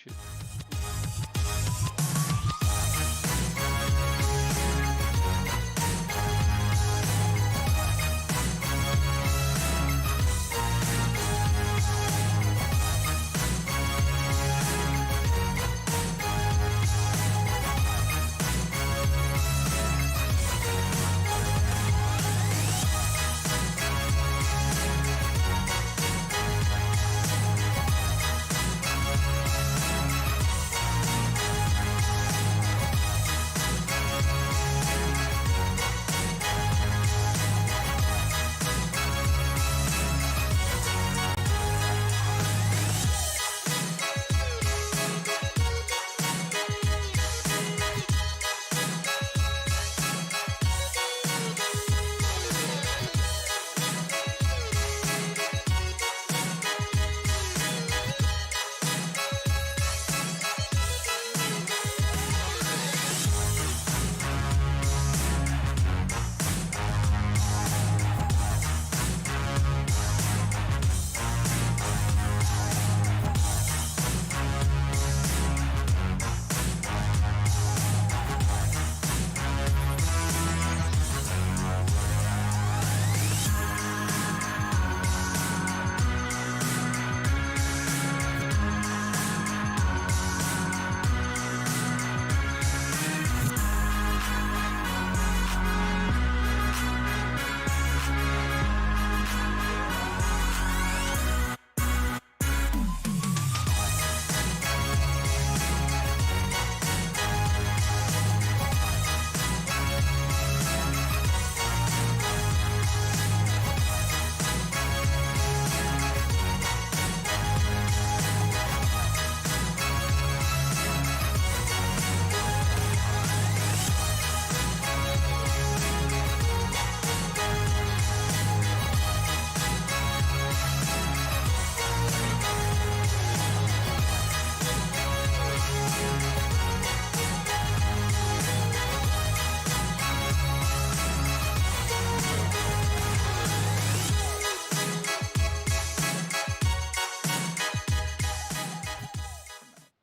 Shoot.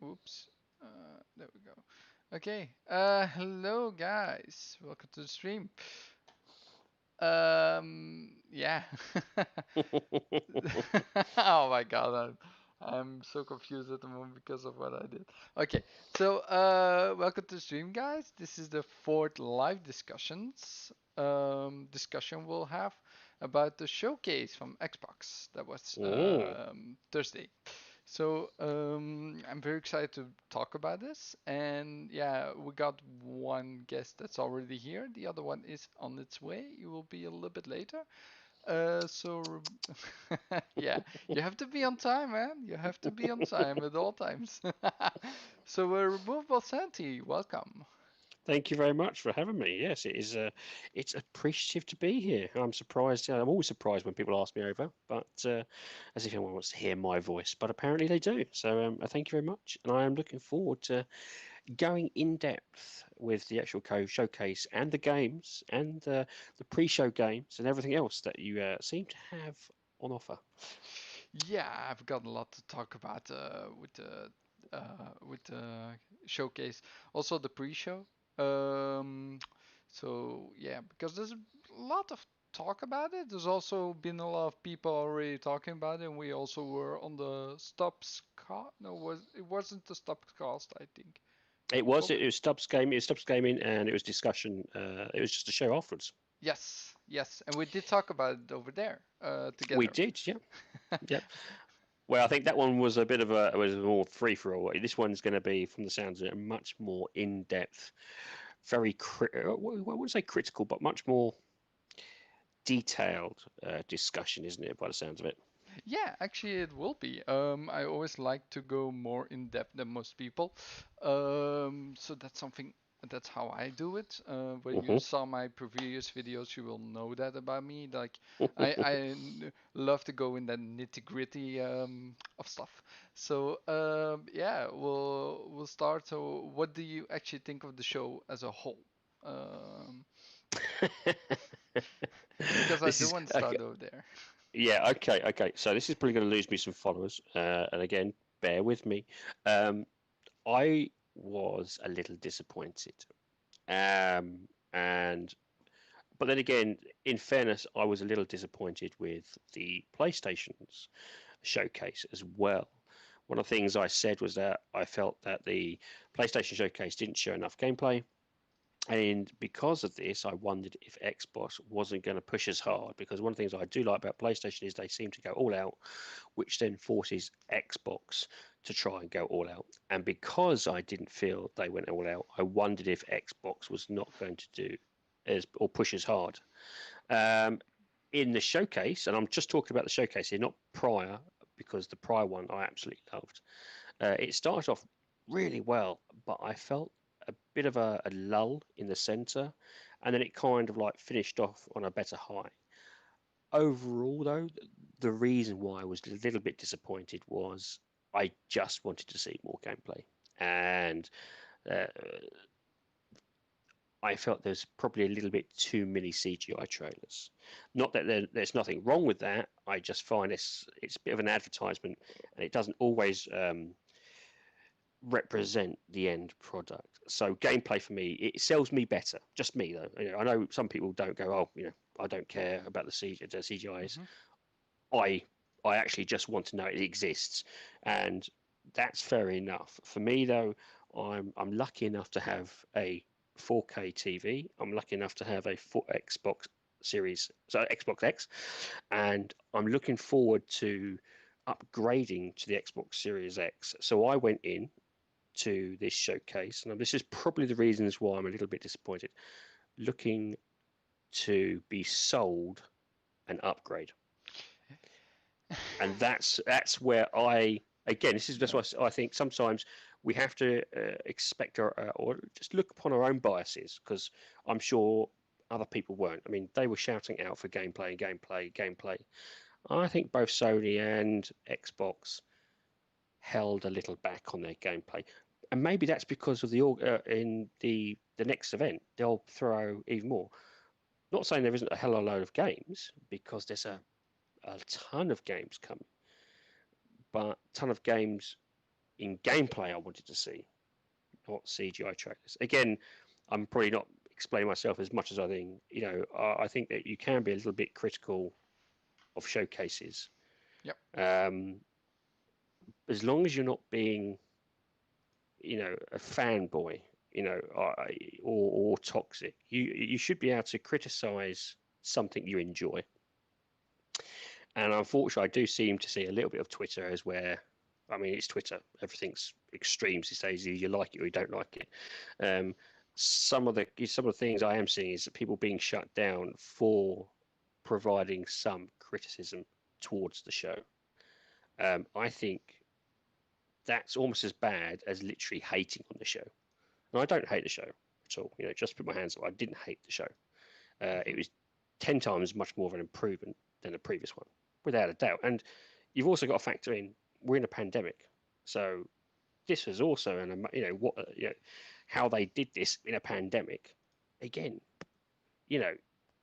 Oops. There we go. Okay. Hello guys. Welcome to the stream. Yeah. Oh my god, I'm so confused at the moment because of what I did. Okay, so welcome to the stream, guys. This is the fourth live discussion we'll have about the showcase from Xbox that was Thursday. So I'm very excited to talk about this, and yeah, we got one guest that's already here. The other one is on its way. It will be a little bit later. So yeah, you have to be on time, man. You have to be on time at all times. So RemovableSanity, welcome. Thank you very much for having me. Yes, it is. It's appreciative to be here. I'm surprised. I'm always surprised when people ask me over, but as if anyone wants to hear my voice. But apparently they do. So thank you very much, and I am looking forward to going in depth with the actual showcase and the games and the pre-show games and everything else that you seem to have on offer. Yeah, I've got a lot to talk about with the showcase. Also the pre-show. Um, so yeah, because there's a lot of talk about it. There's also been a lot of people already talking about it, and we also were on the Stops cast. No, it wasn't the Stops cast, I think. It was. It was Stubbs game. It was Stubbs gaming, and it was discussion. It was just a show afterwards. Yes, yes, and we did talk about it over there We together. did. Yeah. Yeah. Well, I think that one was a bit of a was more free for all. This one's going to be, from the sounds of it, much more in depth, very I wouldn't say critical, but much more detailed discussion, isn't it? By the sounds of it. Yeah, actually, it will be. I always like to go more in depth than most people. So that's something. That's how I do it. When you Hmm. saw my previous videos, you will know that about me. Like, I love to go in that nitty gritty of stuff. So yeah, we'll start. So, what do you actually think of the show as a whole? Um, because I This do is want to okay. start over there. Yeah. Okay. Okay. So this is probably going to lose me some followers, and again, bear with me. I was a little disappointed. And but then again, in fairness, I was a little disappointed with the PlayStation's showcase as well. One of the things I said was that I felt that the PlayStation showcase didn't show enough gameplay. And because of this, I wondered if Xbox wasn't going to push as hard. Because one of the things I do like about PlayStation is they seem to go all out, which then forces Xbox to try and go all out. And because I didn't feel they went all out, I wondered if Xbox was not going to do as or push as hard. In the showcase, and I'm just talking about the showcase here, not prior, because the prior one I absolutely loved. It started off really well, but I felt a bit of a lull in the center, and then it kind of like finished off on a better high. Overall, though, the reason why I was a little bit disappointed was I just wanted to see more gameplay, and uh, I felt there's probably a little bit too many CGI trailers. Not that there's nothing wrong with that. I just find it's a bit of an advertisement, and it doesn't always represent the end product. So gameplay for me, it sells me better. Just me though. I know some people don't go, oh, I don't care about the CGIs. I actually just want to know it exists, and that's fair enough. For me though, I'm lucky enough to have a 4K TV. I'm lucky enough to have a Xbox Series, so Xbox X, and I'm looking forward to upgrading to the Xbox Series X. So I went in to this showcase, and this is probably the reasons why I'm a little bit disappointed, looking to be sold an upgrade. And that's where this is just what I think sometimes we have to expect or just look upon our own biases, because I'm sure other people weren't. I mean, they were shouting out for gameplay. I think both Sony and Xbox held a little back on their gameplay, and maybe that's because of in the next event they'll throw even more. Not saying there isn't a hell of a load of games, because there's a ton of games coming, but a ton of games in gameplay I wanted to see, not CGI trailers. Again, I'm probably not explaining myself as much as I think. I think that you can be a little bit critical of showcases. Yep. As long as you're not being, a fanboy, or toxic, you should be able to criticize something you enjoy. And unfortunately, I do seem to see a little bit of Twitter as where, I mean, it's Twitter. Everything's extremes these days. You like it or you don't like it. Some of the things I am seeing is that people being shut down for providing some criticism towards the show. I think that's almost as bad as literally hating on the show. And I don't hate the show at all. Just put my hands up. I didn't hate the show. It was 10 times much more of an improvement than the previous one, without a doubt. And you've also got to factor in we're in a pandemic, so this was also how they did this in a pandemic. Again,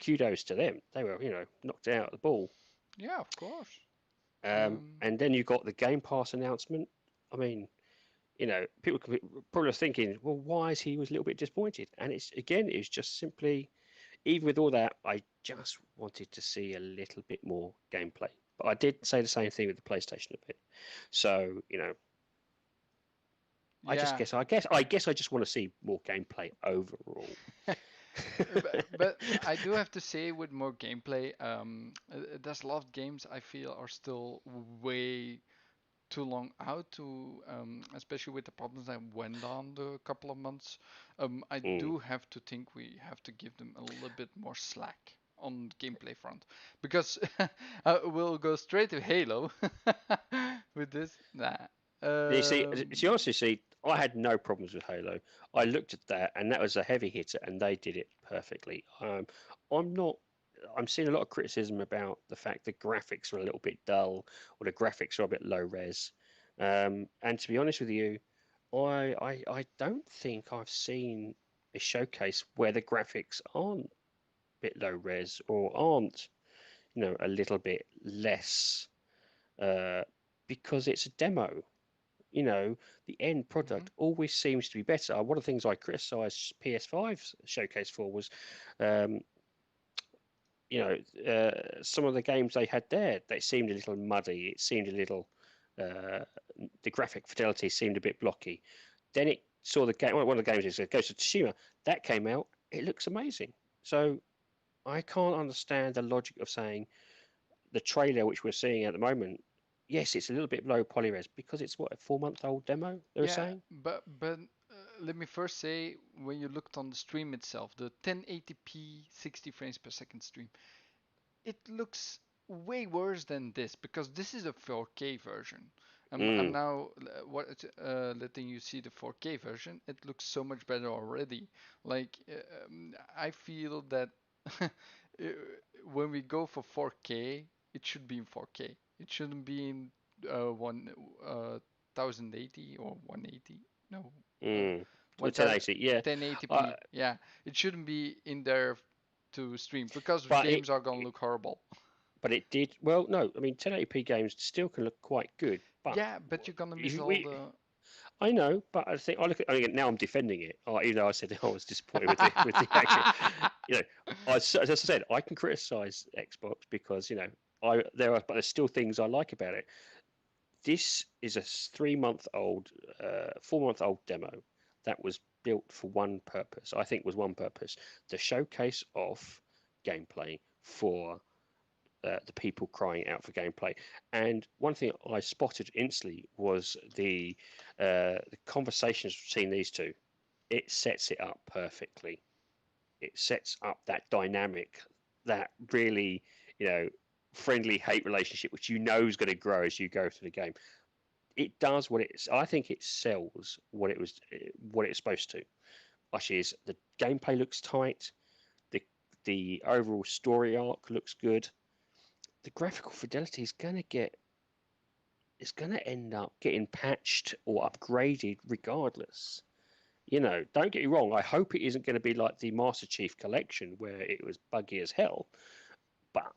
kudos to them. They were knocked out of the ball. Yeah, of course. And then you got the Game Pass announcement. I mean, people could probably thinking, well, why is he was a little bit disappointed? And it's just simply, even with all that, I just wanted to see a little bit more gameplay. But I did say the same thing with the PlayStation a bit. So, I guess I just want to see more gameplay overall. but I do have to say, with more gameplay, there's a lot of games I feel are still way too long out to, especially with the problems that went on the couple of months. I do have to think we have to give them a little bit more slack on the gameplay front, because we'll go straight to Halo with this. Nah. Honestly, I had no problems with Halo. I looked at that, and that was a heavy hitter, and they did it perfectly. I'm seeing a lot of criticism about the fact the graphics are a little bit dull, or the graphics are a bit low res. And to be honest with you, I don't think I've seen a showcase where the graphics aren't a bit low res or aren't, a little bit less, because it's a demo. you know, the end Mm-hmm. product always seems to be better. One of the things I criticised PS5's showcase for was, um, you know, some of the games they had there, they seemed a little muddy. It seemed a little, uh, the graphic fidelity seemed a bit blocky. Then it saw the game. One of the games is Ghost of Tsushima. That came out. It looks amazing. So I can't understand the logic of saying the trailer which we're seeing at the moment. Yes, it's a little bit below polyres because it's what, a 4 month old demo. They were Yeah, saying. but let me first say, when you looked on the stream itself, the 1080p 60 frames per second stream, it looks way worse than this because this is a 4K version. I'm Mm, now letting you see the 4K version. It looks so much better already. Like I feel that uh, when we go for 4K, it should be in 4K. It shouldn't be in one 1080 or 180. No, uh, mm. one 1080, yeah. Uh, 1080p. Yeah, it shouldn't be in there to stream because but games are gonna look horrible. it did well. No, I mean 1080p games still can look quite good, but Yeah, but you're gonna miss if all we the. I know, but I think I look at. I mean, now I'm defending it. Even though I said I was disappointed with the action. You know, as I said, I can criticize Xbox because but there's still things I like about it. This is a 3 month old, 4 month old demo that was built for one purpose. I think was one purpose: the showcase of gameplay for the people crying out for gameplay. And one thing I spotted instantly was the conversations between these two. It sets it up perfectly. It sets up that dynamic, that really, you know, friendly hate relationship, which you know is going to grow as you go through the game. It does what it's. I think it sells what it's supposed to, which is the gameplay looks tight. The overall story arc looks good. The graphical fidelity is going to get it's going to end up getting patched or upgraded regardless. Don't get me wrong. I hope it isn't going to be like the Master Chief Collection where it was buggy as hell, but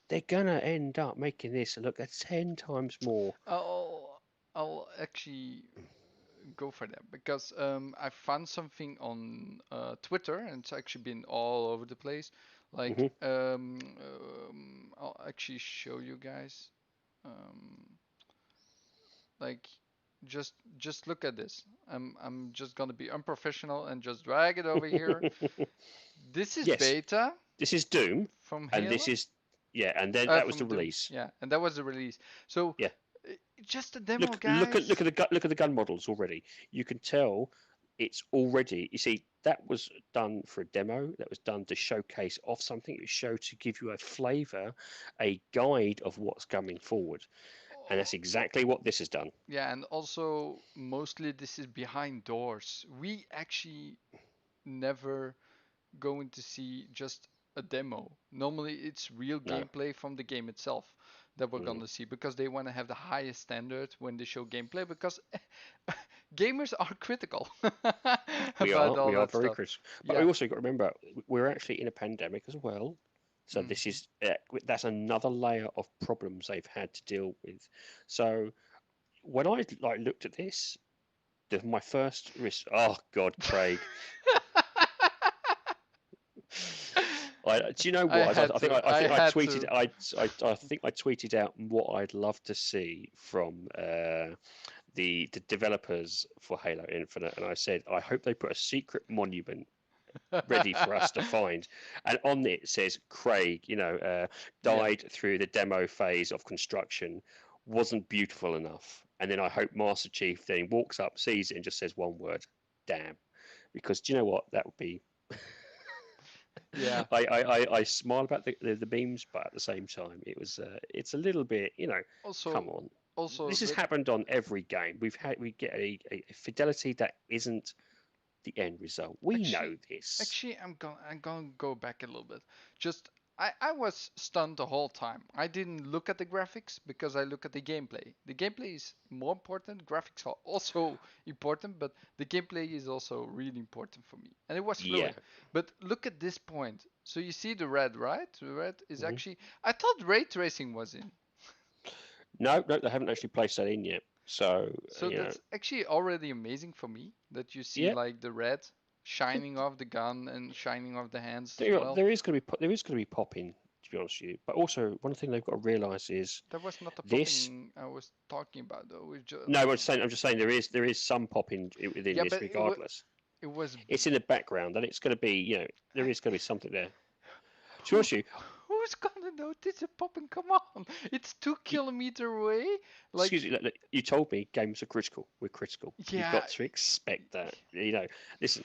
they're going to end up making this look 10 times more. I'll I'll actually go for that because I found something on Twitter and it's actually been all over the place. Like Hmm. I'll actually show you guys. Um, like just look at this. I'm just gonna be unprofessional and just drag it over here. This is Yes, beta this is Doom, from and this Halo. is yeah, and then that was the From Doom. release. Yeah, and that was the release. So Yeah, just a demo, look guys. at the gun models already. You can tell it's already. You see, that was done for a demo. That was done to showcase off something. It showed to give you a flavour, a guide of what's coming forward, and that's exactly what this has done. Yeah, and also mostly this is behind doors. We actually never going to see just a demo. Normally it's real No, gameplay from the game itself that we're mm. gonna see because they want to have the highest standard when they show gameplay because gamers are critical about all We are that very stuff. critical, but we Yeah. also got to remember we're actually in a pandemic as well. So this Hmm. is that's another layer of problems they've had to deal with. So when I looked at this, my first risk. Oh God, Craig. Do you know I what? had to. I had to. I think I tweeted out what I'd love to see from the developers for Halo Infinite, and I said I hope they put a secret monument ready for us to find, and on it says Craig, Yeah. died through the demo phase of construction, wasn't beautiful enough, and then I hope Master Chief then walks up, sees it, and just says one word, damn, because do you know what? That would be Yeah. I smile about the beams, but at the same time, it's a little bit, come Also, on. also This has let happened on every game. We get a fidelity that isn't the end result. We actually, know this. actually, I'm gonna go back a little bit. Just I was stunned the whole time. I didn't look at the graphics because I look at the gameplay. The gameplay is more important. Graphics are also important, but the gameplay is also really important for me. And it was Yeah. fluid. But look at this point. So you see the red, right? The red is Mhm. actually. I thought ray tracing was in. No, they haven't actually placed that in yet. So So that's actually already amazing for me that you see yeah, like the red th- shining off the gun and shining off the hands as there well. there is going to be popping, to be honest with you. But also one thing they've got to realise is That was not the this. popping I was talking about though. It's just No, like I'm just saying there is some popping within yeah, this but regardless. it was It's in the background, and it's going to be there I, is going to be something there. To be who honest with who's gonna notice it popping? Come on, it's 2 kilometer away. Like excuse me, look, you told me games are critical. We're critical. You've yeah, got to expect that. Listen,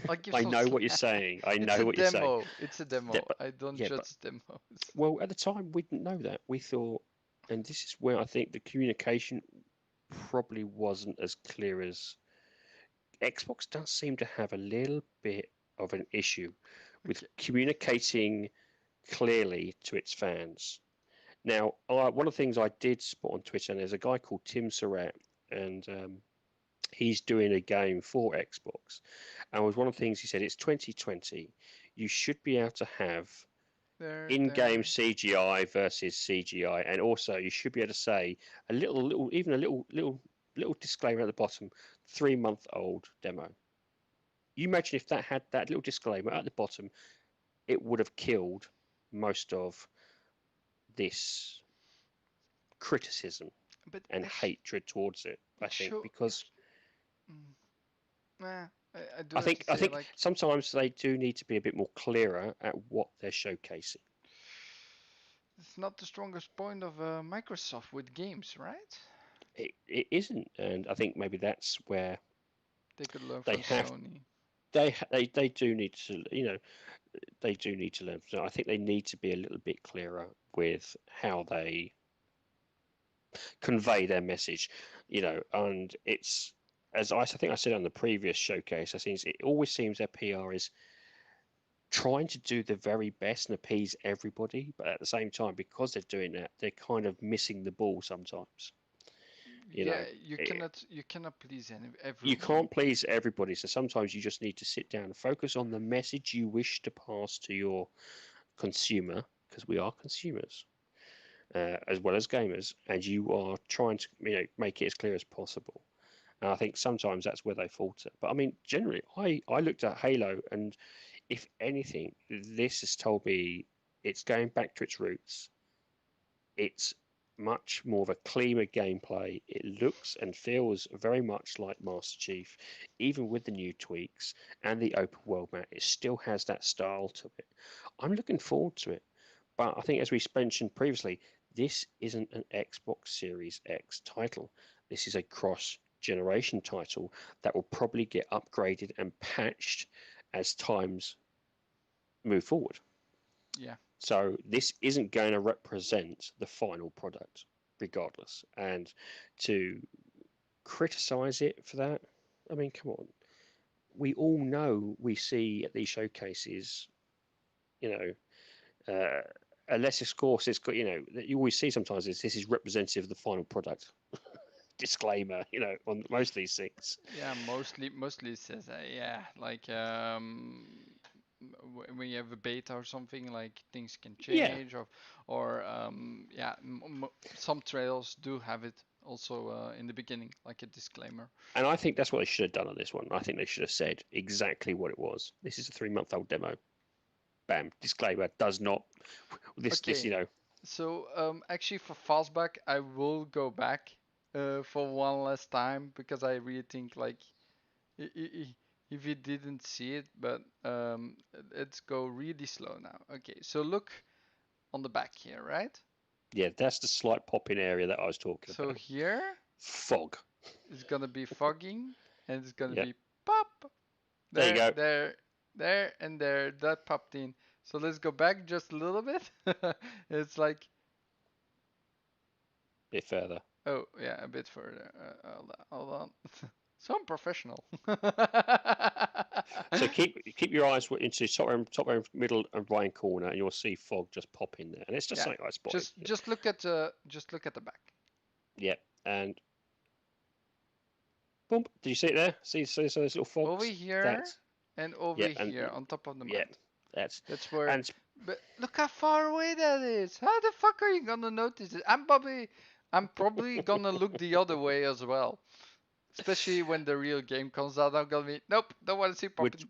I'll give I some know what you're slack. saying. I It's a know what you're saying. demo. It's a Yeah, demo. but I don't yeah, but judge demos. well, at the time we didn't know that. We thought, and this is where I think the communication probably wasn't as clear as Xbox does seem to have a little bit of an issue with Okay. communicating clearly to its fans. Now, one of the things I did spot on Twitter, and there's a guy called Tim Surratt, and he's doing a game for Xbox. And was one of the things he said, it's 2020. You should be able to have in-game There. CGI versus CGI, and also you should be able to say even a little disclaimer at the bottom, 3-month-old demo. You imagine if that had that little disclaimer at the bottom, it would have killed most of this criticism But and actually, hatred towards it. I think show if because mm, nah, I do have to I say think like sometimes they do need to be a bit more clearer at what they're showcasing. it's not the strongest point of Microsoft with games, right? It isn't, and I think maybe that's where They could learn they from have Sony. they do need to they do need to learn. So I think they need to be a little bit clearer with how they convey their message, and it's as I think I said on the previous showcase. I think it always seems their PR is trying to do the very best and appease everybody, but at the same time, because they're doing that, they're kind of missing the ball sometimes. You Yeah, know, you cannot please you everyone. can't please everybody, so sometimes you just need to sit down and focus on the message you wish to pass to your consumer, because we are consumers as well as gamers, and you are trying to make it as clear as possible. And I think sometimes that's where they falter. But I mean, generally, I looked at Halo, and if anything, this has told me it's going back to its roots. It's much more of a cleaner gameplay. It looks and feels very much like Master Chief, even with the new tweaks and the open world map. It still has that style to it. I'm looking forward to it. But I think, as we mentioned previously, this isn't an Xbox Series X title. This is a cross generation title that will probably get upgraded and patched as times move forward. Yeah. So this isn't going to represent the final product, regardless. And to criticize it for that, I mean, come on. We all know we see at these showcases, you know, unless of course it's got, you always see sometimes this is representative of the final product. Disclaimer, on most of these things. Yeah, mostly it says yeah, like when you have a beta or something, like things can Yeah, change, or yeah, some trails do have it also in the beginning, like a disclaimer. and I think that's what they should have done on this one. I think they should have said exactly what it was. This is a 3-month-old demo. Bam, disclaimer does not this Okay, so actually for fastback, I will go back for one last time because I really think like if you didn't see it, but let's go really slow now. Okay, so look on the back here, right? yeah, that's the slight popping area that I was talking So about. here Fog. is gonna be fogging, and it's gonna Yeah, be pop there you there, go. there, and there. That popped in. So let's go back just a little bit. It's like, Bit further. oh yeah, a bit further. Hold on. So I'm professional. So keep your eyes into top round, middle, and right corner, and you'll see fog just pop in there. And it's just Yeah, something I spotted. just look at the back. Yeah, and boom. Did you see it there? See those little Over fogs? here That's and over yeah, and here on top of the yeah, map. that's That's where. and But look how far away that is. How the fuck are you gonna notice it? I'm Bobby. I'm probably gonna look the other way as well. Especially when the real game comes out, I'm gonna be nope, don't want to see Which popping.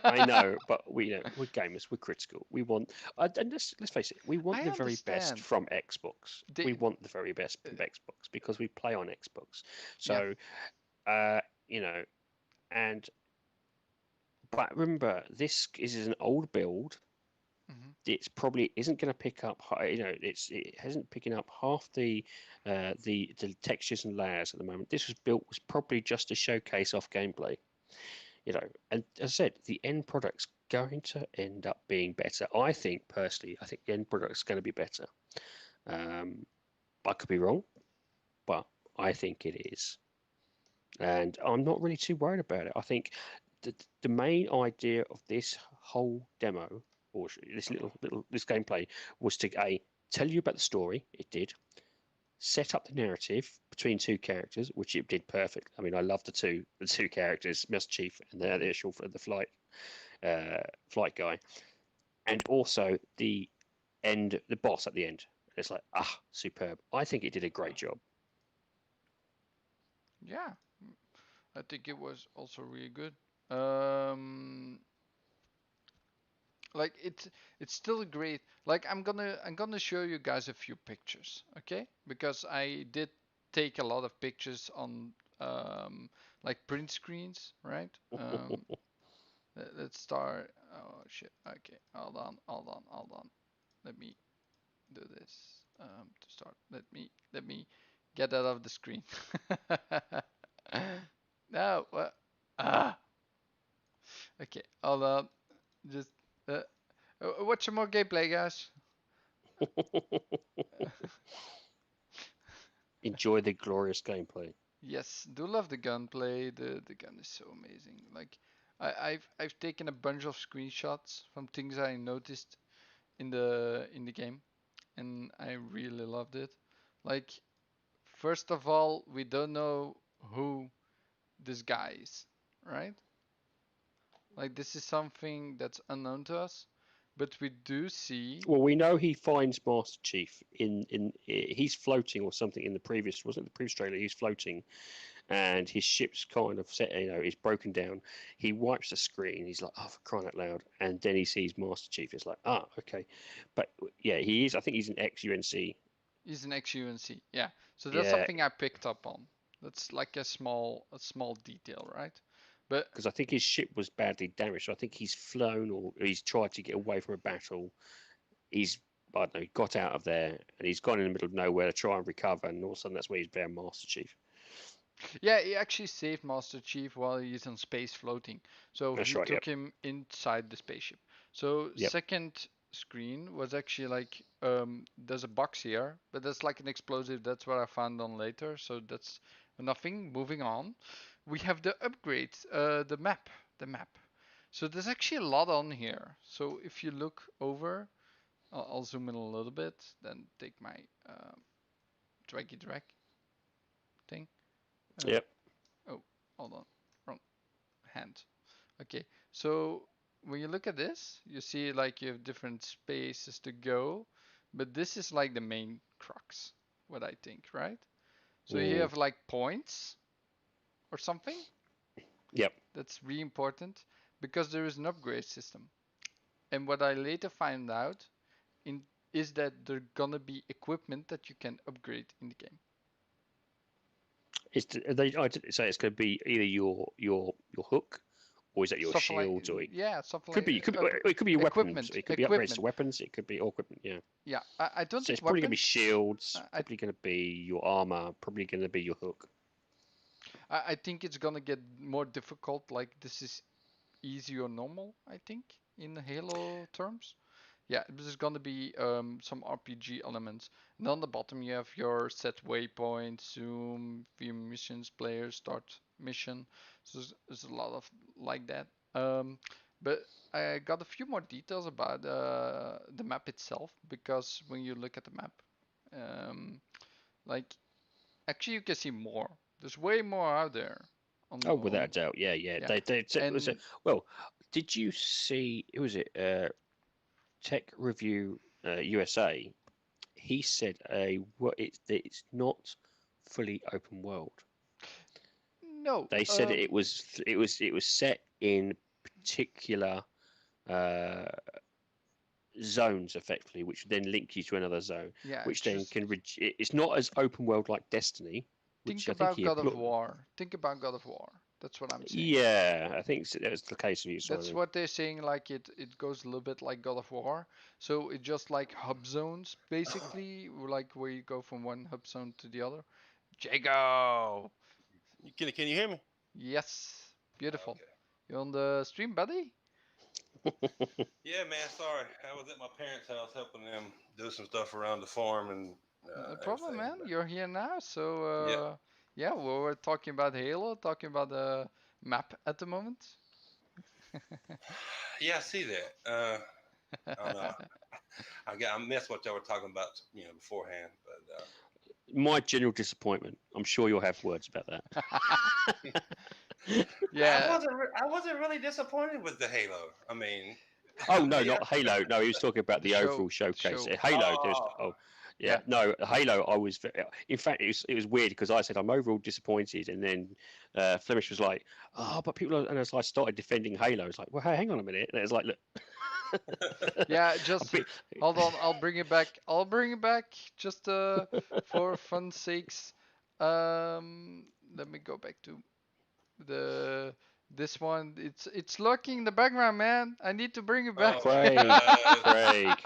I know, but we're gamers. We're critical. We want, and let's face it, we want I the very best understand. from Xbox. We They, want the very best from Xbox because we play on Xbox. yeah. So, you know, and but remember, this is an old build. Hmm. It's probably isn't going to pick up. It hasn't picking up half the textures and layers at the moment. This was probably just a showcase off gameplay. And as I said, the end product's going to end up being better. I think personally, I think the end product's going to be better. Um, I could be wrong, but I think it is, and I'm not really too worried about it. I think the main idea of this whole demo or this this gameplay was to tell you about the story. It did set up the narrative between two characters, which it did perfect. I mean, I love the two characters, Master Chief and the actual the flight guy, and also the boss at the end. It's like superb. I think it did a great job. Yeah, I think it was also really good. Um, like it's still great. Like I'm gonna show you guys a few pictures, okay? Because I did take a lot of pictures on like print screens, right? Let's start. Oh shit. Okay, hold on. Let me do this to start. Let me get that off the screen. No, what? Ah, okay. Hold on. Just watch some more gameplay, guys. Enjoy the glorious gameplay. Yes, do love the gunplay. The gun is so amazing. Like I've taken a bunch of screenshots from things I noticed in the game, and I really loved it. Like first of all, we don't know who this guy is, right? Like this is something that's unknown to us, but we do see. Well, we know he finds Master Chief he's floating or something in the previous wasn't it the previous trailer? He's floating and his ship's kind of set, he's broken down. He wipes the screen. He's like, oh, for crying out loud! And then he sees Master Chief. It's like, okay, but yeah, he is. I think he's an ex-UNC. He's an ex-UNC, yeah. So that's Yeah, something I picked up on. That's like a small detail, right? But because I think his ship was badly damaged. So I think he's flown or he's tried to get away from a battle. He's I don't know, he got out of there and he's gone in the middle of nowhere to try and recover, and all of a sudden that's where he's found Master Chief. yeah, he actually saved Master Chief while he's in space floating. So That's he right. took Yep. him inside the spaceship. So Yep. second screen was actually like there's a box here, but that's like an explosive. That's what I found on later. So that's nothing. Moving on. We have the upgrades, the map. So there's actually a lot on here. So if you look over, I'll zoom in a little bit, then take my draggy drag thing. Uh, Yep. oh, hold on, wrong hand. Okay, so when you look at this, you see like you have different spaces to go, but this is like the main crux, what I think, right? So you Mm. have like points or something. Yep. That's really important because there is an upgrade system. And what I later find out in is that there gonna be equipment that you can upgrade in the game. I did say it's going to be either your hook, or is that your Something like shields, or yeah, something could like be it could be your weapons. equipment, It could be upgrades to equipment. weapons. It could be all equipment. Yeah. Yeah, I don't So think it's probably going to be weapons. shields. I Probably going to be your armor. Probably going to be your hook. I think it's gonna get more difficult. Like this is easy or normal. I think in Halo terms. Yeah, there's gonna be some RPG elements. And on the bottom you have your set waypoint, zoom, view missions, player, start mission. So there's a lot of like that. But I got a few more details about the map itself because when you look at the map, um, like actually you can see more. There's way more out there. Oh, without a On doubt. Yeah, yeah. yeah, They it was a and well. Did you see? Who was it? Tech Review USA. he said it's not fully open world. No. They said it was set in particular zones effectively, which then link you to another zone, Yeah, which then just can it's not as open world like Destiny, which think I think about he God of War. Think about God of War. That's what I'm saying. yeah, I think that was the case with you, That's Simon. what they're saying. Like it goes a little bit like God of War. So it just like hub zones, basically, like where you go from one hub zone to the other. Jago. Can you hear me? Yes. Beautiful. Okay. You on the stream, buddy? Yeah, man. Sorry, I was at my parents' house helping them do some stuff around the farm and No problem, everything. man. But You're here now. So yeah, yeah, we're talking about Halo, talking about the map at the moment. yeah, I see that. I don't know. I missed what y'all were talking about, beforehand. But My general disappointment. I'm sure you'll have words about that. Yeah. I wasn't really disappointed with the Halo. I mean, Oh no, yeah. not Halo. No, he was talking about the overall showcase. show. Halo, there's Oh, yeah, Yeah. no, Halo. I was in fact it was weird because I said I'm overall disappointed, and then Flemish was like, oh, but people are, and as I started defending Halo, it's like, well, hey, hang on a minute, and it's like, look, Yeah, just bit, hold on. I'll bring it back. I'll bring it back just for fun sakes. Let me go back to the this one. It's lurking in the background, man. I need to bring it back. oh my Craig, God. Craig.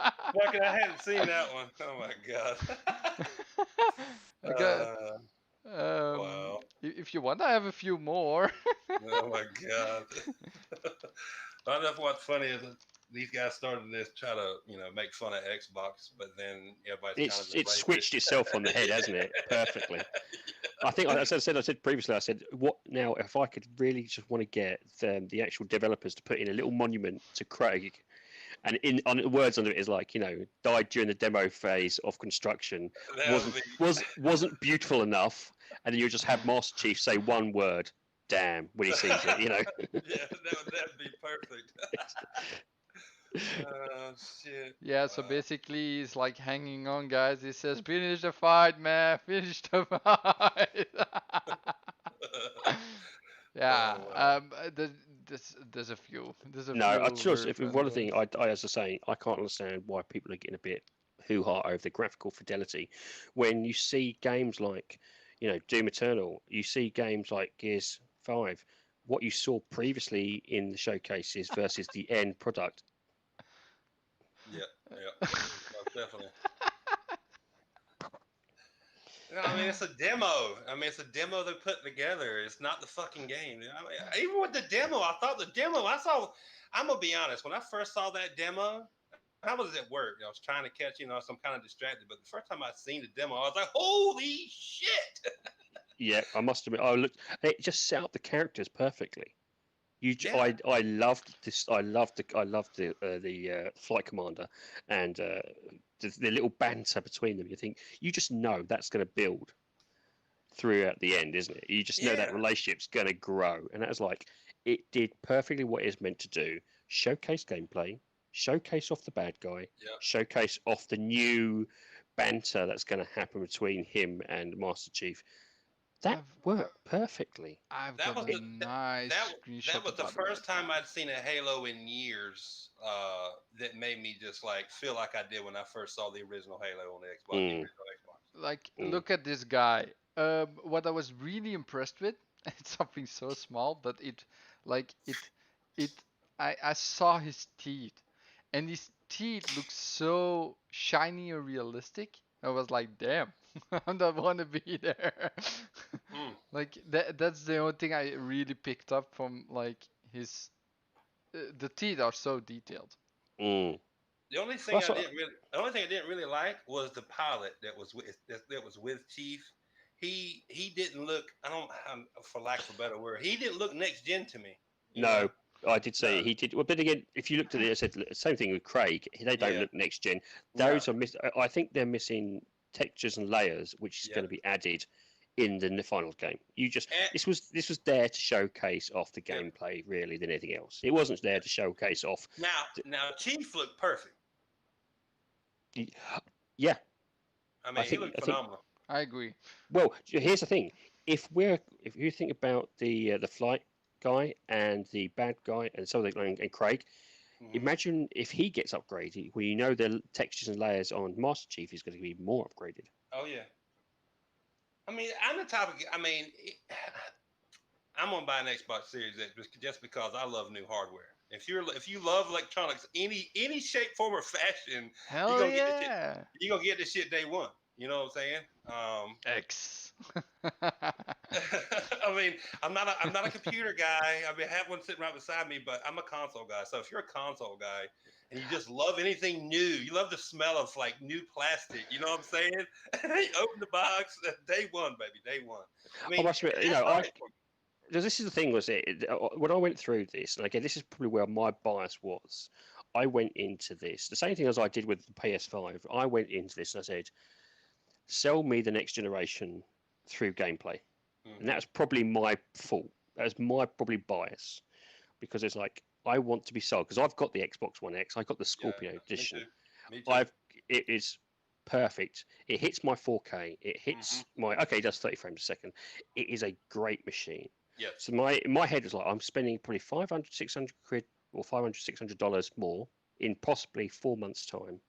Fucking, I hadn't seen that one. Oh my God. Okay. Wow. If you want, I have a few more. Oh my God. I know what's funny is that these guys started this try to make fun of Xbox, but then everybody's kind of It's switched itself on the head, hasn't it? Perfectly. I think, as I said previously, I said, what now? If I could really just want to get the actual developers to put in a little monument to Craig, and on the words under it is like, died during the demo phase of construction, wasn't beautiful enough, and then you just have Master Chief say one word, damn, when he sees it, Yeah, that'd be perfect. Oh shit. Yeah, so Wow. basically he's like hanging on, guys. He says, "Finish the fight, man. Finish the fight." Yeah. Oh wow. There's a few. There's a No, I few just very if funny one ones. thing as I say, I can't understand why people are getting a bit hoo-ha over the graphical fidelity when you see games like, Doom Eternal, you see games like Gears 5, what you saw previously in the showcases versus the end product. Yeah, most definitely. I mean, it's a demo. It's a demo they're putting together. It's not the fucking game. Even with the demo, I thought the demo. I'm gonna be honest. When I first saw that demo, I was at work. I was trying to catch, some kind of distracted. But the first time I seen the demo, I was like, "Holy shit!" Yeah, I must admit, I looked. It just set up the characters perfectly. Yeah, I loved this. I loved the flight commander and the little banter between them. You think you just know that's going to build throughout the end, isn't it? You just know that yeah, relationship's going to grow, and that was like it did perfectly what it's meant to do: showcase gameplay, showcase off the bad guy, yeah. showcase off the new banter that's going to happen between him and Master Chief. That I've worked perfectly. I've That got was a the nice that screenshot was the about that. first time I'd seen a Halo in years. That made me just like feel like I did when I first saw the original Halo on the Xbox. The Mm, original Xbox. Like, mm. look at this guy. What I was really impressed with, it's something so small, but like, it, I saw his teeth, and his teeth look so shiny and realistic. I was like, damn, I don't want to be there. Hmm. Like that's the only thing I really picked up from like his. The teeth are so detailed. Mm. The only thing That's what. I didn't really like was the pilot that was with Chief. He didn't look. I don't, for lack of a better word, he didn't look next gen to me. You know? No, I did No. say he did. Well, but again, if you looked at it, I said same thing with Craig. They don't Yeah. look next gen. No. Those are I think they're missing textures and layers, which is Yeah. going to be added in the final game. And, This was there to showcase off the yeah. gameplay really than anything else. It wasn't there to showcase off. Now Chief looked perfect. Yeah, I mean, he looked phenomenal. I agree. Well, here's the thing: if you think about the flight guy and the bad guy and and Craig, imagine if he gets upgraded. Well, you know the textures and layers on Master Chief is going to be more upgraded. Oh yeah. I mean, I'm the type of. I mean, I'm gonna buy an Xbox Series X just because I love new hardware. If you love electronics, any shape, form, or fashion, Hell yeah. You're gonna get this shit day one. You know what I'm saying? X. I mean, I'm not a computer guy. I mean, I have one sitting right beside me, but I'm a console guy. So if you're a console guy and you just love anything new, you love the smell of like new plastic. You know what I'm saying? You open the box, day one, baby, day one. I mean, must admit, this is the thing, was it when I went through this, and again, this is probably where my bias was. I went into this the same thing as I did with the PS5. I went into this and I said, "Sell me the next generation through gameplay," and that's probably my fault. That was my probably bias, because it's like I want to be sold because I've got the Xbox One X, I got the Scorpio edition. Me too. It is perfect. It hits my 4K. It hits my it does 30 frames a second. It is a great machine. Yes. So my head is like, I'm spending probably 500, 600 quid or $500, $600 more in possibly 4 months' time.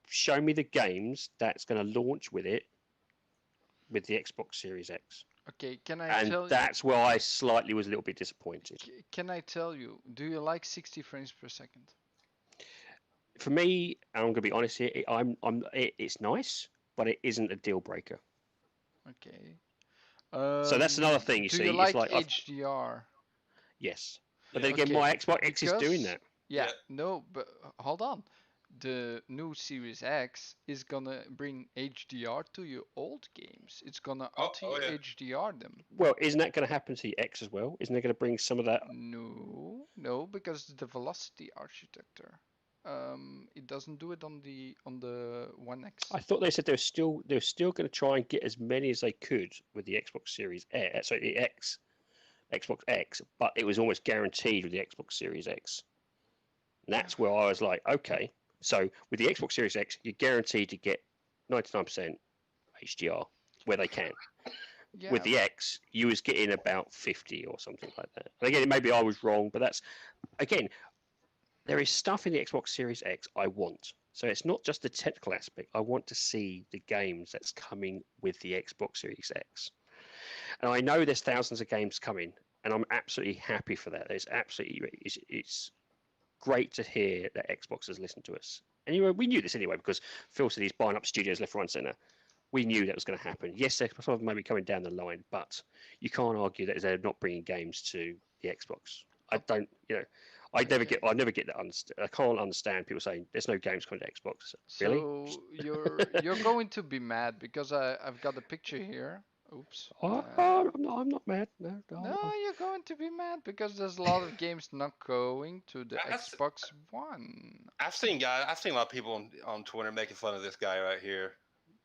Show me the games that's going to launch with it, with the Xbox Series X. Okay, can I tell you? And that's where I slightly was a little bit disappointed. Can I tell you, do you like 60 frames per second? For me, and I'm going to be honest here, it's nice, but it isn't a deal breaker. Okay. So that's another thing. Do you like HDR? Yes, but then again, my Xbox X is doing that. Yeah, no, but hold on. The new Series X is gonna bring HDR to your old games. It's gonna HDR them. Well, isn't that going to happen to the X as well? Isn't it going to bring some of that? No, because the velocity architecture. It doesn't do it on the One X. I thought they said they're still going to try and get as many as they could with the Xbox Series X, sorry, the Xbox X, but it was almost guaranteed with the Xbox Series X. And that's where I was like, okay, so with the Xbox Series X, you're guaranteed to get 99% HDR where they can. Yeah. With the X, you was getting about 50 or something like that. And again, maybe I was wrong, but that's, again, there is stuff in the Xbox Series X I want. So it's not just the technical aspect. I want to see the games that's coming with the Xbox Series X. And I know there's thousands of games coming, and I'm absolutely happy for that. It's great to hear that Xbox has listened to us. And we knew this anyway, because Phil said he's buying up studios left, right, and centre. We knew that was going to happen. Yes, some of them may be coming down the line, but you can't argue that they're not bringing games to the Xbox. I never get that. I can't understand people saying there's no games coming to Xbox. Really? So you're going to be mad because I've got a picture here. Oops. I'm not mad. No, you're going to be mad because there's a lot of games not going to the Xbox One. I've seen a lot of people on Twitter making fun of this guy right here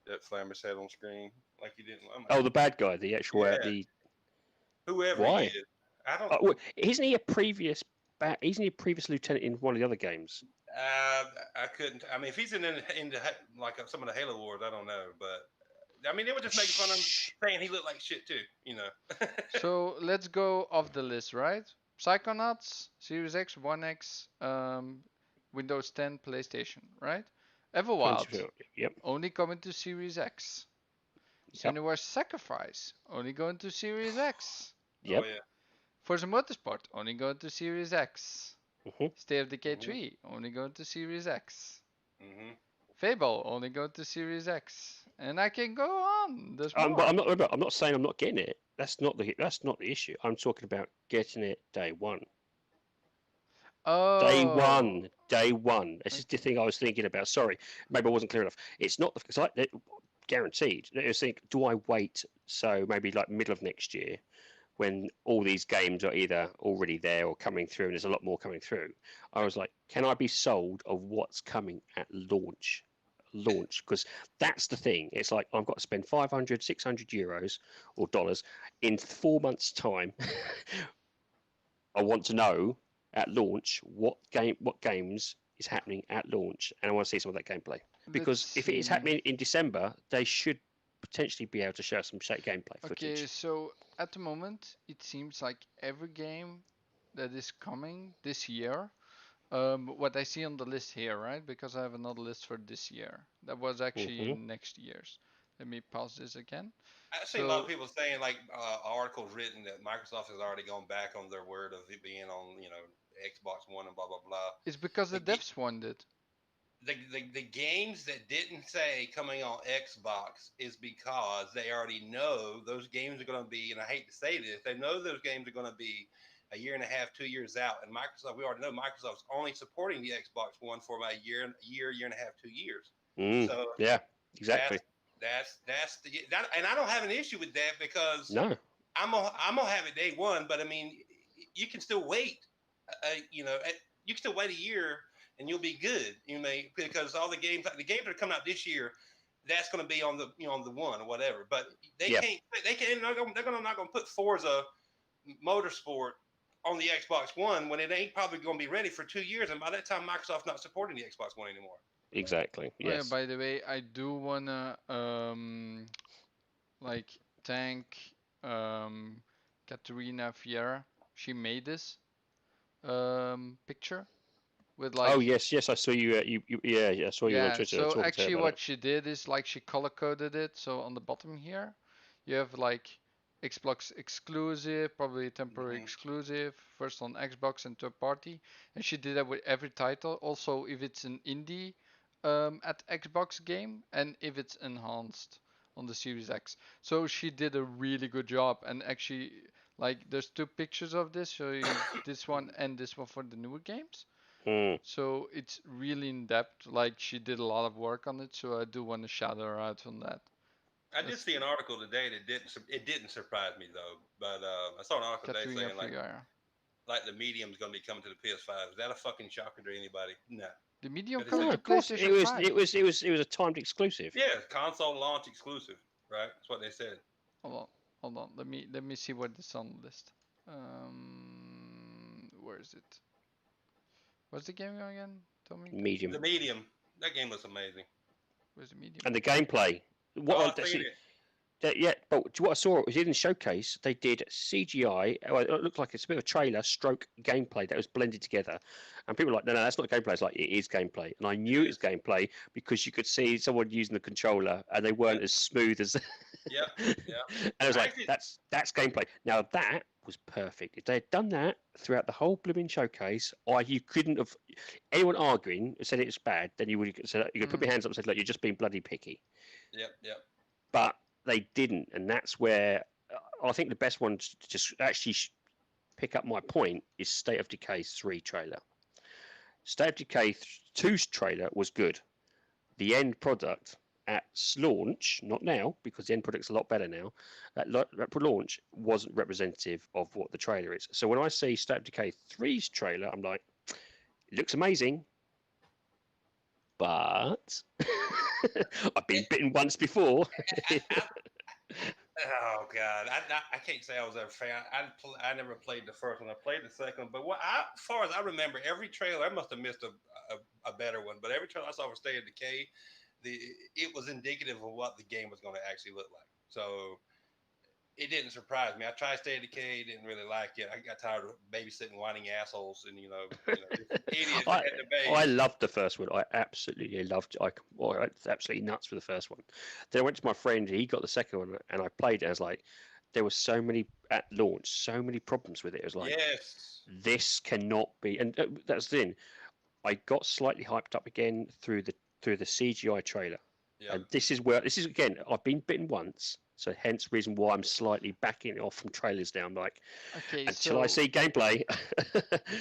that Flammer said on screen, like he didn't. The bad guy, the actual whoever why? He is. I don't. Isn't he a previous lieutenant in one of the other games? I couldn't. I mean, if he's in like some of the Halo Wars, I don't know, but. I mean, they were just making fun of him, saying he looked like shit too, So let's go off the list, right? Psychonauts, Series X, One X, Windows 10, PlayStation, right? Everwild, yep. Only coming to Series X. Senua's Sacrifice, only going to Series X. Yep. Oh, yeah. Forza Motorsport, only going to Series X. State of Decay 3, only going to Series X. Fable, only going to Series X. And I can go on. There's more. But I'm not saying I'm not getting it. That's not the issue. I'm talking about getting it day one. Oh. Day one. This is the thing I was thinking about. Sorry, maybe I wasn't clear enough. It's not because guaranteed. I was thinking, do I wait? So maybe like middle of next year, when all these games are either already there or coming through, and there's a lot more coming through. I was like, can I be sold of what's coming at launch? Because that's the thing. It's like I've got to spend 500, 600 euros or dollars in 4 months' time. I want to know at launch what games is happening at launch, and I want to see some of that gameplay. Because Let's if it is see. happening in December, they should potentially be able to show some gameplay footage. Okay, so at the moment, it seems like every game that is coming this year, what I see on the list here, right? Because I have another list for this year. That was actually Mhm. next year's. Let me pause this again. I see a lot of So people saying like articles written that Microsoft has already gone back on their word of it being on Xbox One and blah blah blah. it's because The the devs wanted. the games that didn't say coming on Xbox is because they already know those games are going to be, and I hate to say this, they know those games are going to be a year and a half, 2 years out. And Microsoft, we already know Microsoft's only supporting the Xbox One for about a year and a half, 2 years. So Yeah, exactly. that's and I don't have an issue with that because No. I'm gonna have it day one. But I mean, you can still wait. You can still wait a year and you'll be good. Because all the games that are coming out this year, that's going to be on the on the one or whatever. But they can't. They're not going to put Forza Motorsport on the Xbox One when it ain't probably going to be ready for 2 years. And by that time, Microsoft's not supporting the Xbox One anymore. Exactly. Oh yeah, Yes. by the way, I do wanna like thank Katerina Fiera. She made this picture with like Oh yes, yes. I saw you. Yeah, I saw you on yeah, Twitter so talking to her actually about what it. she did is like she color coded it. So on the bottom here, you have like Xbox exclusive, probably temporary exclusive, first on Xbox and third party. And she did that with every title. Also, if it's an indie at Xbox game and if it's enhanced on the Series X. So she did a really good job. And actually, like, there's two pictures of this. So this one and this one for the newer games. Mm. So it's really in depth. Like she did a lot of work on it. So I do want to shout her out on that. I did see an article today that didn't surprise me though. But I saw an article today Katerina saying Fiera. like the medium's going to be coming to the PS5. Is that a fucking shocker to anybody? No. The medium But they coming said No, to of course PlayStation 5. it was a timed exclusive. yeah, console launch exclusive, right? That's what they said. Hold on. Let me see what is on the list. Where is it? What's the game again? Tell me. Medium. The medium, that game looks amazing. Where's the medium? And the gameplay. What I've seen it. Yeah, but what I saw was in the showcase. They did CGI. It looked like it's a bit of a trailer, stroke gameplay that was blended together. And people were like, no, that's not gameplay. It's like it is gameplay, and I knew it was gameplay because you could see someone using the controller, and they weren't as smooth as. Yeah. And I was like, that's gameplay. Now that was perfect. If they had done that throughout the whole blooming showcase, you couldn't have anyone arguing said it was bad. Then you would have said you could put your hands up and said, look, you're just being bloody picky. Yep. But they didn't, and that's where I think the best one to just actually pick up my point is State of Decay 3 trailer. State of Decay 2's trailer was good. The end product at launch, not now, because the end product's a lot better now, at launch wasn't representative of what the trailer is. So when I see State of Decay 3's trailer, I'm like, it looks amazing, but I've been bitten once before. Oh God, I can't say I was a fan. I never played the first one. I played the second, but as far as I remember, every trailer I must have missed a better one. But every trailer I saw for State of Decay, it was indicative of what the game was going to actually look like. So it didn't surprise me. I tried State of Decay, didn't really like it. I got tired of babysitting whining assholes and idiots at the base. I loved the first one. I absolutely loved it. I was absolutely nuts for the first one. Then I went to my friend. He got the second one, and I played it. I was like, there were so many at launch, so many problems with it. It was like, yes, this cannot be. And that's the thing. I got slightly hyped up again through the CGI trailer. Yep. And this is again. I've been bitten once. So hence reason why I'm slightly backing off from trailers now. I'm like, okay, until I see gameplay.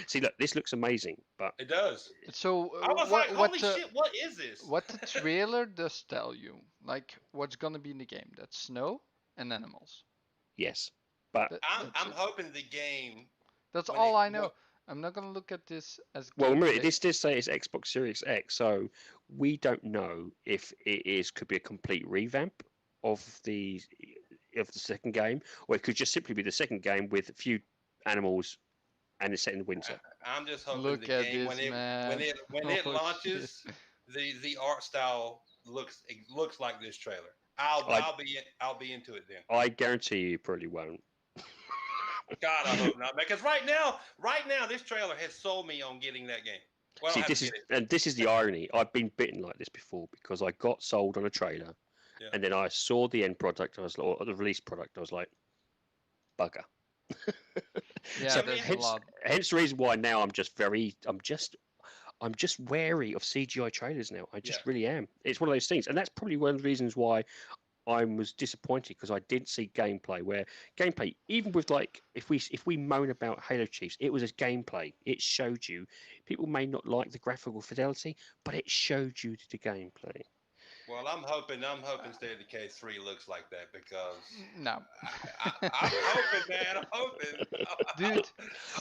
See, look, this looks amazing, but it does. So I was like, holy shit, what is this? What the trailer does tell you, like what's gonna be in the game? That's snow and animals. Yes, but I'm hoping the game. That's all I know. I'm not gonna look at this as. Well, remember, this did say it's Xbox Series X, so we don't know if it could be a complete revamp of the second game, or it could just simply be the second game with a few animals and it's set in winter. I'm just hoping Look the at game this, man. when it Oh, launches, the art style looks like this trailer. I'll be into it then. I guarantee you probably won't. God, I hope not, because right now, this trailer has sold me on getting that game. Well, See, this is the irony. I've been bitten like this before because I got sold on a trailer, and then I saw the end product. Or the release product. I was like, bugger. Yeah, So there's a hence, lot. hence the reason why now I'm just wary of CGI trailers now. I just really am. It's one of those things, and that's probably one of the reasons why I was disappointed because I didn't see gameplay. Where gameplay, even with like, if we moan about Halo Chiefs, it was a gameplay. It showed you. People may not like the graphical fidelity, but it showed you the gameplay. Well, I'm hoping State of Decay 3 looks like that because No. I'm hoping, man. I'm hoping. Dude,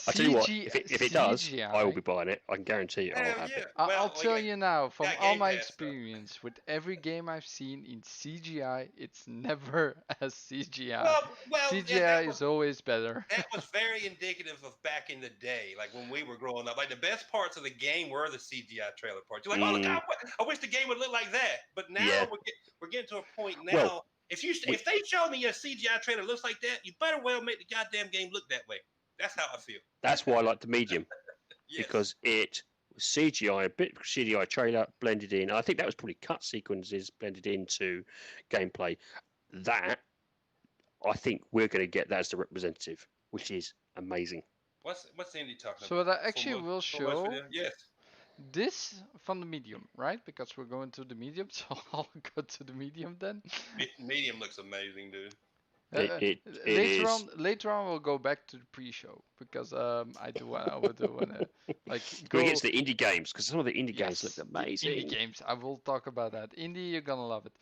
I tell you what, if it does, I will be buying it. I can guarantee you, I'll Hell have yeah. it. I'll tell you now, from got all Game my Pass, so- experience with every game I've seen in CGI, it's never as CGI. Well, CGI is always better. that was very indicative of back in the day, like when we were growing up. Like the best parts of the game were the CGI trailer parts. You're like, oh, God, I wish the game would look like that. But now we're getting to a point now. Well, if they show me a CGI trailer looks like that, you better well make the goddamn game look that way. That's how I feel. That's why I like the medium. Yes. Because it was CGI, a bit CGI trailer blended in. I think that was probably cut sequences blended into gameplay. That, I think we're going to get that as the representative, which is amazing. What's Andy talking So about? that actually will show Yes. this from the medium, right? Because we're going to the medium, so I'll go to the medium then. Medium looks amazing, dude. Later on, we'll go back to the pre-show because I do want to like go against the indie games because some of the indie games look amazing. Indie games, I will talk about that. Indie, you're gonna love it.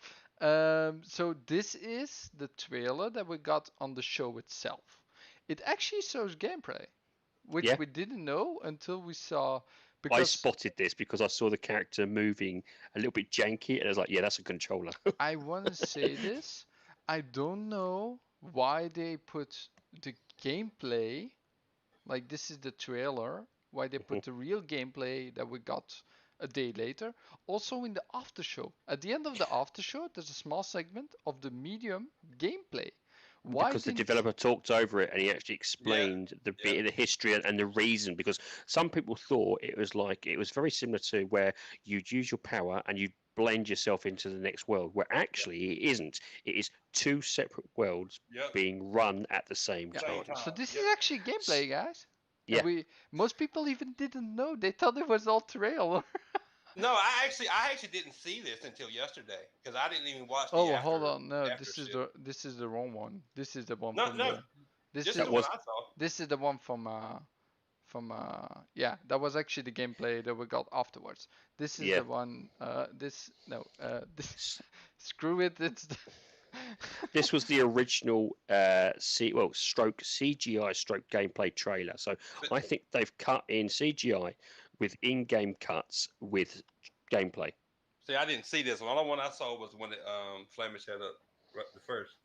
So this is the trailer that we got on the show itself. It actually shows gameplay, which we didn't know until we saw. Because I spotted this because I saw the character moving a little bit janky, and I was like, "Yeah, that's a controller." I want to say this. I don't know why they put the gameplay, like this is the trailer, why they put the real gameplay that we got a day later, also in the after show. At the end of the after show, there's a small segment of the medium gameplay. Why because the developer talked over it and he actually explained the history and the reason. Because some people thought it was very similar to where you'd use your power and you'd blend yourself into the next world, where actually it isn't. It is two separate worlds being run at the same time. So this is actually gameplay, guys. Yeah. Most people even didn't know. They thought it was all trailer. No, I actually didn't see this until yesterday because I didn't even watch. Hold on, no, this is the wrong one. This is the one. This is the one I saw. This is the one from that was actually the gameplay that we got afterwards. This is the one. Screw it. It's. This was the original CGI stroke gameplay trailer. So I think they've cut in CGI with in-game cuts with gameplay. See, I didn't see this one. The only one I saw was when Flemish had up the first.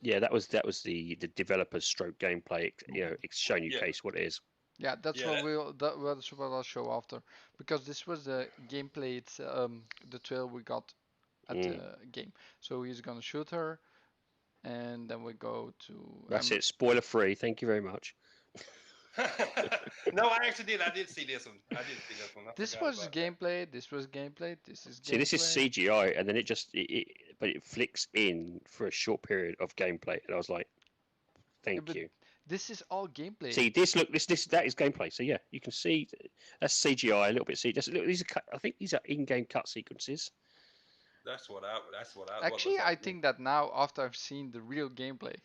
Yeah, that was the developer's stroke gameplay. It's showing you case what it is. Yeah, that's what I'll show after, because this was the gameplay. It's the trailer we got at the game. So he's gonna shoot her, and then we go to. That's it. Spoiler free. Thank you very much. No, I actually did. I did see this one. This was gameplay. This was gameplay. This is gameplay. See, this is CGI, and then it flicks in for a short period of gameplay, and I was like, "Thank you." This is all gameplay. See, that is gameplay. So yeah, you can see that's CGI a little bit. See, I think these are in-game cut sequences. That's what I. Actually, I think that now after I've seen the real gameplay.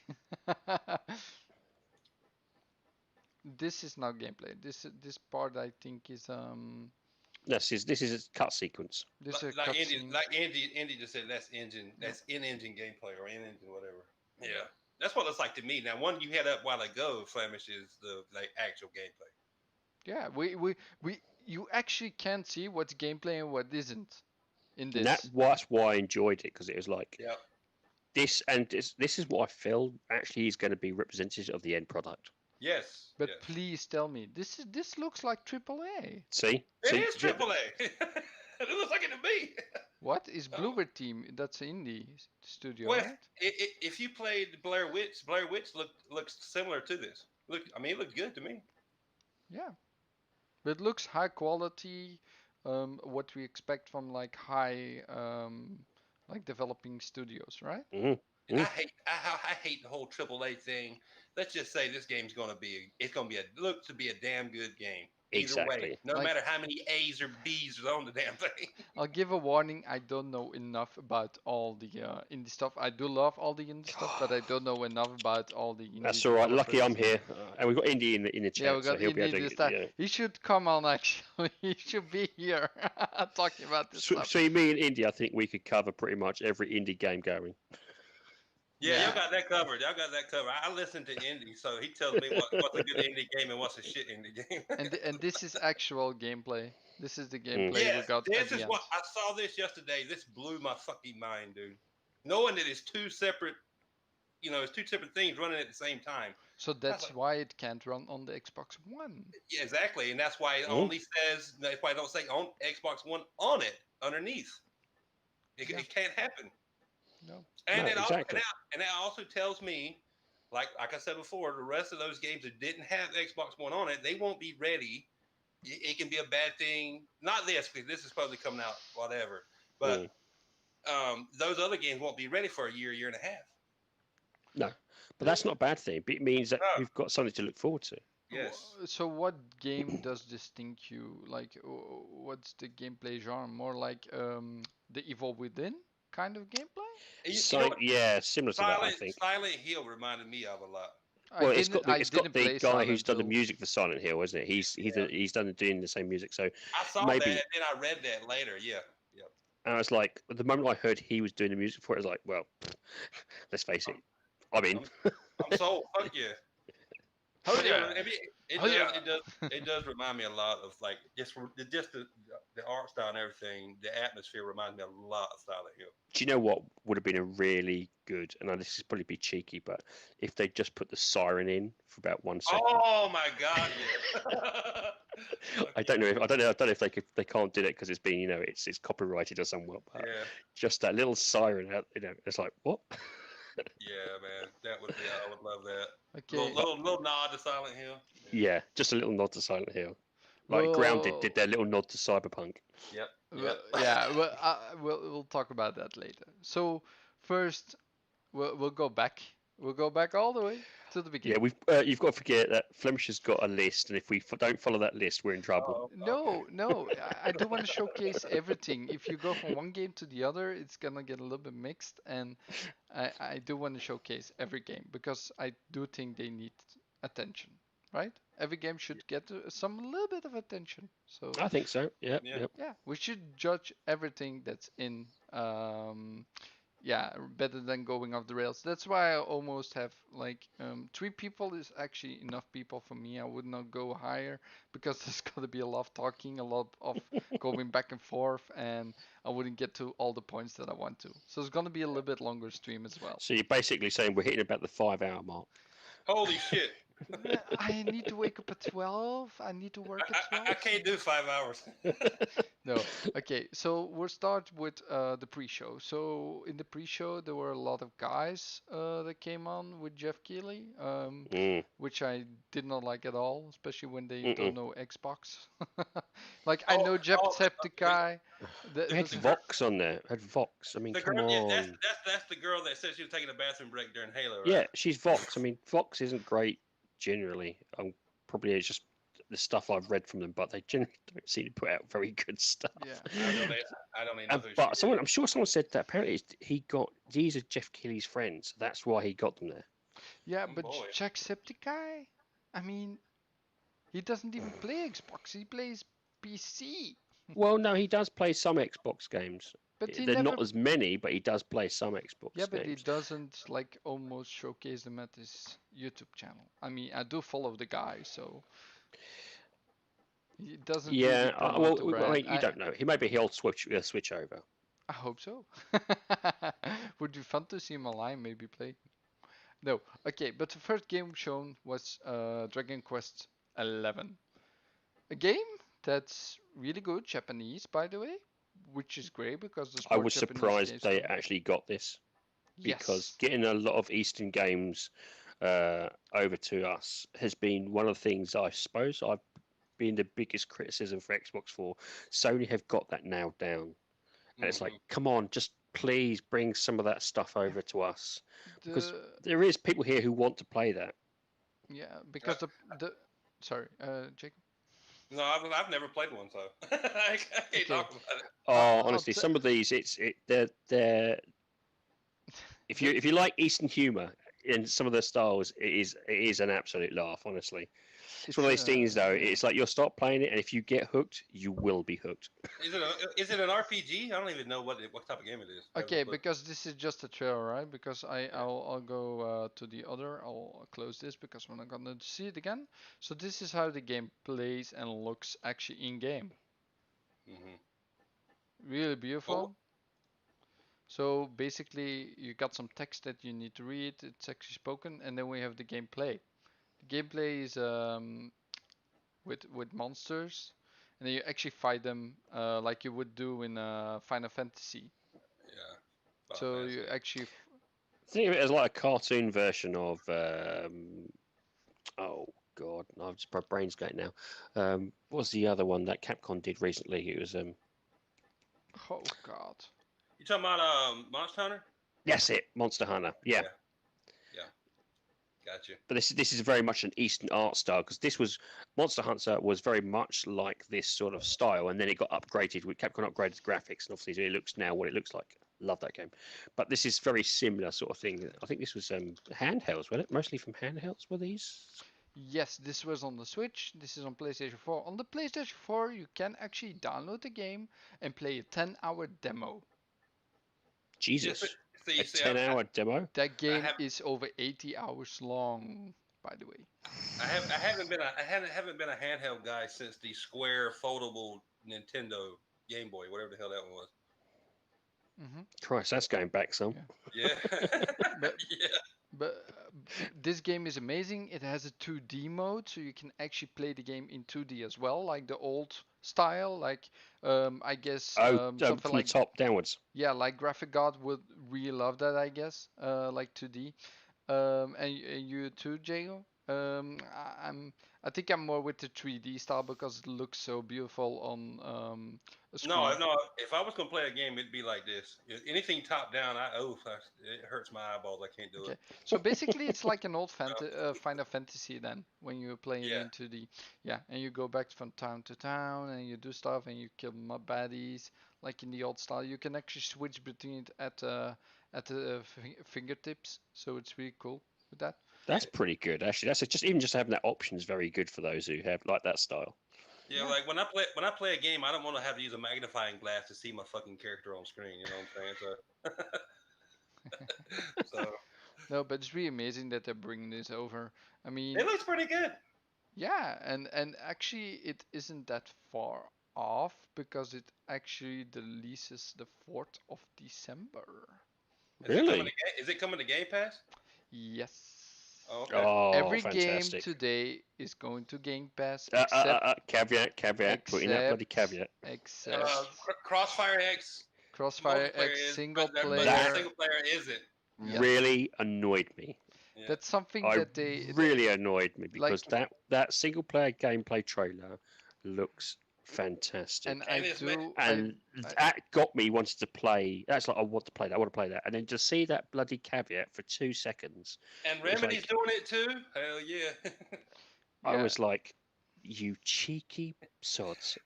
This is not gameplay. This part I think is This is a cut sequence. This is like Andy just said. That's engine. That's in-engine gameplay or in-engine whatever. Yeah, that's what it looks like to me. Now, one you had up a while ago, Flemish, is the actual gameplay. Yeah, you actually can see what's gameplay and what isn't in this. And that's why I enjoyed it, because it was like this is what I feel actually is going to be representative of the end product. Yes. But Yes. please tell me, this looks like AAA. See? It See? is AAA. It looks like it to me. What is Bluebird Team? That's an indie studio, Well, right? if you played Blair Witch looks similar to this. Look, I mean, it looked good to me. Yeah, but it looks high quality. What we expect from like high, like developing studios, right? Mm-hmm. And I hate the whole AAA thing. Let's just say this game's gonna be look to be a damn good game. Either way, Exactly. no Like, matter how many A's or B's are on the damn thing. I'll give a warning. I don't know enough about all the indie stuff. I do love all the indie stuff, but I don't know enough about all the indie That's all right. Lucky I'm developers here, and we've got Indy in the Yeah, chat, we so got he'll be able Indy to. this time. Yeah. He should come on, actually. He should be here talking about this stuff. So me and Indy, I think we could cover pretty much every indie game going. Yeah, Yeah. y'all got that covered. Y'all got that covered. I listen to Indy, so he tells me what's a good indie game and what's a shit indie game. And this is actual gameplay. This is the gameplay we Yes, got at this the is end. what I saw this yesterday. This blew my fucking mind, dude. Knowing that it's two separate, it's two separate things running at the same time. So that's like- why it can't run on the Xbox One. Yeah, exactly, and that's why it Mhm. only says. That's why I don't say on Xbox One on it underneath. Yeah. It can't happen. No. And No, it exactly. and that also tells me, like I said before, the rest of those games that didn't have Xbox One on it, they won't be ready. It can be a bad thing. Not this, because this is supposed to come out whatever. But those other games won't be ready for a year and a half. No, but that's not a bad thing. It means that No. we've got something to look forward to. Yes. So what game does distinct you? Like, what's the gameplay genre? More like the Evil Within kind of gameplay? You know what? Yeah, similar to that, I think. Silent Hill reminded me of a lot. Well, it's got the play guy who's Silent done the Hill. music for Silent Hill, isn't it? He's done doing the same music. So I saw maybe, that, and then I read that later. Yeah. and I was like, the moment I heard he was doing the music for it, I was like, well, let's face it, I'm in. I'm sold. Fuck yeah. Oh But yeah. It does remind me a lot of like just the art style and everything. The atmosphere reminds me a lot of Silent Hill. Do you know what would have been a really good? And this is probably be cheeky, but if they just put the siren in for about 1 second. Oh my god! Yeah. I don't know if they can't do it because it's been it's copyrighted or somewhat. But Yeah. just that little siren, it's like what? Yeah, man, that would be. I would love that. Okay. Little nod to Silent Hill. Yeah, just a little nod to Silent Hill. Like Grounded did their little nod to Cyberpunk. Yep. Well, yeah, we'll talk about that later. So first, we'll go back. We'll go back all the way to the beginning. Yeah, you've got to forget that Flemish has got a list, and if we don't follow that list, we're in trouble. No, I do want to showcase everything. If you go from one game to the other, it's gonna get a little bit mixed, and I do want to showcase every game because I do think they need attention, right? Every game should get some little bit of attention. So I think so. Yeah. yeah, we should judge everything that's in. Yeah, better than going off the rails. That's why I almost have like 3 people is actually enough people for me. I would not go higher because there's got to be a lot of talking, a lot of going back and forth, and I wouldn't get to all the points that I want to. So it's gonna be a little bit longer stream as well. So you're basically saying we're hitting about the 5-hour mark. Holy shit! I need to wake up at 12. I need to work at 12. I can't do 5 hours. No. Okay, so we'll start with the pre-show. So in the pre-show, there were a lot of guys that came on with Jeff Keighley, which I did not like at all, especially when they don't know Xbox. Like I know Jacksepticeye. They had Vox on there. Had Vox. I mean, The come girl, on. yeah, that's the girl that said she was taking a bathroom break during Halo, right? Yeah, she's Vox. I mean, Vox isn't great generally. Probably it's just the stuff I've read from them, but they generally don't seem to put out very good stuff. Yeah. I don't even know who But she is. I'm sure someone said that apparently these are Jeff Keighley's friends. That's why he got them there. Yeah, Oh, but boy. Jacksepticeye, I mean, he doesn't even play Xbox. He plays PC. Well, no, he does play some Xbox games. But he They're never. not as many, but he does play some Xbox Yeah, but he games. doesn't like almost showcase them at his YouTube channel. I mean, I do follow the guy, so he doesn't. Yeah, really promote the well, I brand. mean, you don't know. He'll switch over. I hope so. Would be fun to see him online, maybe play. No. Okay, but the first game shown was Dragon Quest 11. A game that's really good, Japanese, by the way, which is great because there's I more was Japanese surprised games they coming. actually got this because Yes. getting a lot of Eastern games over to us has been one of the things I suppose I've been the biggest criticism for Xbox for. Sony have got that nailed down, and it's like, come on, just please bring some of that stuff over to us because The there is people here who want to play that. yeah, because the sorry, Jacob. No, I've never played one, so I can't Okay. talk about it. Oh, I'll honestly, t- some of these, they're if you like Eastern humor in some of the styles, it is an absolute laugh. Honestly, it's one of those things though. yeah. It's like you'll start playing it, and if you get hooked, you will be hooked. Is it an RPG? I don't even know what type of game it is. Okay, because this is just a trailer, right? Because I'll go to the other. I'll close this because we're not gonna see it again. So this is how the game plays and looks actually in game. Really beautiful. So basically, you got some text that you need to read. It's actually spoken, and then we have the gameplay. The gameplay is with monsters, and then you actually fight them like you would do in Final Fantasy. Yeah. So you actually Think of it as like a cartoon version of oh god, I've just my brain's going now. What's the other one that Capcom did recently? It was oh god. You talking about Monster Hunter? That's it, Monster Hunter. Yeah. Gotcha. But this is very much an Eastern art style because this was Monster Hunter was very much like this sort of style, and then it got upgraded with Capcom upgraded graphics, and obviously it looks now what it looks like. Love that game, but this is very similar sort of thing. I think this was handhelds, wasn't it? Mostly from handhelds were these. Yes, this was on the Switch. This is on PlayStation 4. On the PlayStation 4, you can actually download the game and play a 10-hour demo. Jesus, See, a 10-hour demo. That game is over 80 hours long, by the way. I haven't been a handheld guy since the square foldable Nintendo Game Boy, whatever the hell that one was. Christ, that's going back some. Yeah. But this game is amazing. It has a 2D mode, so you can actually play the game in 2D as well, like the old style. Like I guess something from like the top downwards. Yeah, like Graphic God would really love that, I guess. Like 2D. And you too, Jago. I think I'm more with the 3D style because it looks so beautiful on a screen. No. If I was gonna play a game, it'd be like this. Anything top down, it hurts my eyeballs. I can't do it. So basically, it's like an old Final Fantasy then, when you play it into the and you go back from town to town and you do stuff and you kill mob baddies like in the old style. You can actually switch between it at the fingertips, so it's really cool with that. That's pretty good, actually. That's just having that option is very good for those who have like that style. Yeah, like when I play a game, I don't want to have to use a magnifying glass to see my fucking character on screen. You know what I'm saying? So no, but it's really amazing that they're bringing this over. I mean, it looks pretty good. Yeah, and actually it isn't that far off because it actually releases the 4th of December. Really? Is it coming to Game Pass? Yes. Oh, okay. Oh, Every fantastic. game today is going to Game Pass caveat, put in that bloody caveat. Except Crossfire X. Crossfire X single player. But single player is it? Really annoyed me. Yeah. That's something that they really annoyed me because that single player gameplay trailer looks fantastic. And that got me wanted to play. That's like I want to play that, and then to see that bloody caveat for 2 seconds. And Remedy's doing it too. Hell yeah! I was like, you cheeky sods.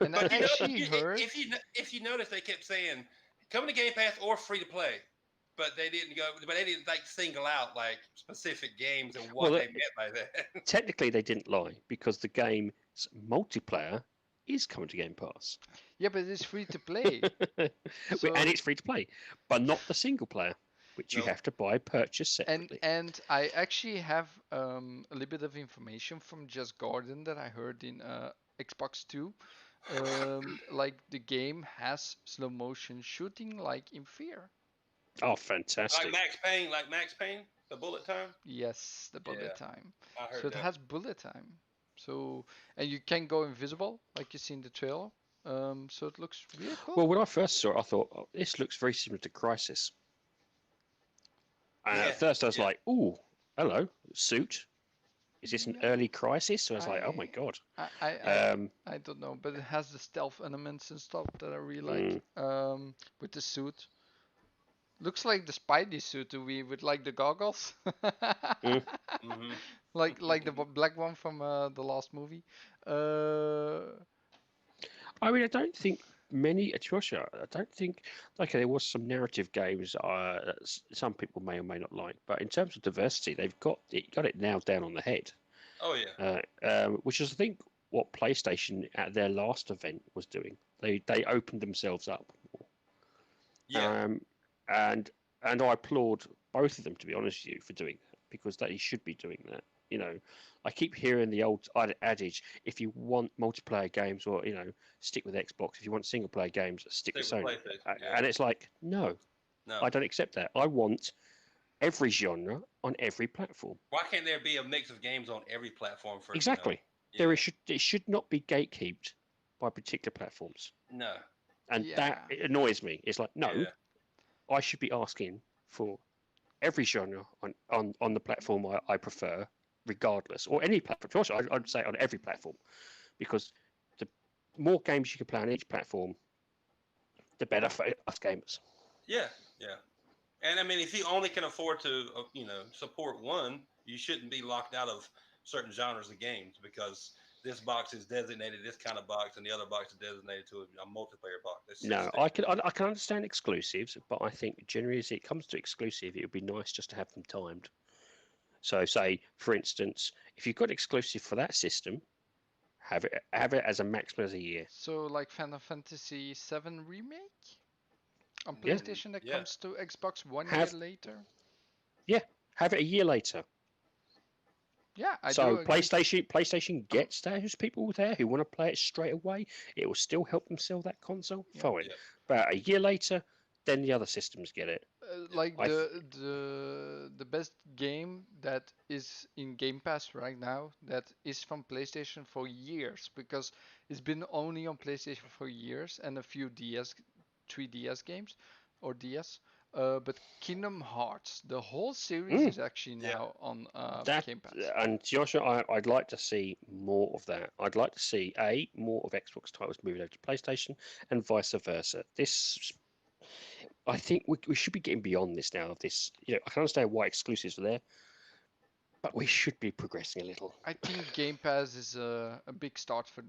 And I actually heard if you notice, they kept saying coming to Game Pass or free to play. But they didn't like single out like specific games and what they meant by that. Technically, they didn't lie because the game's multiplayer is coming to Game Pass. Yeah, but it's free to play. And it's free to play, but not the single player, which you have to purchase separately. And I actually have a little bit of information from Just Gordon that I heard in Xbox 2. Like the game has slow motion shooting like in Fear. Oh, fantastic! Like Max Payne. The bullet time? Yes, the bullet Yeah, time. I So heard it that. has bullet time. So and you can go invisible, like you see in the trailer. So it looks really cool. Well, when I first saw it, I thought, oh, this looks very similar to Crisis. And Yeah, at first I was yeah. like, ooh, hello, suit. Is this an Yeah, early Crisis? So I was like, oh my god. I, I, I, Um, I don't know, but it has the stealth elements and stuff that I really like. mm, With the suit, looks like the Spidey suit with like the goggles, mm. Mm-hmm. like the black one from the last movie. Uh, I mean, I don't think many, to be honest, I don't think, okay, there was some narrative games that some people may or may not like, but in terms of diversity, they've got it nailed down on the head. Oh yeah. Which is, I think, what PlayStation at their last event was doing. They opened themselves up. Yeah. Um, and I applaud both of them, to be honest with you, for doing that, because they should be doing that. You know, I keep hearing the old adage: if you want multiplayer games, or stick with Xbox. If you want single player games, stick with Stick with Sony. PlayStation. Yeah. And it's like, no, No. I don't accept that. I want every genre on every platform. Why can't there be a mix of games on every platform for Exactly. Yeah. It should not be gatekept by particular platforms, No. and that yeah. it annoys me. It's like, no, Yeah. I should be asking for every genre on the platform I prefer, regardless, or any platform. Also, I'd say on every platform, because the more games you can play on each platform, the better for us gamers. Yeah. Yeah. And I mean, if you only can afford to, support one, you shouldn't be locked out of certain genres of games because this box is designated this kind of box and the other box is designated to a multiplayer box. It's No, just, I can understand exclusives, but I think generally as it comes to exclusive, it would be nice just to have them timed. So, say for instance, if you've got exclusive for that system, have it as a maximum as a year. So like Final Fantasy VII remake on Yeah, PlayStation that yeah. comes to Xbox 1 year have later. yeah, have it a year later. Yeah, I do So agree. PlayStation gets those people there who want to play it straight away. It will still help them sell that console. Yeah. Fine, Yeah. but a year later, then the other systems get it. Like I th- the best game that is in Game Pass right now that is from PlayStation for years because it's been only on PlayStation for years and a few 3DS games or DS. But Kingdom Hearts, the whole series mm, is actually Yeah. now on that Game Pass. and Joshua, I'd like to see more of that. I'd like to see more of Xbox titles moving over to PlayStation and vice versa. I think we should be getting beyond this now. Of this, I can understand why exclusives are there, but we should be progressing a little. I think Game Pass is a big start for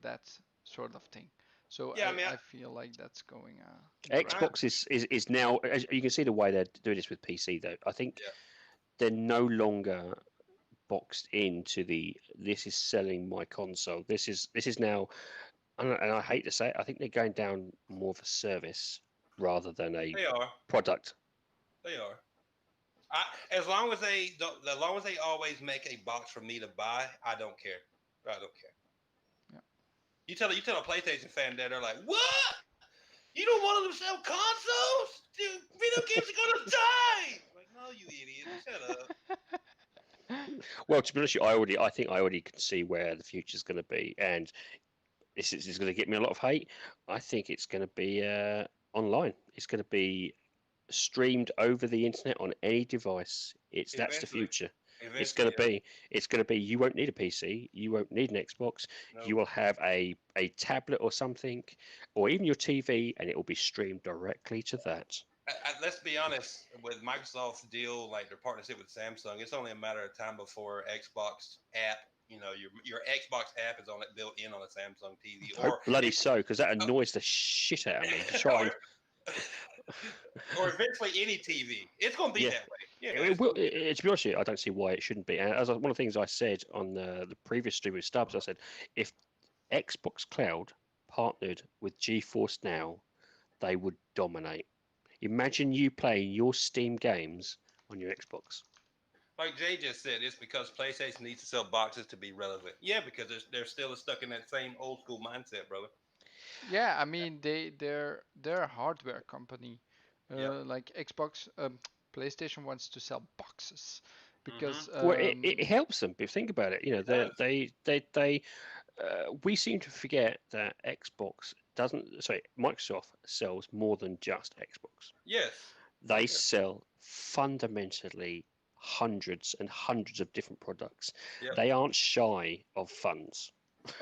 that sort of thing. So Yeah. I mean, I feel like that's going the right Xbox direction. is now, as you can see the way they're doing this with PC though. I think yeah. they're no longer boxed into this is selling my console. This is now, and I hate to say it, I think they're going down more of a service rather than a They are. product. They are. As long as they always make a box for me to buy, I don't care. I don't care. Yeah. You tell a PlayStation fan that they're like, what? You don't want them to sell consoles? Dude, video games are gonna die. Like, no, you idiot. Shut up. Well, to be honest, I think I already can see where the future's going to be, and this is going to get me a lot of hate. I think it's going to be online. It's going to be streamed over the internet on any device. That's the Eventually. future. Eventually, yeah. It's going to be you won't need a PC, you won't need an Xbox. No. You will have a tablet or something, or even your TV, and it will be streamed directly to that. Let's be honest, with Microsoft's deal, like their partnership with Samsung, it's only a matter of time before Xbox app, your Xbox app is on it built in on a Samsung TV, Hope bloody so, because that annoys the shit out of me to try and or eventually any TV. It's going to be Yeah. that way. Yeah, to be honest with you, I don't see why it shouldn't be. And as one of the things I said on the previous stream with Stubbs, I said if Xbox Cloud partnered with GeForce Now, they would dominate. Imagine you playing your Steam games on your Xbox. like Jay just said, it's because PlayStation needs to sell boxes to be relevant. Yeah, because they're still stuck in that same old school mindset, brother. Yeah, I mean they're a hardware company, Yep. like Xbox. PlayStation wants to sell boxes because Well, it helps them. If you think about it, you know, we seem to forget that Microsoft sells more than just Xbox. Yes. They sell fundamentally hundreds and hundreds of different products. Yep. They aren't shy of funds.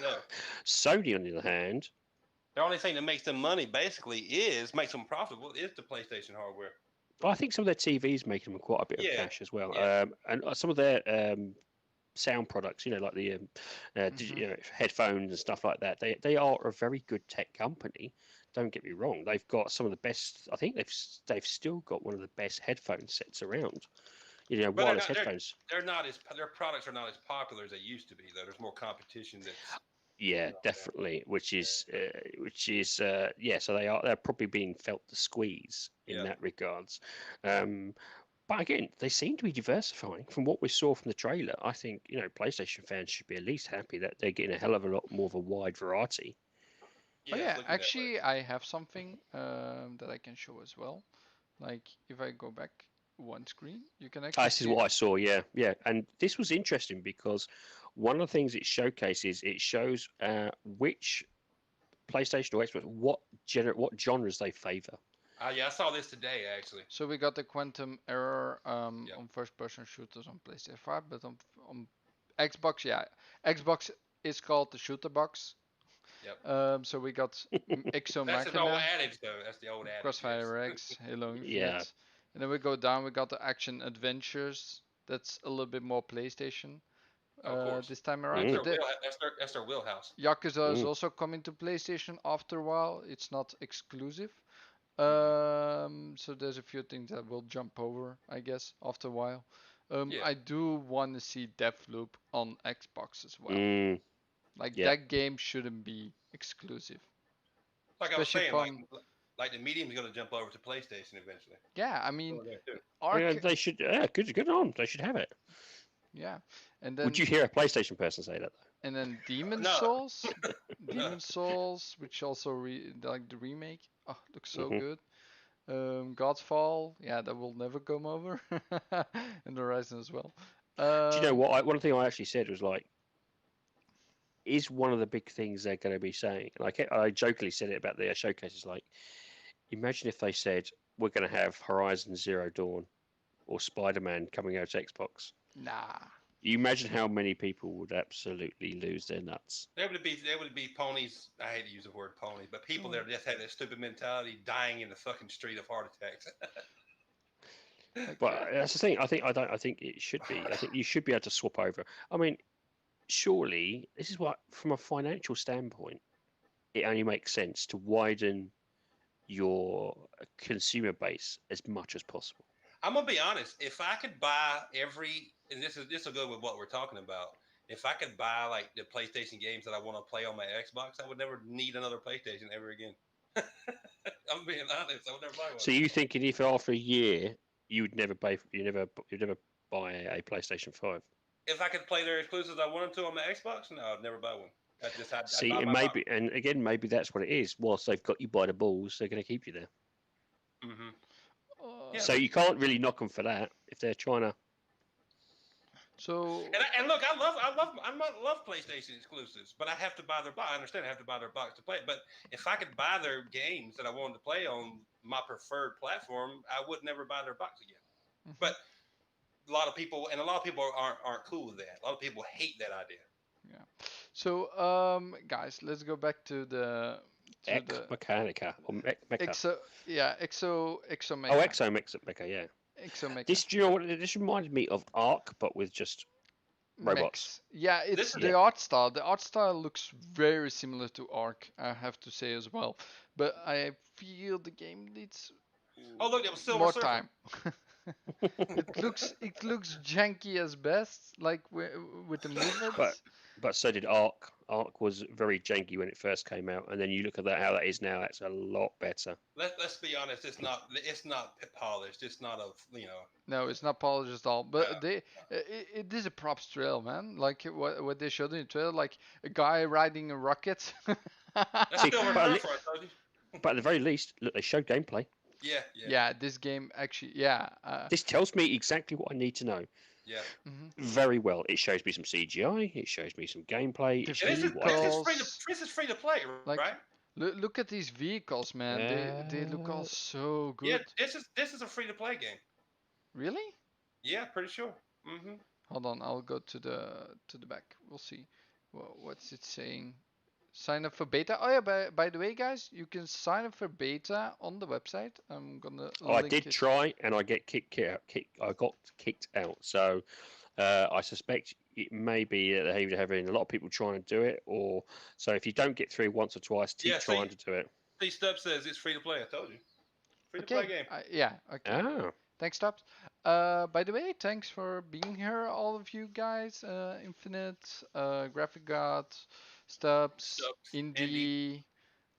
No. Sony, on the other hand, the only thing that makes them money basically makes them profitable is the PlayStation hardware. I think some of their TVs make them quite a bit of cash as well. Yeah. And some of their sound products, you know, like the headphones and stuff like that. They are a very good tech company. Don't get me wrong. They've got some of the best. I think they've still got one of the best headphone sets around. You know, But wireless headphones. Their products are not as popular as they used to be. Though there's more competition. Yeah, definitely. Which is So they're probably being felt the squeeze in that regards. But again, they seem to be diversifying. From what we saw from the trailer, I think, you know, PlayStation fans should be at least happy that they're getting a hell of a lot more of a wide variety. Oh yeah, actually, I have something that I can show as well. Like if I go back one screen, you can actually. This is what I saw. Yeah, and this was interesting because one of the things it showcases, it shows which PlayStation or Xbox, what genres they favor. Yeah, I saw this today actually. So we got the quantum error on first-person shooters on PlayStation 5, but on Xbox, Xbox is called the shooter box. Yep. So we got Exo That's Machina. an old adage, though. That's the old adage. Crossfire X, Halo Infinite. Yeah. And then we go down. We got the action adventures. That's a little bit more PlayStation. Of course. This time around. That's their wheelhouse. Yakuza is also coming to PlayStation after a while. It's not exclusive. So there's a few things that will jump over, I guess, after a while. I do want to see Deathloop on Xbox as well. That game shouldn't be exclusive. Like especially I was saying, like the medium's going to jump over to PlayStation eventually. Yeah, I mean, they should. Yeah, good on. They should have it. Yeah, and then. Would you hear a PlayStation person say that though? And then Demon Souls, which also like the remake. Oh, looks so good. Godfall, that will never come over. And Horizon as well. Do you know what? One thing I actually said was like, is one of the big things they're going to be saying. And I jokingly said it about the showcases. Like, imagine if they said we're going to have Horizon Zero Dawn or Spider-Man coming out to Xbox. Nah. You imagine how many people would absolutely lose their nuts. There would be ponies. I hate to use the word pony, but people that just had that stupid mentality, dying in the fucking street of heart attacks. But that's the thing. I think it should be. I think you should be able to swap over. I mean, surely this is what, from a financial standpoint, it only makes sense to widen your consumer base as much as possible. I'm gonna be honest. If I could buy and this will go with what we're talking about. If I could buy like the PlayStation games that I want to play on my Xbox, I would never need another PlayStation ever again. I'm being honest. I would never buy one. So you thinking if after a year you'd never buy a PlayStation 5? If I could play their exclusives I wanted to on my Xbox, no, I'd never buy one. Maybe that's what it is. Whilst they've got you by the balls, they're going to keep you there. Mm-hmm. So you can't really knock them for that if they're trying to. So and look, I love PlayStation exclusives, but I have to buy their box. I understand I have to buy their box to play it, but if I could buy their games that I wanted to play on my preferred platform, I would never buy their box again. Mm-hmm. But a lot of people aren't cool with that. A lot of people hate that idea. Yeah. So guys, let's go back to the Mechanica or Mecha. Exo Mecha. Oh, Exo Mecha, yeah. Exo Mecha. Do you know what? This reminded me of Ark, but with just robots. Yeah, it's the art style. The art style looks very similar to Ark, I have to say as well. But I feel the game needs more time. It looks janky as best, like with the movements. But so did Ark. Ark was very janky when it first came out, and then you look at how that is now. It's a lot better. Let's be honest. It's not polished. It's not No, it's not polished at all. But it is a props trail, man. Like what they showed in the trailer, like a guy riding a rocket. That's still but at the very least, look, they showed gameplay. Yeah, this game actually, yeah. This tells me exactly what I need to know. Yeah. Very well. It shows me some CGI. It shows me some gameplay. The It shows me what I can. This is free to play, Like, right? look at these vehicles, man. They look all so Yeah, good. this is a free to play game. Really? Yeah, pretty sure. Mm-hmm. Hold on, I'll go to the back. We'll see. What's it saying? Sign up for beta. Oh yeah, by the way, guys, you can sign up for beta on the website. I'm gonna I link did it. try, and I got kicked out. So I suspect it may be that they're having a lot of people trying to do it, or so if you don't get through once or twice, keep trying to do it. See, Stubbs says it's free to play. I told you, free to play game. Yeah. Okay. Ah, Thanks, Stubbs. By the way, thanks for being here, all of you guys. Infinite, Graphic God, Stubbs, Indy.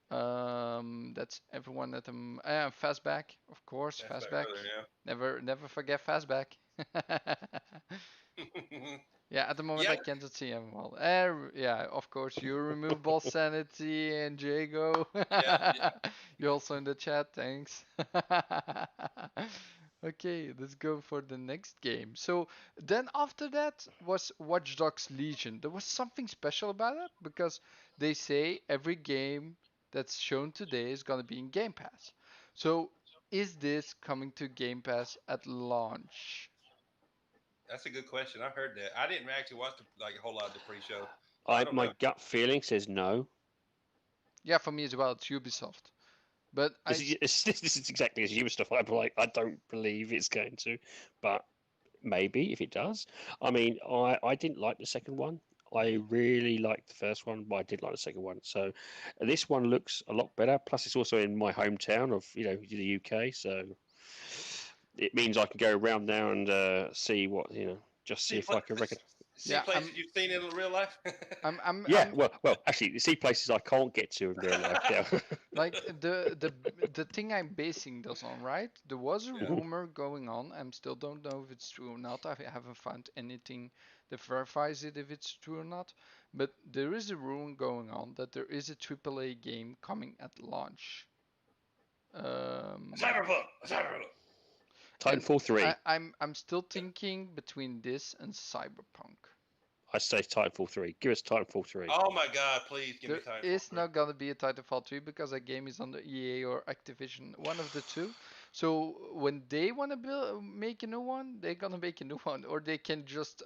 Indie. That's everyone at the Fastback, of course. Fastback. Yeah. Never forget Fastback. Yeah, at the moment I can't see him well. Yeah, of course, you removable sanity and Jago. You're also in the chat, thanks. Okay, let's go for the next game. So then after that was Watch Dogs Legion. There was something special about it because they say every game that's shown today is gonna be in Game Pass. So is this coming to Game Pass at launch? That's a good question. I heard that. I didn't actually watch a whole lot of the pre-show. my gut feeling says no. Yeah, for me as well. It's Ubisoft, but this is exactly as Ubisoft. I'm like, I don't believe it's going to, but maybe if it does. I mean, I didn't like the second one. I really liked the first one, but I did like the second one. So this one looks a lot better. Plus, it's also in my hometown of the UK, so it means I can go around now and see what just see if I can reckon. See places you've seen in real life. Well, actually, see places I can't get to in real life. Yeah. Like the thing I'm basing this on, right? There was a rumor going on. I still don't know if it's true or not. I haven't found anything that verifies it if it's true or not. But there is a rumor going on that there is a AAA game coming at launch. Cyberpunk. Titanfall 3. I'm still thinking between this and Cyberpunk. I say Titanfall 3. Give us Titanfall 3. Oh my God, please give me Titanfall 3. There is not gonna be a Titanfall 3 because that game is under EA or Activision, one of the two. So when they wanna make a new one, they're gonna make a new one, or they can just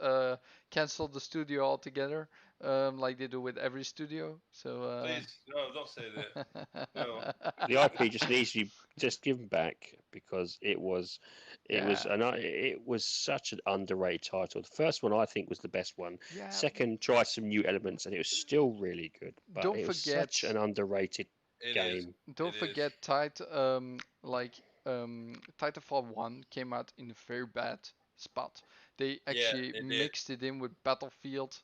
cancel the studio altogether, like they do with every studio. So please, no, don't say that. No. The IP just needs to be just given back because it was such an underrated title. The first one I think was the best one. Yeah. Second tried some new elements and it was still really good. But Don't it was forget such an underrated game. Don't forget Titanfall 1 came out in a very bad spot. They actually mixed it in with Battlefield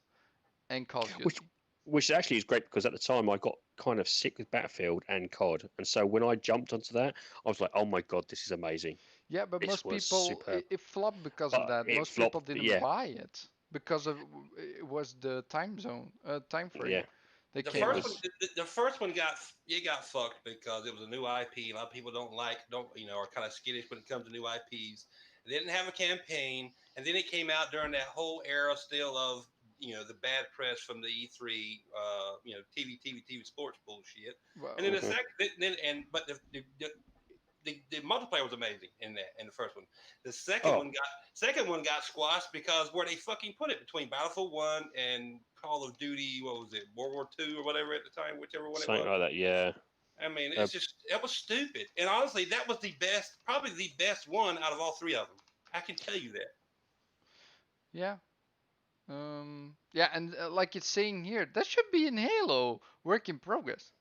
and Call of Duty. Which actually is great because at the time I got kind of sick with Battlefield and COD, and so when I jumped onto that, I was like, "Oh my god, this is amazing!" Yeah, but most people it flopped because of that. Most people didn't buy it because of it was the time frame. Yeah. The first one got fucked because it was a new IP. A lot of people are kind of skittish when it comes to new IPs. It didn't have a campaign, and then it came out during that whole era still of the bad press from the E3, TV sports bullshit. Well, and then the multiplayer was amazing in the first one. The second one got squashed because where they fucking put it between Battlefield 1 and Call of Duty, what was it, World War II or whatever at the time, whichever one Something it was. like that, yeah. I mean, it was stupid. And honestly, that was probably the best one out of all three of them. I can tell you that. Yeah. Yeah, and like it's saying here, that should be in Halo, work in progress.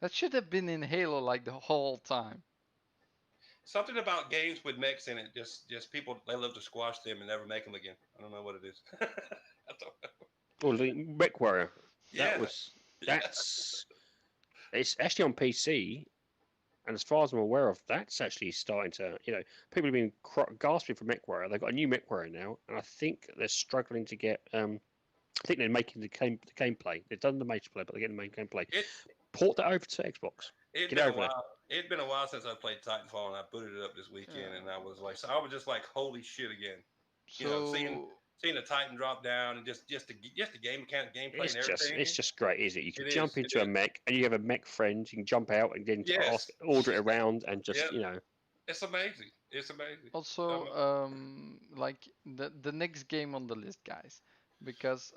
That should have been in Halo like the whole time. Something about games with mechs in it, just people, they love to squash them and never make them again. I don't know what it is. I don't know. Well, the MechWarrior, it's actually on PC, and as far as I'm aware of, that's actually starting to, people have been gasping for MechWarrior. They've got a new MechWarrior now, and I think they're struggling to get. I think they're making the gameplay. They've done the multiplayer, but they're getting the main gameplay. Port that over to Xbox. It's been a while. It'd been a while since I played Titanfall, and I booted it up this weekend, and I was like, so I was just like, holy shit again. You know, seeing the Titan drop down and just the game mechanic, gameplay, and everything. It's just great, isn't it? You can It jump is, into a mech, and you have a mech friend. You can jump out and then Yes. order it around, and just Yep. It's amazing. It's amazing. Also, like the next game on the list, guys, because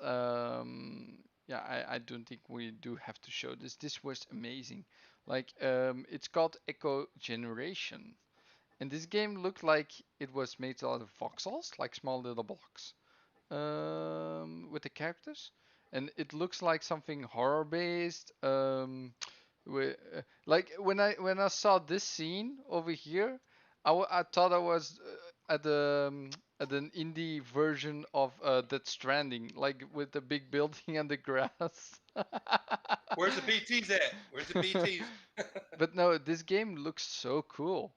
yeah, I don't think we do have to show this. This was amazing. Like it's called Echo Generation, and this game looked like it was made out of voxels, like small little blocks, with the characters, and it looks like something horror based. Like when I saw this scene over here, I thought I was at an indie version of Death Stranding, like with the big building and the grass. Where's the BTs at? Where's the BTs? But no, this game looks so cool.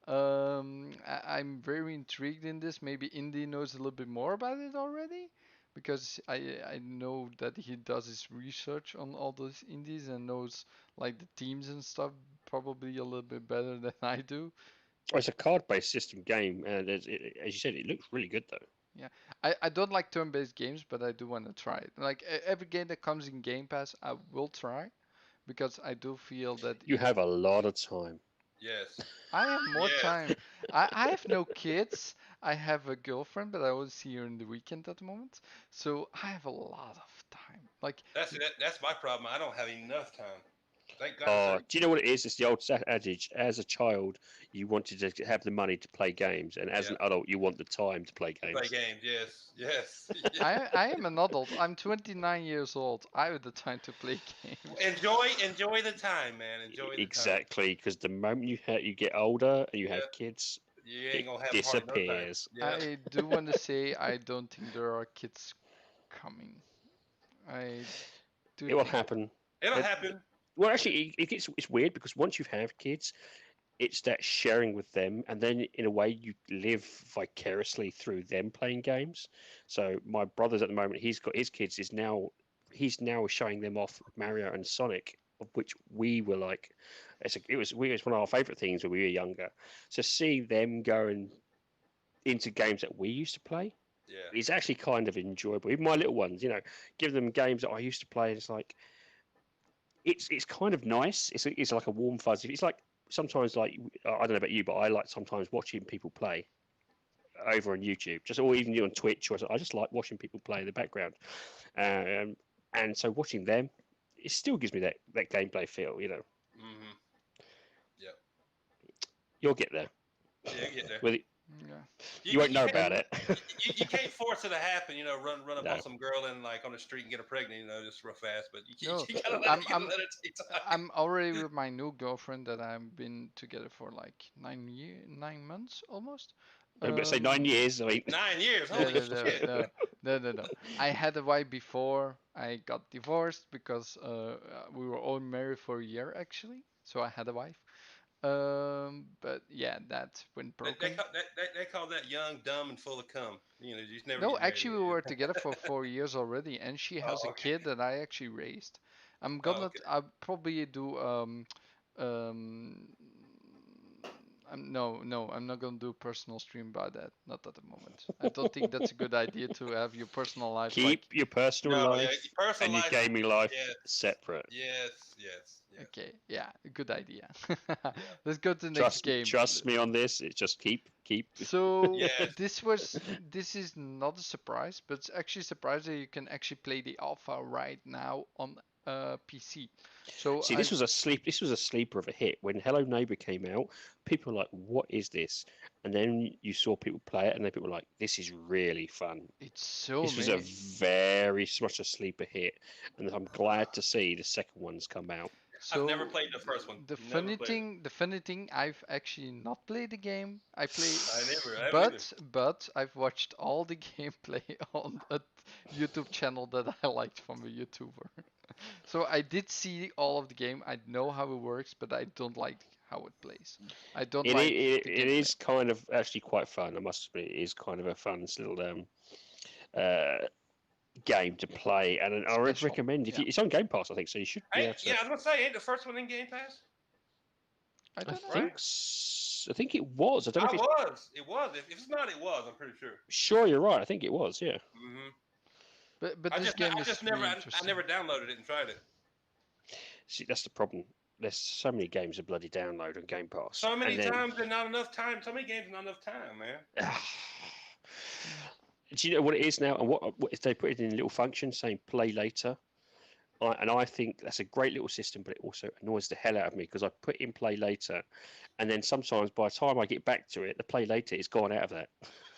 I'm very intrigued in this. Maybe Indy knows a little bit more about it already, because I know that he does his research on all those indies and knows like the teams and stuff probably a little bit better than I do. Well, it's a card-based system game, and as you said, it looks really good though. Yeah, I don't like turn-based games, but I do want to try it. Like every game that comes in Game Pass, I will try, because I do feel that You have a lot of time. Yes. I have more Yes. time. I have no kids. I have a girlfriend, but I only see her in the weekend at the moment. So I have a lot of time. Like That's my problem. I don't have enough time. Thank God. Do you know what it is? It's the old adage: as a child, you wanted to have the money to play games, and as an adult, you want the time to play games. Play games, yes, yes. I am an adult. I'm 29 years old. I have the time to play games. Enjoy the time, man. Enjoy the time. Exactly, because the moment you get older and you have kids, you ain't gonna have disappears. I do want to say I don't think there are kids coming. It will happen. It'll happen. Well, actually, it's weird because once you have kids, it's that sharing with them, and then in a way you live vicariously through them playing games. So my brother's at the moment, he's got his kids. He's now showing them off Mario and Sonic, of which we were like, it was one of our favorite things when we were younger. So seeing them going into games that we used to play, it's actually kind of enjoyable. Even my little ones, give them games that I used to play, and it's like. It's kind of nice. It's like a warm fuzzy. It's like sometimes like I don't know about you, but I like sometimes watching people play over on YouTube, or even on Twitch. I just like watching people play in the background, and so watching them, it still gives me that gameplay feel. Mm-hmm. Yep. You'll get there. Yeah, you get there. You won't know about it. You can't force it to happen. Run up on some girl and like on the street and get her pregnant. Just real fast. But you gotta let it take time. I'm already with my new girlfriend that I've been together for like 9 months almost. I'm going to say 9 years. 9 years. Holy shit. No. I had a wife before I got divorced because we were all married for a year actually. So I had a wife. But yeah, that went broken. They call that young, dumb, and full of cum. Just never. No, actually, we were together for 4 years already, and she has a kid that I actually raised. I'll probably do no, I'm not gonna do a personal stream about that. Not at the moment. I don't think that's a good idea to have your personal life. Keep your personal life and your gaming life separate. Yes. Okay, yeah, good idea. Let's go to the next game. Trust me on this. It's just keep. So this is not a surprise, but it's actually a surprise that you can actually play the alpha right now on PC. So see, this was a sleeper of a hit. When Hello Neighbor came out, people were like, "What is this?" And then you saw people play it, and then people were like, "This is really fun." It's so. This was a very much a sleeper hit, and I'm glad to see the second one's come out. So I've never played the first one. The funny thing, I've actually not played the game. I never. But I've watched all the gameplay on a YouTube channel that I liked from a YouTuber. So I did see all of the game. I know how it works, but I don't like how it plays. I don't like it. It is kind of actually quite fun. I must admit, it is kind of a fun little game to play, and I would recommend it's on Game Pass, I think. So you should. I was gonna say, ain't the first one in Game Pass? I don't know. I think it was. I don't know if it's... It was. If it's not, it was. I'm pretty sure. Sure, you're right. I think it was. Yeah. Mm-hmm. But this game is really I interesting. never downloaded it and tried it. See, that's the problem. There's so many games to bloody download on Game Pass. So many times and not enough time. So many games, not enough time, man. Do you know what it is now? And what if they put it in a little function saying play later? And I think that's a great little system, but it also annoys the hell out of me because I put in play later, and then sometimes by the time I get back to it, the play later is gone out of that.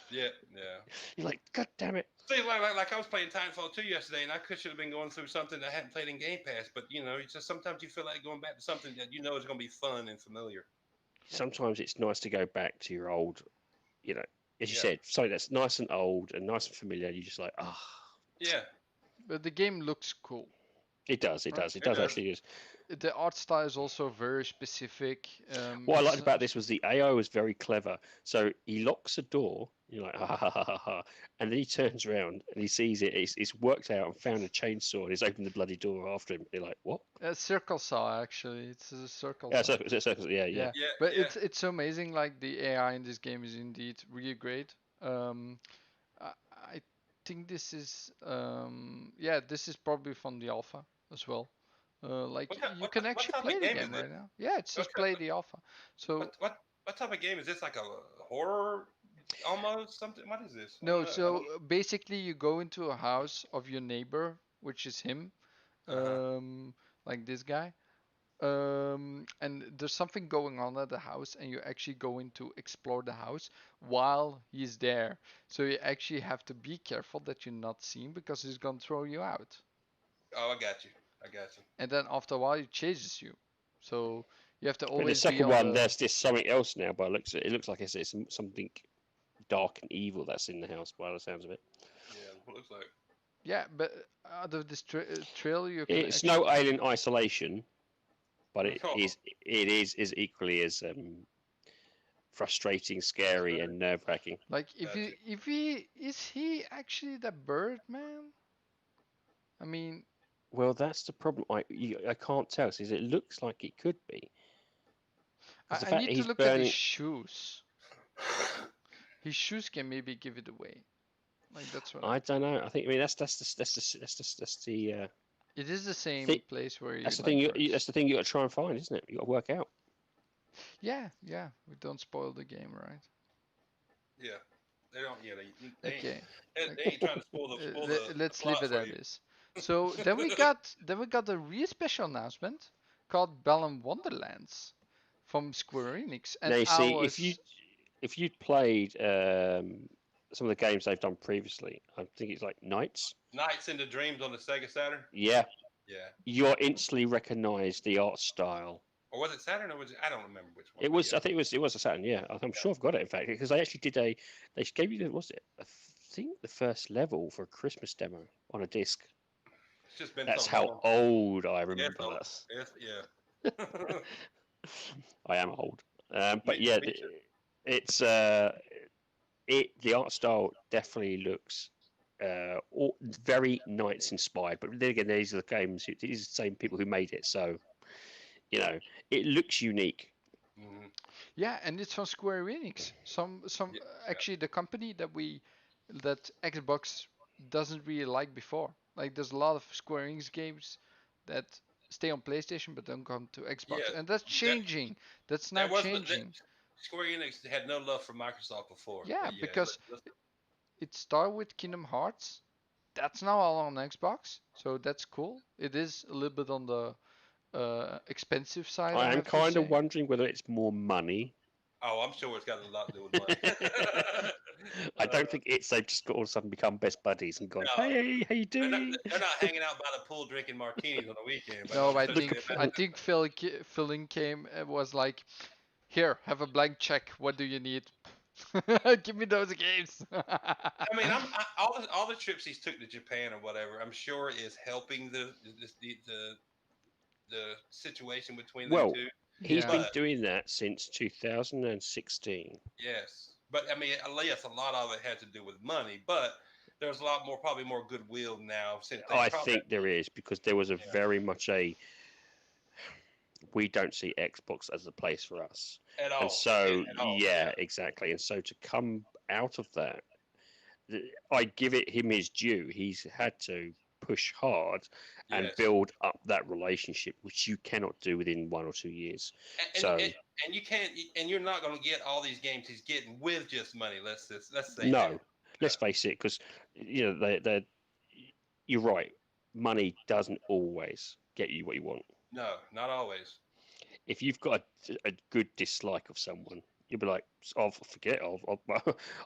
Yeah. You're like, God damn it. See, like I was playing Titanfall 2 yesterday, and I should have been going through something that I hadn't played in Game Pass. But it's just sometimes you feel like going back to something that you know is going to be fun and familiar. Sometimes it's nice to go back to your old, as you said, something that's nice and old and nice and familiar. You're just like, Yeah. But the game looks cool. It does. It does actually. Is. The art style is also very specific. What I liked about this was the AI was very clever. So he locks a door. You're like, ha ha ha ha ha, and then he turns around and he sees it. It's worked out and found a chainsaw and he's opened the bloody door after him. You're like, what? A circle saw actually. It's a circle. Yeah, saw. circle. Yeah. But it's amazing. Like the AI in this game is indeed really great. I think this is this is probably from the alpha as well. You can actually play the game right now. Yeah, it's just play the alpha. So what type of game is this? Like a horror, almost something? What is this? No, so basically you go into a house of your neighbor, which is him, like this guy, and there's something going on at the house, and you actually go in to explore the house while he's there. So you actually have to be careful that you're not seen because he's gonna throw you out. Oh, I got you. And then after a while, he chases you. So you have to always. In the second one, there's just something else now. But it looks like it's something dark and evil that's in the house by the sounds of it. Yeah, it looks like. Yeah, but out of this trail, you can. It's no Alien Isolation, but it is equally as frustrating, scary, and nerve-wracking. Like if he is he actually the bird man? I mean. Well, that's the problem. I can't tell. Because it looks like it could be. I need to look at his shoes. His shoes can maybe give it away. Like that's what. I don't know. I think. I mean, that's the. It is the same place where. That's the thing. That's the thing you got to try and find, isn't it? You got to work out. Yeah. We don't spoil the game, right? Yeah. They don't. Yeah. They ain't trying to spoil the. Let's leave it at this. So then we got a really special announcement called Balan Wonderlands from Square Enix. And now you see, if you'd played some of the games they've done previously, I think it's like Nights into Dreams on the Sega Saturn. Yeah. You'll instantly recognise the art style. Or was it Saturn or was it? I don't remember which one. It was. I think it was a Saturn. Yeah, I'm sure I've got it. In fact, because they actually did they gave you I think the first level for a Christmas demo on a disc. That's how old I remember this. Yes, yeah. I am old, but yeah, it's the art style definitely looks very Knights inspired. But then again, these are the games. These are the same people who made it, so it looks unique. Mm-hmm. Yeah, and it's from Square Enix. Actually the company that Xbox doesn't really like before. Like there's a lot of Square Enix games that stay on PlayStation but don't come to Xbox, and that's changing. That's now changing. Square Enix had no love for Microsoft before. Yeah, because it started with Kingdom Hearts. That's now all on Xbox, so that's cool. It is a little bit on the expensive side. I am kind of wondering whether it's more money. Oh, I'm sure it's got a lot to do with money. I don't think they've just all of a sudden become best buddies and gone, hey, how you doing? They're not hanging out by the pool drinking martinis on the weekend. No, I think Phil came and was like, here, have a blank check. What do you need? Give me those games. I mean, all the trips he's took to Japan or whatever, I'm sure is helping the situation between the two. He's been doing that since 2016. Yes. But, I mean, yes, a lot of it had to do with money, but there's probably more goodwill now. Since I think there is, because there was very much a we don't see Xbox as a place for us. At all. And so, At all. yeah, exactly. And so to come out of that, I give him his due. He's had to push hard and Yes. build up that relationship, which you cannot do within 1 or 2 years. And you can't, and you're not going to get all these games he's getting with just money. Let's say no, that. let's face it, because you're right. Money doesn't always get you what you want. No, not always. If you've got a good dislike of someone, you'll be like, "I'll forget. I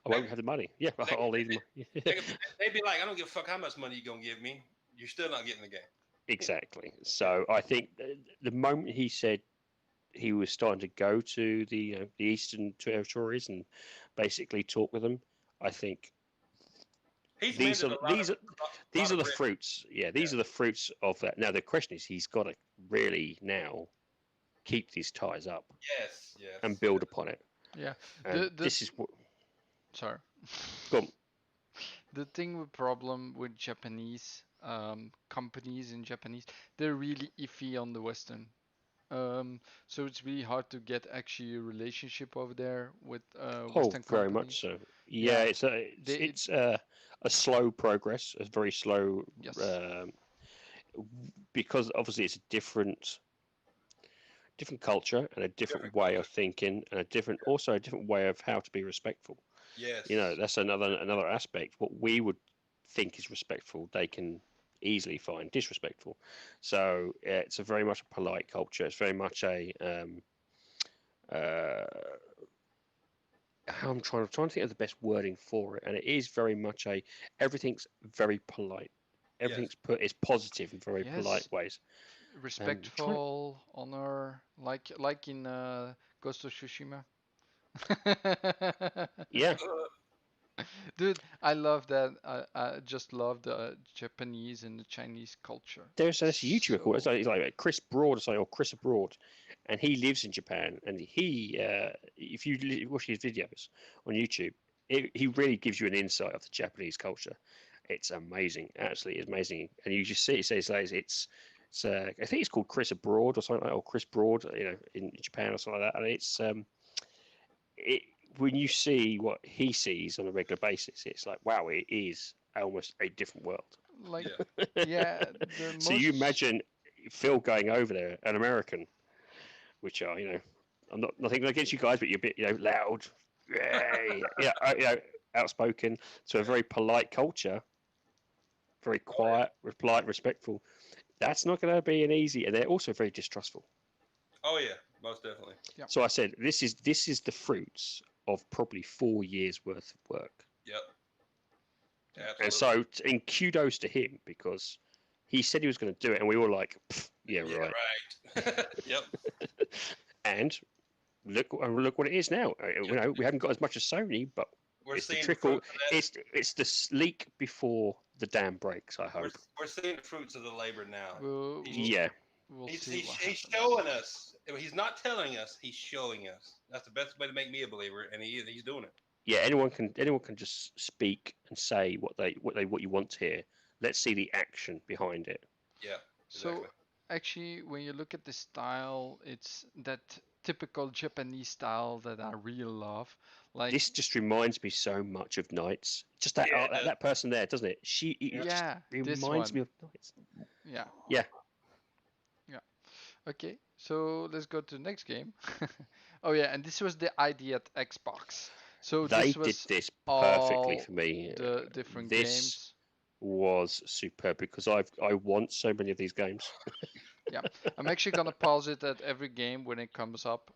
won't have the money. Yeah, I'll leave them." They'd be like, "I don't give a fuck how much money you're gonna give me. You're still not getting the game." Exactly. So I think the moment he said he was starting to go to the Eastern Territories and basically talk with them, I think these are the fruits. Yeah, these are the fruits of that. Now the question is, he's got to really now keep these ties up. Yes. And build upon it. Yeah. This is what. Sorry. Go on. The thing with problem with Japanese companies in Japanese, they're really iffy on the Western. So it's really hard to get actually a relationship over there with Western companies. Very much so. Yeah, it's a slow progress, a very slow. Yes. Because obviously it's a different culture and a different way of thinking and a different way of how to be respectful. Yes. That's another aspect. What we would think is respectful, they can easily find disrespectful. So it's a very much a polite culture. It's very much a I'm trying to think of the best wording for it, and it is very much everything's very polite. Everything's is positive in very polite ways. Respectful, honor, like in Ghost of Tsushima. Yeah. Dude, I love that. I just love the Japanese and the Chinese culture. There's a YouTuber called it's like Chris Broad, or Chris Abroad, and he lives in Japan. And he, if you watch his videos on YouTube, he really gives you an insight of the Japanese culture. It's amazing, absolutely amazing. And you just see it says it's I think it's called Chris Abroad or something like that, or Chris Broad, in Japan or something like that. And it's when you see what he sees on a regular basis, it's like, wow, it is almost a different world. Like, yeah. So you imagine Phil going over there, an American, which are, I'm not nothing against you guys, but you're a bit, loud, outspoken, to a very polite culture, very quiet, polite, respectful. That's not going to be an easy, and they're also very distrustful. Oh yeah, most definitely. Yep. So I said, this is the fruits of probably 4 years worth of work. Yep. Absolutely. And so, and kudos to him, because he said he was going to do it, and we were like, yeah, right. Yep. And look what it is now. We haven't got as much as Sony, but it's the trickle. It's the leak before the dam breaks. I hope we're seeing the fruits of the labor now. He's showing us. He's not telling us. He's showing us. That's the best way to make me a believer, and he's doing it. Yeah, anyone can just speak and say what you want to hear. Let's see the action behind it. Yeah. Exactly. So actually, when you look at the style, it's that typical Japanese style that I really love. Like, this just reminds me so much of Knights. Just that person there, doesn't it? Reminds me of Knights. Yeah. Yeah. Yeah. Okay, so let's go to the next game. Oh yeah, and this was the idea at Xbox. So they did this perfectly for me. The different games was superb, because I want so many of these games. Yeah, I'm actually gonna pause it at every game when it comes up,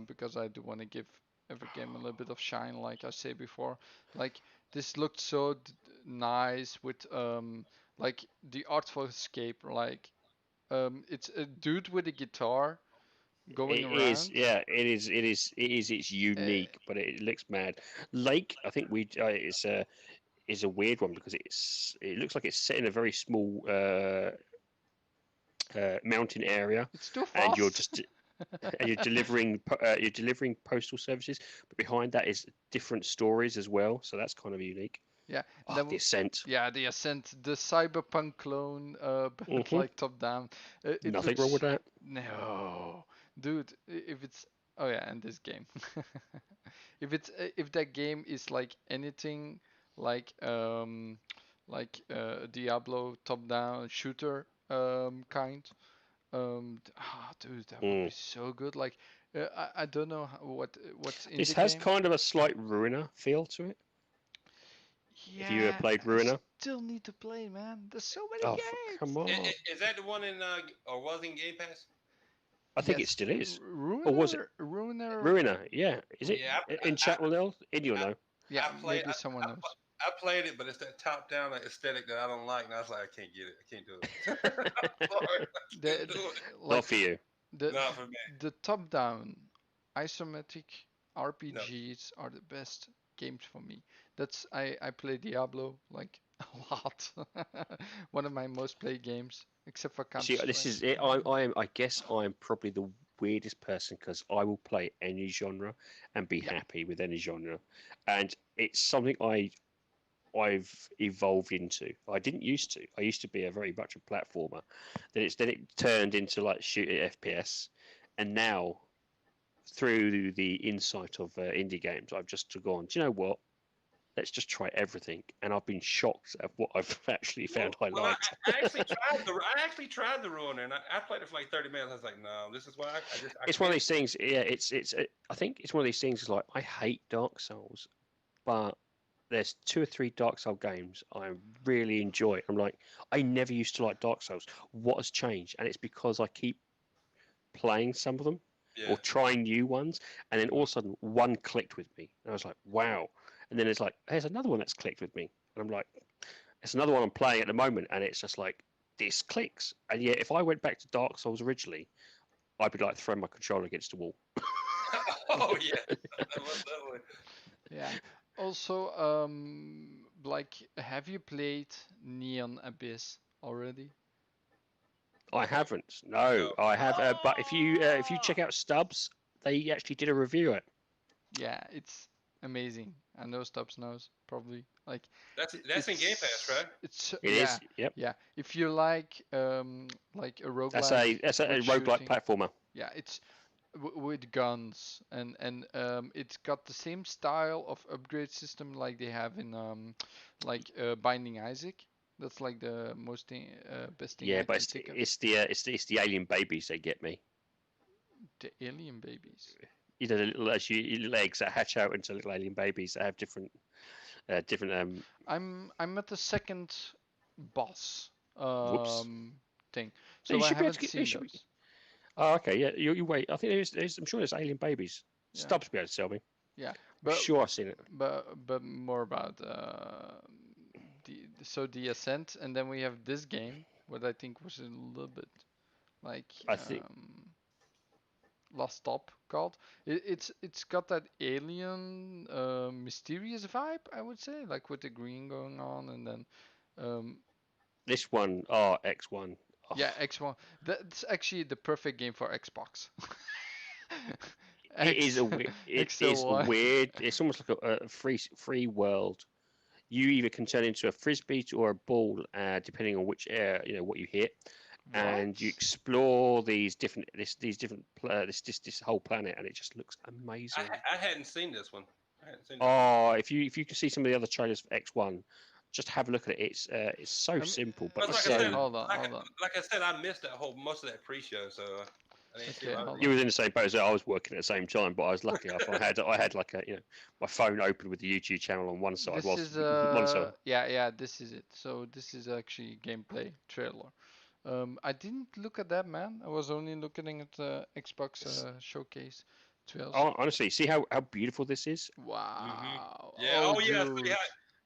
because I do want to give every game a little bit of shine, like I say before. Like, this looked so nice with like the Artful Escape, like it's a dude with a guitar going around. It is. It's unique, but it looks mad. Lake, I think is a weird one, because it looks like it's set in a very small mountain area. It's too fast. And you're delivering postal services, but behind that is different stories as well. So that's kind of unique. Yeah, and Oh, then the Ascent. yeah, the Ascent, the cyberpunk clone, but Hmm. like top down. It Nothing wrong looks with that. no, dude. If it's oh yeah, and this game. If that game is like anything like Diablo top down shooter kind dude, that would be Mm. so good. Like I don't know what's in This the has game. kind of a slight Ruiner feel to it. If you Yeah, played I Ruiner, still need to play, man. There's so many oh, games. come on. Is that the one in or was in Game Pass? I think it Yes, still is. Or was it Ruiner. Ruiner? Yeah. Is it Yeah, in chat will know? In you'll I, know. Yeah, I played. maybe someone knows. I played it, but it's that top-down aesthetic that I don't like, and I was like, I can't get it. I can't do it. I'm sorry, I can't do it. Not Like for you. the Not for me. the top-down isometric No. RPGs are the best games for me. I play Diablo like a lot. One of my most played games, except for See, Counter this Strike. is it. I guess I'm probably the weirdest person because I will play any genre and be Yeah, happy with any genre, and it's something I've evolved into. I didn't used to. I used to be a very much a platformer. Then it turned into like shooting FPS, and now through the insight of indie games, I've just gone. Do you know what? Let's just try everything, and I've been shocked at what I've actually found I Well, liked. I actually tried the Ruiner, and I played it for like 30 minutes. I was like, no, this is why I It's one of can't. these things. Yeah, I think it's one of these things. Is like I hate Dark Souls, but there's 2 or 3 Dark Souls games I really enjoy. I'm like, I never used to like Dark Souls. What has changed? And it's because I keep playing some of them Yeah. or trying new ones, and then all of a sudden one clicked with me, and I was like, wow. And then it's like, there's another one that's clicked with me, and I'm like, it's another one I'm playing at the moment, and it's just like this clicks. And yet, if I went back to Dark Souls originally, I'd be like throwing my controller against the wall. Oh yeah. Most definitely. yeah. Also, like, have you played Neon Abyss already? I haven't. No, No. I have. But if you check out Stubbs, they actually did a review of it. Yeah, it's amazing. I know Stubbs knows probably. Like, That's in Game Pass, right? it's It yeah, is. Yep. yeah. If you like a That's roguelike a with roguelike shooting, platformer. yeah, it's with guns and it's got the same style of upgrade system like they have in Binding Isaac. That's like the best thing Yeah, I but can think of. it's the alien babies that get me. The alien babies. You know, the little eggs that hatch out into little alien babies that have different I'm at the second boss whoops. thing, You so I should be able to haven't get. You seen should be. those. Oh, okay. Yeah, you wait. I think I'm sure there's alien babies. Yeah, Stubbs be able to tell me. yeah, I'm but sure I've seen it. but more about the Ascent, and then we have this game, what I think was a little bit like I think Last Stop called. It's got that alien mysterious vibe, I would say, like with the green going on, and then um, this one, X1. Oh, yeah, X1. That's actually the perfect game for Xbox. it is X it is XL1. weird. It's almost like a free world. You either can turn into a frisbee or a ball, depending on which air what you hit, and you What? explore these different this whole planet, and it just looks amazing. I hadn't seen this one. I hadn't seen this one. Oh, if you can see some of the other trailers for X1, just have a look at it. It's so Um, simple, but But it's like I said, so. hold on. like I said, I missed most of that pre-show, so I didn't see Okay, a lot of hold You on. was in the same boat as I was working at the same time, but I was lucky enough. I had like a my phone open with the YouTube channel on one side, This whilst is one side. yeah, this is it. So this is actually gameplay trailer. I didn't look at that, man. I was only looking at the Xbox showcase trails. Honestly, see how beautiful this is. Wow. Yeah. Oh, Oh yeah. dude.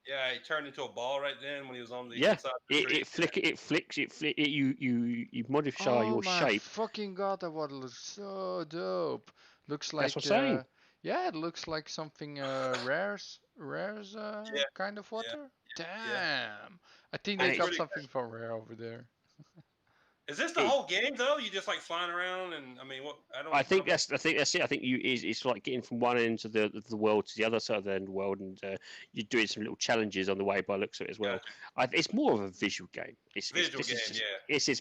Yeah. He turned into a ball right then when he was on the Yeah, inside the tree. it flicks, you modify Oh your my shape. fucking god, that would look so dope. Looks That's like what I'm saying. yeah, it looks like something rare's Yeah. kind of Yeah. water. Yeah. Damn. I think And they Looks got it's really something for rare over there. Is this the whole game though? You just like flying around and I mean, what? I think that's it. I think it's like getting from one end of the world to the other side of the end of the world, and you're doing some little challenges on the way by the looks of it as well. It's more of a visual game. It's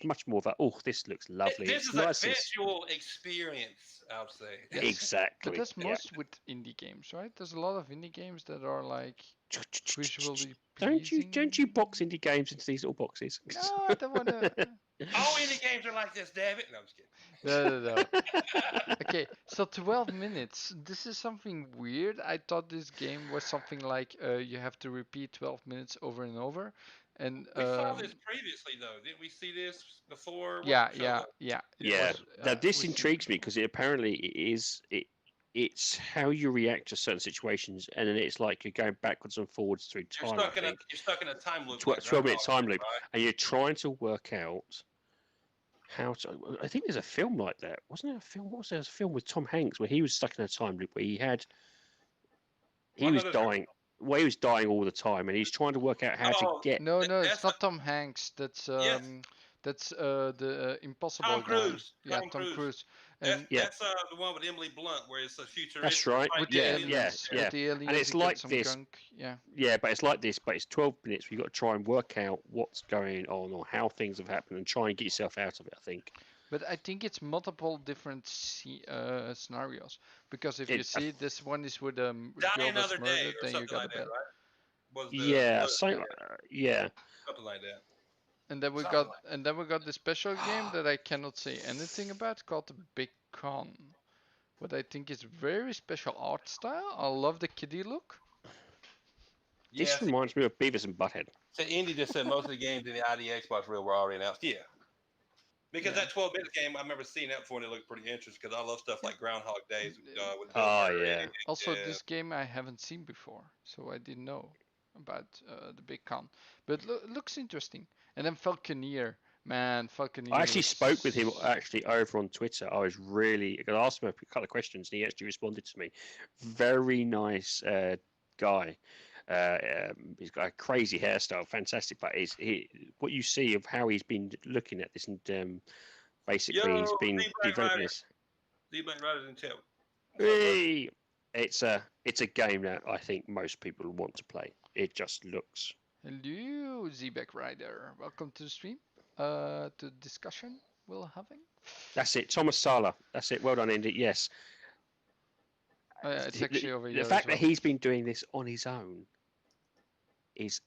much more of a this looks lovely. This is nice a visual experience, I'll say. Yes. Exactly. But that's most with indie games, right? There's a lot of indie games that are like visually pleasing. Don't you box indie games into these little boxes? No, I don't want to. All indie games are like this, damn it. No, I'm just No. kidding. Okay, so 12 minutes. This is something weird. I thought this game was something like you have to repeat 12 minutes over and over. And we saw this previously, though. Didn't we see this before? Yeah. Now this intrigues me because it's how you react to certain situations, and then it's like you're going backwards and forwards through time. You're stuck in a time loop. 12-minute time loop, right? And you're trying to work out how to. I think there's a film like that, wasn't there? A film? What was there? A film with Tom Hanks where he was stuck in a time loop where he was dying. Well, he was dying all the time, and he's trying to work out how to get. No, it's not Tom Hanks. That's the Impossible Tom Cruise. Guy. Tom Cruise. And that's the one with Emily Blunt, where it's a future. That's right. With the aliens. And it's like this. Gunk. Yeah, but it's like this. But it's 12 minutes. You've got to try and work out what's going on or how things have happened, and try and get yourself out of it. I think. But I think it's multiple different scenarios, because if you see this one is with Die Another Day, then you got like that, right? Something like that. And then we got the special game that I cannot say anything about, called the Big Con. What I think is very special art style. I love the kiddie look. This reminds me of Beavis and Butthead. So Indy just said most of the games in the ID Xbox Real were already announced. Yeah. Because that 12-minute game, I remember seeing that before, and it looked pretty interesting, because I love stuff like Groundhog Days. With Also, this game I haven't seen before, so I didn't know about the Big Con. But looks interesting. And then Falconeer. Man, Falconeer. I actually spoke with him over on Twitter. I asked him a couple of questions, and he actually responded to me. Very nice guy. He's got a crazy hairstyle, fantastic. But what you see of how he's been looking at this, and basically he's been developing this. It's a game that I think most people want to play. It just looks. Hello, Zebek Rider. Welcome to the stream. To the discussion we're having. That's it, Thomas Sala. That's it. Well done, Indy. Yes. It's actually over here. The fact that he's been doing this on his own is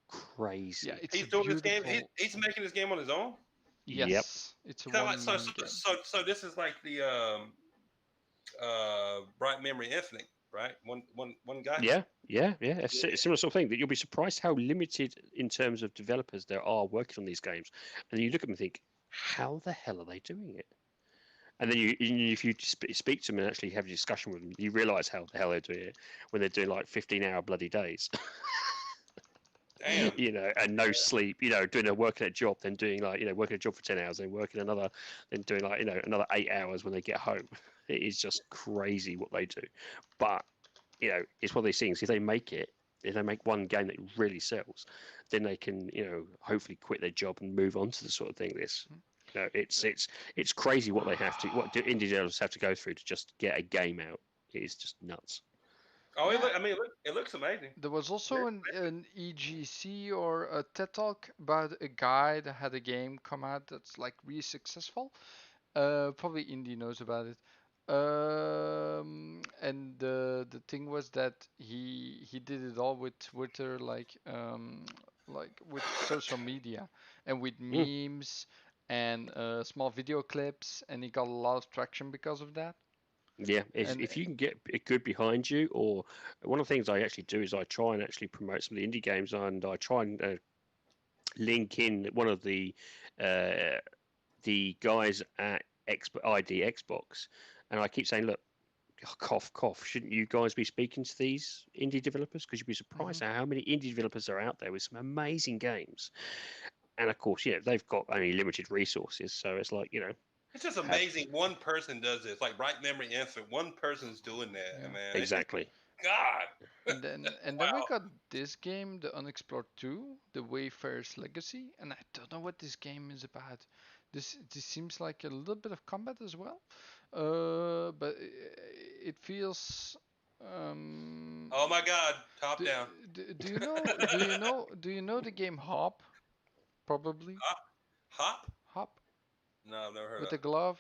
crazy. Yeah, he's doing this game. He's making this game on his own. Yes. Yep. It's a so this is like the Bright Memory Infinite, right? One guy. Yeah. It's a similar sort of thing. That you'll be surprised how limited in terms of developers there are working on these games, and you look at them and think, how the hell are they doing it? And then if you speak to them and actually have a discussion with them, you realise how the hell they're doing it when they're doing like 15-hour bloody days. Damn. And no sleep, working a job, then doing working a job for 10 hours, then working another, then doing another 8 hours when they get home. It is just crazy what they do. But, it's one of these things. If they make one game that really sells, then they can, hopefully quit their job and move on to the sort of thing it's crazy what indie developers have to go through to just get a game out. It is just nuts. Oh, it looks amazing. There was also an EGC or a TED Talk about a guy that had a game come out that's like really successful. Probably Indy knows about it. And the thing was that he did it all with Twitter, like with social media and with memes and small video clips, and he got a lot of traction because of that. Yeah, if you can get it good behind you, or one of the things I actually do is I try and actually promote some of the indie games, and I try and link in one of the guys at ID Xbox, and I keep saying, look, cough, cough, shouldn't you guys be speaking to these indie developers? Because you'd be surprised at how many indie developers are out there with some amazing games. And of course, they've got only limited resources, so it's like, It's just amazing. One person does this, like Bright Memory Infinite. One person's doing that, man. Exactly. God. And then we got this game, the Unexplored 2, the Wayfarer's Legacy, and I don't know what this game is about. This seems like a little bit of combat as well, but it feels. Oh my God, top Do, down. do you know? Do you know the game Hop? Probably Hop, hop? Hop No, I've never heard with of the it. glove,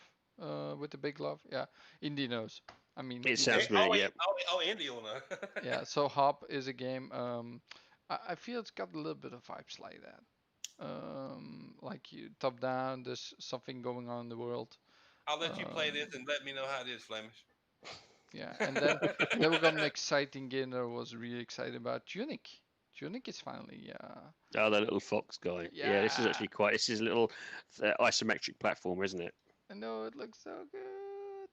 with the big glove. Yeah, Indy knows. I mean, It he sounds does. Oh, familiar. Yeah. Andy will know. Yeah. So Hop is a game. I feel it's got a little bit of vibes like that. Like you top down. There's something going on in the world. I'll let you play this Um, and let me know how it is, Flemish. yeah, and then we got an exciting game that I was really excited about. Tunic. Tunic is finally. Oh, the little fox guy. Yeah, this is Yeah. actually quite. This is a little isometric platformer, isn't it? I know it looks so good.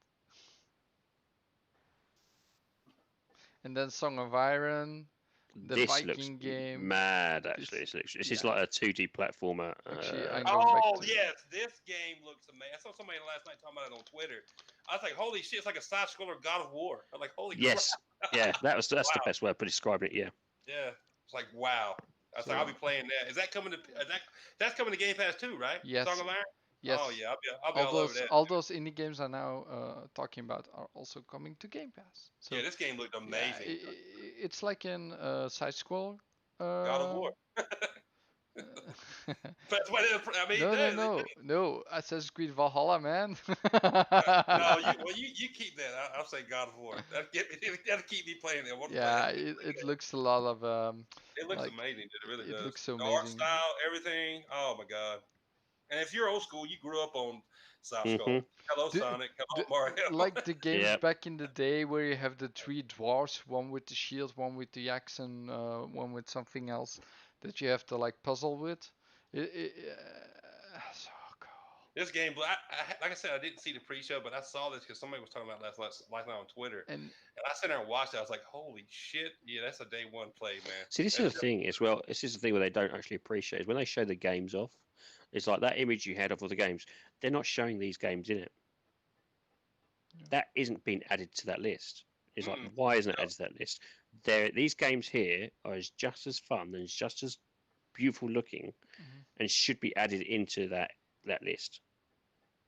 And then Song of Iron, the This looks Viking game. mad. This, Actually, this is yeah. like a 2D platformer. Actually, I'm going back Oh to. yes, this game looks amazing. I saw somebody last night talking about it on Twitter. I was like, "Holy shit!" It's like a side scroller God of War. I'm like, "Holy crap!" Yes, yeah, that's the Wow. best word for describing it. Yeah. Yeah, it's like wow. I was like, I'll be playing that. Is that coming to that's coming to Game Pass too, right? Yes. Song of Iron. Yes. Oh yeah, I'll be all over that. All those indie games are now talking about are also coming to Game Pass. So Yeah, this game looked yeah, amazing. it's like in side scroll. God of War. That's what I mean. No, It no, does. no, no. Assassin's Creed Valhalla, man. No, you keep that. I'll say God of War. That'll keep me playing it. I want to play Yeah, it. it looks a lot of It looks like amazing. It really it does. looks so The art amazing. style, everything. Oh my god. And if you're old school, you grew up on South Skull. Mhm. Hello, The, Sonic. Hello, Mario. like the games Yeah. back in the day where you have the three dwarfs, one with the shield, one with the axe, and one with something else that you have to like puzzle with. So cool. This game, like I said, I didn't see the pre-show, but I saw this because somebody was talking about last night on Twitter, And and I sat there and watched it. I was like, "Holy shit! Yeah, that's a day one play, man." See, this is the thing as well. This is the thing where they don't actually appreciate is when they show the games off. It's like that image you had of all the games. They're not showing these games in it. Yeah. That isn't being added to that list. It's like, Mm. why isn't it added to that list? These games here are just as fun and just as beautiful looking, and should be added into that list.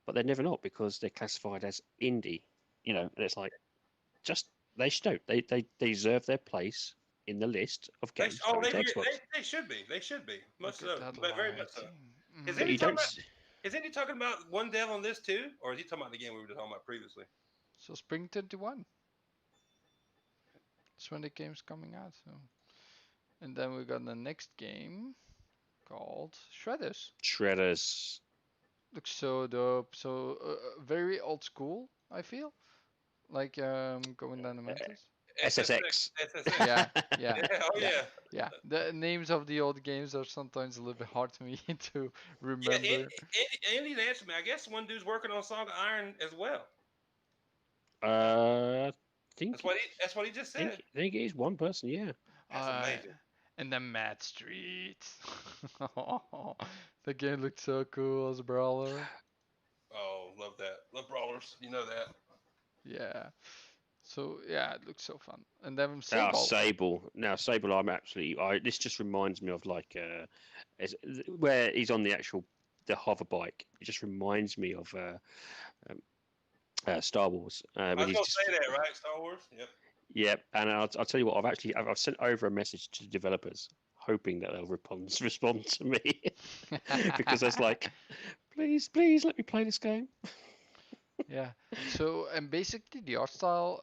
But they're never not because they're classified as indie. You know, and it's like just they should they deserve their place in the list of games coming to Xbox. They should be. They should be. Much look at so, that but very much so. lighting. Is But any you talking don't. about? Is any talking about One Dev on this too, or is he talking about the game we were talking about previously? So Spring 21. That's when the game's coming out. So, and then we got the next game called Shredders. Shredders. Looks so dope. So very old school. I feel like going down the mountains. SSX. SSX. Yeah, yeah, Yeah, oh yeah, yeah. yeah. The names of the old games are sometimes a little bit hard to me to Yeah, remember. Andy's answered me. I guess one dude's working on Song of Iron as well. I think That's what he just said. I think it is one person. Yeah. That's amazing. And then Mad Street. The game looked so cool as a brawler. Oh, love that. Love brawlers. You know that. Yeah. So yeah, it looks so fun. And then Ah, Sable. Sable. Now Sable, I'm absolutely. This just reminds me of like where he's on the hover bike. It just reminds me of Star Wars I when was he's gonna just. say that, right? Star Wars. Yep. Yep, and I'll tell you what. I've sent over a message to the developers, hoping that they'll respond to me, because it's like, please let me play this game. Yeah. So and basically the art style,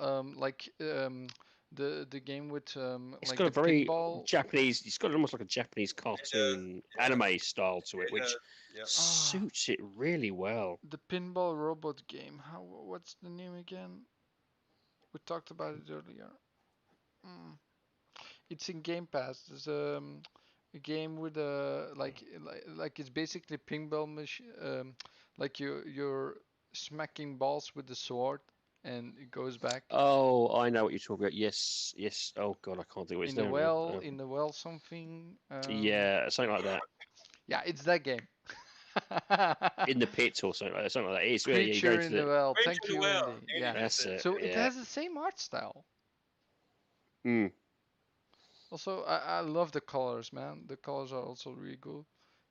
the game with It's like got the a very pinball. Japanese. It's got almost like a Japanese cartoon Yeah. anime style to it, It which does. Yep. suits it really well. The pinball robot game. What's the name again? We talked about it earlier. Mm. It's in Game Pass. There's a game with like it's basically pinball machine. Like you're smacking balls with the sword, and it goes back Oh, I know what you're talking about. Yes, yes. Oh God, I can't think what it's in the there now. well. In the well, something. Yeah, something like that. Yeah, it's that game. In the pit or something like that. Something like that. It's where you Creature go to in the the. well. Great Thank to the you, well. Andy. Andy Yeah. just That's said. it. So it Yeah. has the same art style. Mm. Also, I love the colors, man. The colors are also really cool.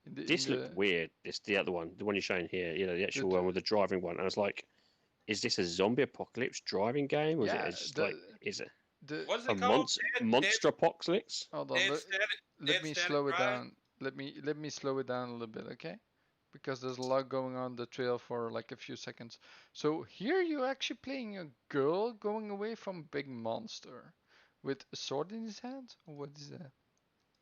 This looked weird. This the other one, the one you're showing here. You know, the actual one with the driving one. I was like, is this a zombie apocalypse driving game, or is it just like is it What's a it called? monster apocalypse? Hold on, let me slow it down. Let me slow it down a little bit, okay? Because there's a lot going on the trail for like a few seconds. So here you're actually playing a girl going away from a big monster with a sword in his hand. What is that?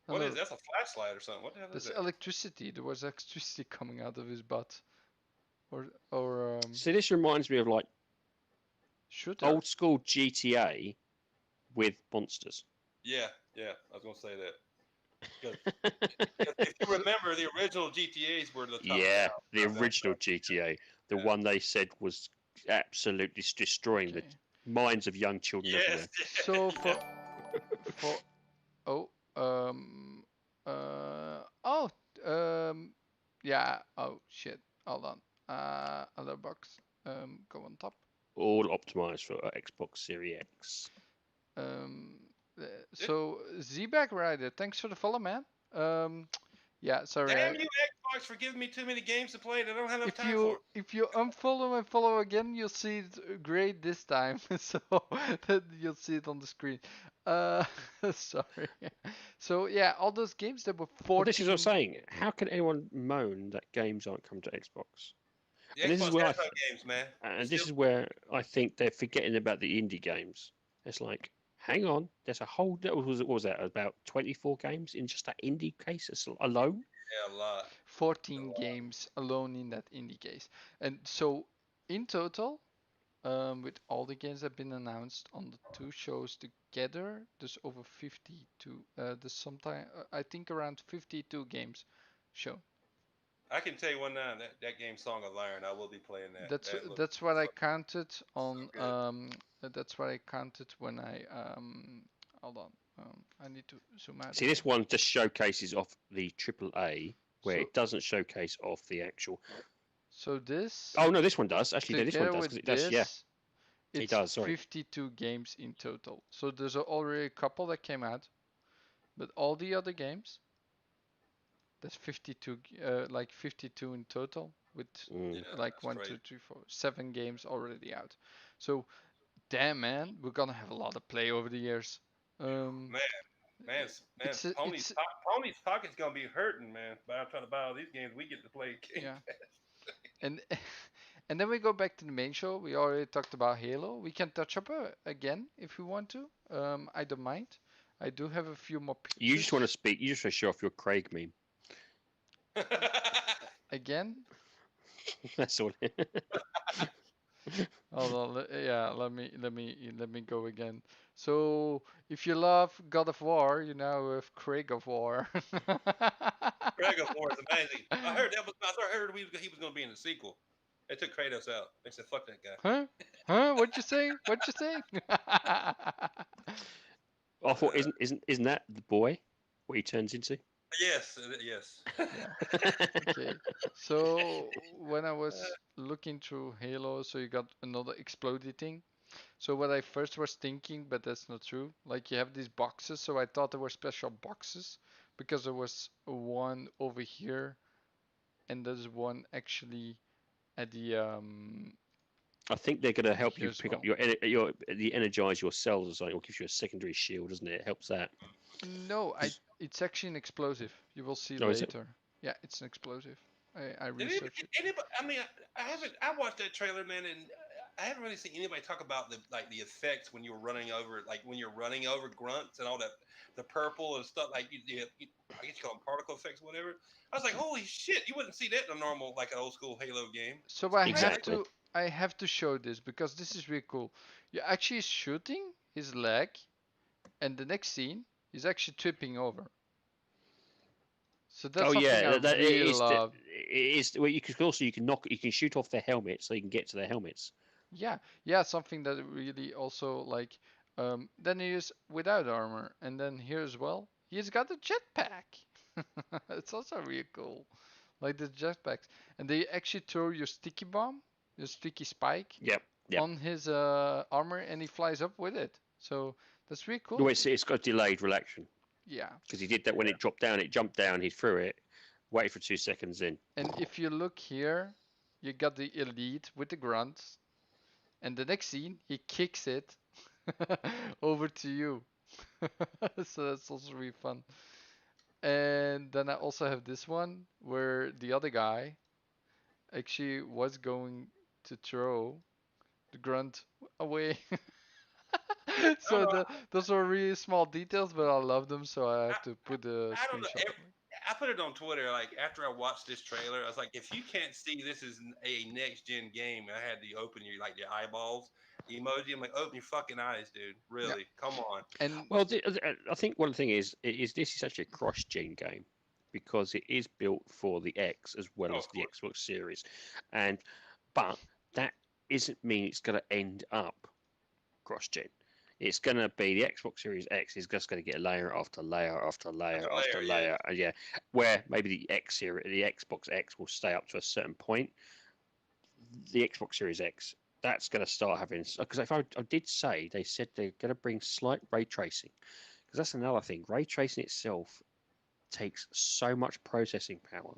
What is that's a flashlight or something? What the hell is that? That's electricity. There was electricity coming out of his butt. Or So this reminds me of like shooter. old school GTA with monsters. Yeah, I was gonna say that. If you remember, the original GTAs were the top down, the original GTA, the one they said was absolutely destroying the minds of young children everywhere. So yeah. Oh shit. Hold on. Other box. Go on top. All optimized for Xbox Series X. So Z-Back Rider, thanks for the follow, man. Yeah, sorry. Damn you, Xbox, for giving me too many games to play that I don't have enough time for. If you unfollow and follow again, you'll see it great this time. So that you'll see it on the screen. Sorry. So yeah, all those games that were 14. Well, this is what I'm saying. How can anyone moan that games aren't coming to Xbox? The and Xbox this is where has no games, man. And this is where I think they're forgetting about the indie games. It's like, hang on, there's a whole. What was that? About 24 games in just that indie case alone? Yeah, a lot. 14 games alone in that indie case, and so in total, with all the games that have been announced on the two shows together, there's over 52. There's sometime I think around 52 games shown. I can tell you one now that game Song of Iron, I will be playing that. That's what I counted on. That's what I counted when I hold on. I need to zoom out. See, this one just showcases off the AAA, where it doesn't showcase off the actual. So this. Oh no, this one does actually. No, this one does because it does. Yeah, it does. Sorry. 52 games in total. So there's already a couple that came out, but all the other games. That's 52, like 52 in total, with like 1, 2, 3, 4, 7 games already out. So, damn man, we're gonna have a lot of play over the years. Pony's pocket's gonna be hurting, man. By trying to buy all these games, we get to play. And then we go back to the main show. We already talked about Halo. We can touch up again if we want to. I don't mind. I do have a few more pictures. You just want to speak. You just want to show off your Craig meme. Again? That's all. Hold on, yeah, let me go again. So if you love God of War, you now have Craig of War. Craig of War is amazing. I heard he was going to be in the sequel. They took Kratos out. They said, "Fuck that guy." Huh? What you say? What you say? I thought, isn't that the boy? What he turns into? Yes. Yeah. Okay. So when I was looking through Halo, so you got another explodey thing. So what I first was thinking, but that's not true. Like you have these boxes, so I thought there were special boxes because there was one over here, and there's one actually at the I think they're going to help you pick up the energize your cells or something. It gives you a secondary shield, doesn't it? It helps that. No, it's actually an explosive. You will see later. Yeah, it's an explosive. I researched it. I watched that trailer, man, and I haven't really seen anybody talk about the effects when you're running over, grunts and all that, the purple and stuff, like I guess you call them particle effects, whatever. I was like, holy shit, you wouldn't see that in a normal, like an old school Halo game. So I have to show this because this is really cool. You're actually shooting his leg, and the next scene he's actually tripping over. So that's something I really love. It is. Well, you can shoot off their helmet so you can get to their helmets. Yeah, something that really also like. Then he is without armor, and then here as well, he's got a jetpack. It's also really cool, like the jetpacks, and they actually throw your sticky bomb, your sticky spike, on his armor, and he flies up with it. So that's really cool. No, it's got delayed reaction. Yeah. Because he did that when it dropped down. It jumped down. He threw it, Wait for 2 seconds in. And if you look here, you got the elite with the grunts, and the next scene he kicks it over to you. So that's also really fun. And then I also have this one where the other guy actually was going to throw the grunt away. No, So no, those are really small details, but I love them, so I I, have to put a I don't know. screenshot. I put it on Twitter. Like after I watched this trailer, I was like, if you can't see this is a next gen game, I had to open your eyeballs emoji. I'm like, open your fucking eyes, dude. Yeah. Really? Come on. And Well, I think one thing is this is actually a cross-gen game because it is built for the X as well Oh, as of the course. Xbox Series, but that isn't mean it's going to end up cross-gen. It's going to be the Xbox Series X is just going to get layer after layer after layer After after layer, layer, yeah. Where maybe the the Xbox X will stay up to a certain point. The Xbox Series X, that's going to start having, because if I did say they said they're going to bring slight ray tracing, because that's another thing. Ray tracing itself takes so much processing power.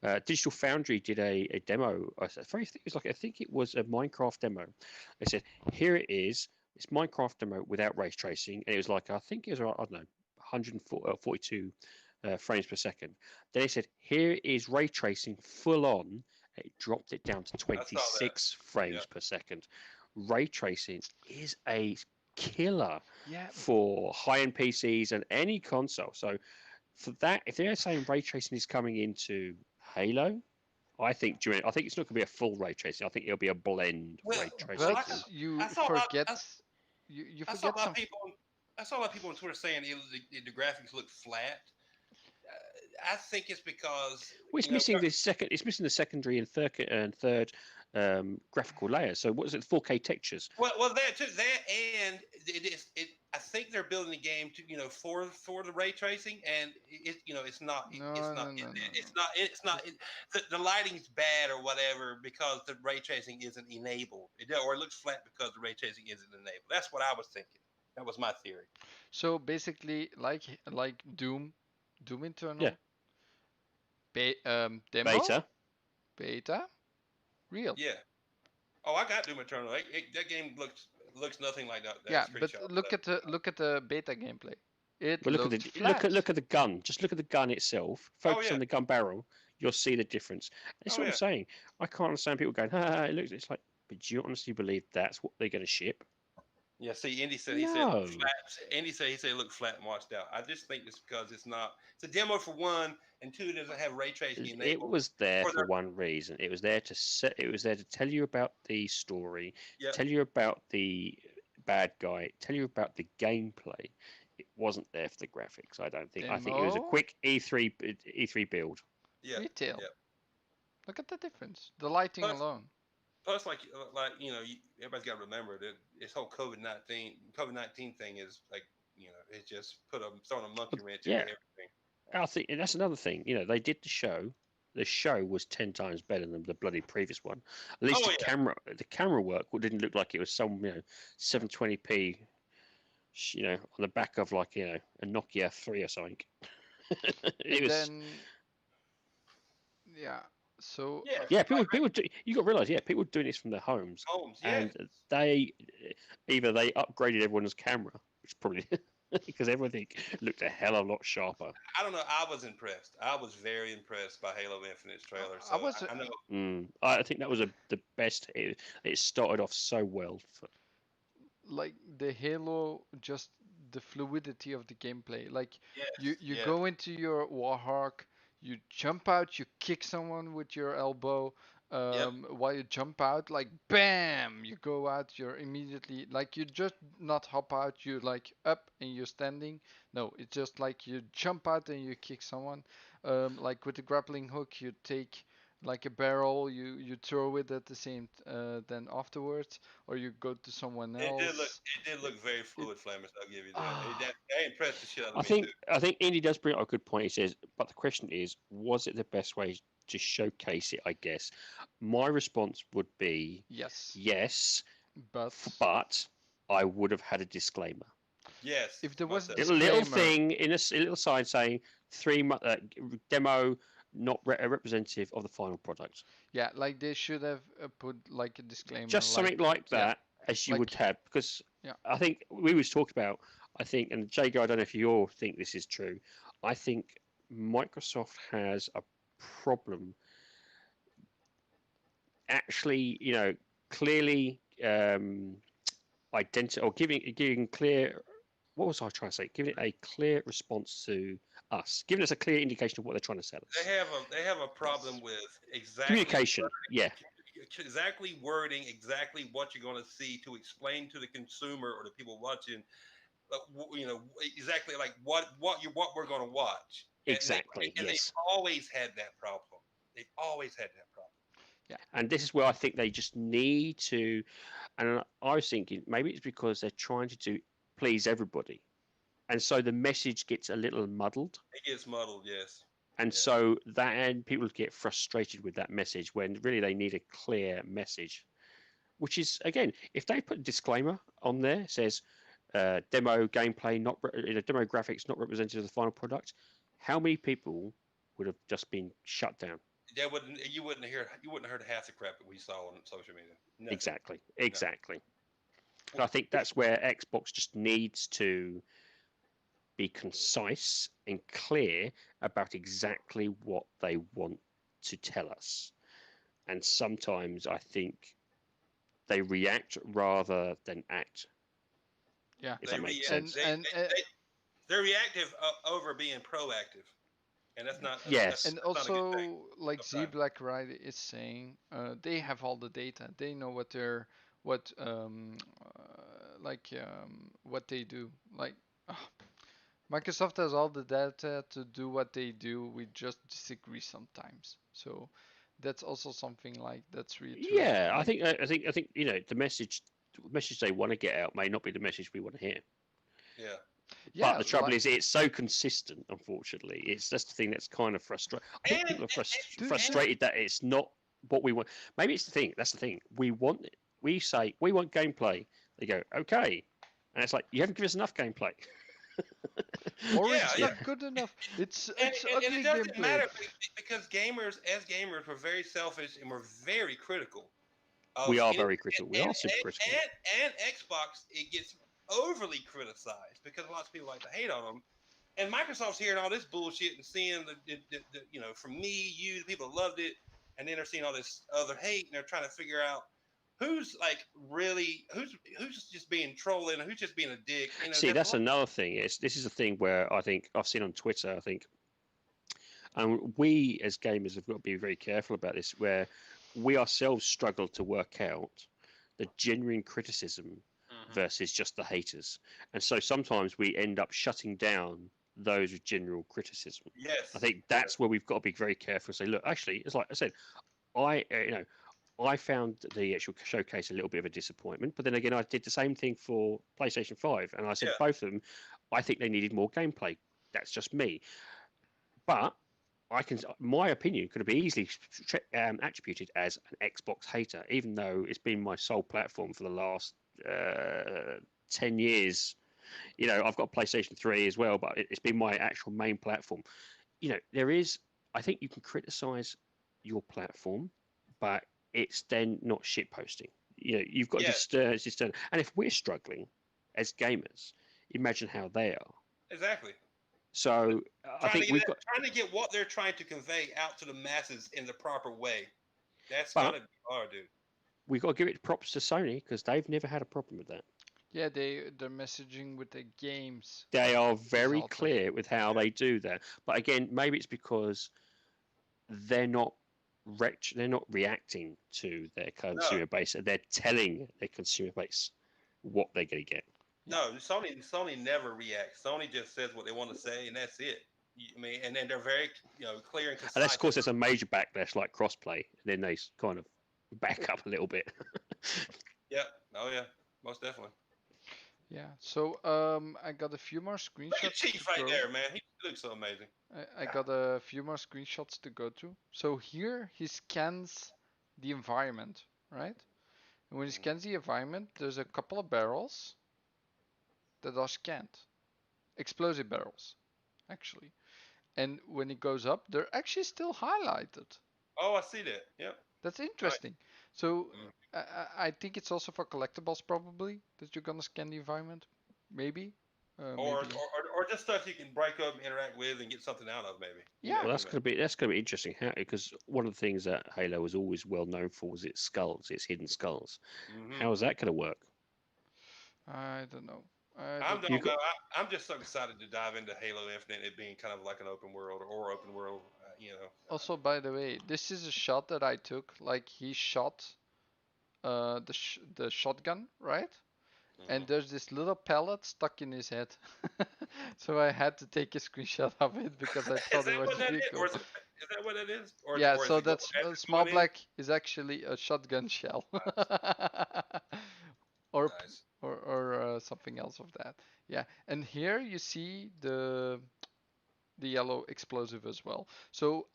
Yeah. Digital Foundry did a demo. I think it was a Minecraft demo. They said here it is. It's Minecraft demo without ray tracing, and it was like I think it was I don't know 142 frames per second. Then they said here is ray tracing full on. It dropped it down to I saw that. 26 frames per second. Ray tracing is a killer yeah, for high-end PCs and any console. So for that, if they're saying ray tracing is coming into Halo, I think it's not going to be a full ray tracing. I think it'll be a blend Well, ray tracing. well, but you I saw a forget lot. you I saw a forget lot some. of people. I saw a lot of people on Twitter saying the graphics look flat. I think it's because Well, it's missing the second. It's missing the secondary and third graphical layer. So what is it? 4K textures. Well, that too. That and it is. I think they're building the game to for the ray tracing, and it's not. No, It's no, not. no, no, It's not. It's not. The lighting's bad or whatever because the ray tracing isn't enabled. Or it looks flat because the ray tracing isn't enabled. That's what I was thinking. That was my theory. So basically, like Doom Yeah, Eternal, demo, beta. beta, real. Yeah. Oh, I got Doom Eternal. That game looks nothing like that. Yeah, but screenshot. look at the beta gameplay. It But looked flat. look at the gun. Just look at the gun itself. Focus yeah. on the gun barrel. You'll see the difference. That's what I'm Yeah. saying. I can't understand people going, it looks. It's like, but do you honestly believe that's what they're going to ship? Yeah, see, Indy said he said No. flat. Andy said it looked flat and washed out. I just think it's because it's not. It's a demo for one, and two, it doesn't have ray tracing enabled. It was there Or for one reason. It was there to set. It was there to tell you about the story, Yep. tell you about the bad guy, tell you about the gameplay. It wasn't there for the graphics. I don't think. I think it was a Demo? quick E3 build. Yeah. Retail. Yeah. Look at the difference. The lighting Plus- alone. Plus, like everybody's got to remember that this whole COVID-19 thing is like it's just throwing a monkey wrench into everything. I think and that's another thing. They did the show. The show was 10 times better than the bloody previous one. At least the camera work didn't look like it was some 720p, on the back of like a Nokia 3 or something. So people you got to realize people doing this from their homes, and they upgraded everyone's camera, which probably because everything looked a hell of a lot sharper. I don't know. I was impressed. I was very impressed by Halo Infinite's trailer. So I know. I think that was the best. It started off so well. Like the Halo, just the fluidity of the gameplay. Like you go into your Warhawk, you jump out, you kick someone with your elbow. While you jump out, like bam, you go out. You're immediately like you just not hop out. You like up and you're standing. No, it's just like you jump out and you kick someone. Like with the grappling hook, you take like a barrel, you throw it at the same then afterwards, or you go to someone else. It did look very fluid, Flammers. I'll give you that. That impressed the shit out of me. I think Indy does bring up a good point. He says, but the question is, was it the best way to showcase it? I guess my response would be yes, but I would have had a disclaimer. Yes, if there was a little thing in a little sign saying demo not representative of the final product. Yeah, like they should have put like a disclaimer, Just something like that, as you like- would have, because Yeah. I think we was talking about. I think, and Jago, I don't know if you all think this is true. I think Microsoft has a problem actually, clearly or giving clear. What was I trying to say? Giving it a clear response to us, giving us a clear indication of what they're trying to sell us. They have a problem with exactly Communication. Yeah. Exactly wording, exactly what you're going to see to explain to the consumer or the people watching, exactly like what we're going to watch. Exactly. And yes. they've always had that problem. They've always had that problem. Yeah. And this is where I think they just need to. And I was thinking maybe it's because they're trying to please everybody, and so the message gets a little muddled. It gets muddled, yes. And so and people get frustrated with that message when really they need a clear message, which is, again, if they put a disclaimer on there, says demo gameplay, demo graphics not representative of the final product, how many people would have just been shut down? You wouldn't hear half the crap that we saw on social media. Nothing. Exactly. No. And I think that's where Xbox just needs to be concise and clear about exactly what they want to tell us. And sometimes I think they react rather than act. Yeah. If that makes sense. They're reactive over being proactive. And that's not. Yes. And also, like Z Black Rider is saying, they have all the data. They know what what they do. Like, Microsoft has all the data to do what they do. We just disagree sometimes. So that's also something like that's really true. Yeah, I think the message they want to get out may not be the message we want to hear. Yeah. But the trouble is, it's so consistent. Unfortunately, it's just the thing that's kind of frustrating. I think people are frustrated that it's not what we want. Maybe it's the thing. That's the thing. We say we want gameplay. They go, okay, and it's like, you haven't given us enough gameplay. Or it's not good enough. It's ugly and it doesn't gameplay. matter because gamers, we're very selfish and we're very critical. We are very critical. We are super critical. And Xbox, it gets overly criticized because lots of people like to hate on them. And Microsoft's hearing all this bullshit and seeing the from me, you, the people loved it, and then they're seeing all this other hate, and they're trying to figure out who's like really who's just being trolling and who's just being a dick. See, that's another thing. This is a thing where I think I've seen on Twitter. I think, and we as gamers have got to be very careful about this, where we ourselves struggle to work out the genuine criticism versus just the haters, and so sometimes we end up shutting down those with general criticism. Yes, I think that's where we've got to be very careful. Say, look, actually, it's like I said, I found the actual showcase a little bit of a disappointment, but then again, I did the same thing for PlayStation 5, and I said both of them, I think they needed more gameplay. That's just me, but my opinion could be easily attributed as an Xbox hater, even though it's been my sole platform for the last 10 years. I've got PlayStation 3 as well, but it's been my actual main platform. I think you can criticize your platform, but it's then not shit posting. You've got to just and if we're struggling as gamers, imagine how they are. Exactly. So I think trying to get what they're trying to convey out to the masses in the proper way. That's gonna be hard, dude. We've got to give it props to Sony because they've never had a problem with that. Yeah, they're messaging with the games. They are very clear with how they do that. But again, maybe it's because they're not reacting to their consumer base. They're telling their consumer base what they're going to get. No, Sony never reacts. Sony just says what they want to say, and that's it. And then they're very clear and concise. And that's, of course, there's a major backlash like crossplay, and then they kind of back up a little bit. Yeah. Oh yeah. Most definitely. Yeah. So I got a few more screenshots. Look at Chief right there, man. He looks so amazing. I got a few more screenshots to go to. So here he scans the environment, right? And when he scans the environment, there's a couple of barrels that are scanned. Explosive barrels, actually. and when it goes up, they're actually still highlighted. Oh, I see that. Yep. That's Nice. interesting. So Mm. I think it's also for collectibles probably that you're gonna scan the environment, maybe, Or, maybe. or just stuff you can break up, interact with, and get something out of, maybe. Yeah. Well, that's gonna be interesting. Because one of the things that Halo was always well known for was its skulls, its hidden skulls. How is that gonna work? I don't know. I I'm don't don't You know. got know. I'm just so excited to dive into Halo Infinite, it being kind of like an open world or open world. Also, by the way, this is a shot that I took. Like he shot the shotgun, right? And there's this little pellet stuck in his head. So I had to take a screenshot of it because I Is thought it that was what that pretty is, or cool. is that what that is, Yeah, or is so it going that's as it's small going in? black is actually a shotgun shell. or Nice. or something else of that. Yeah, and here you see the yellow explosive as well. So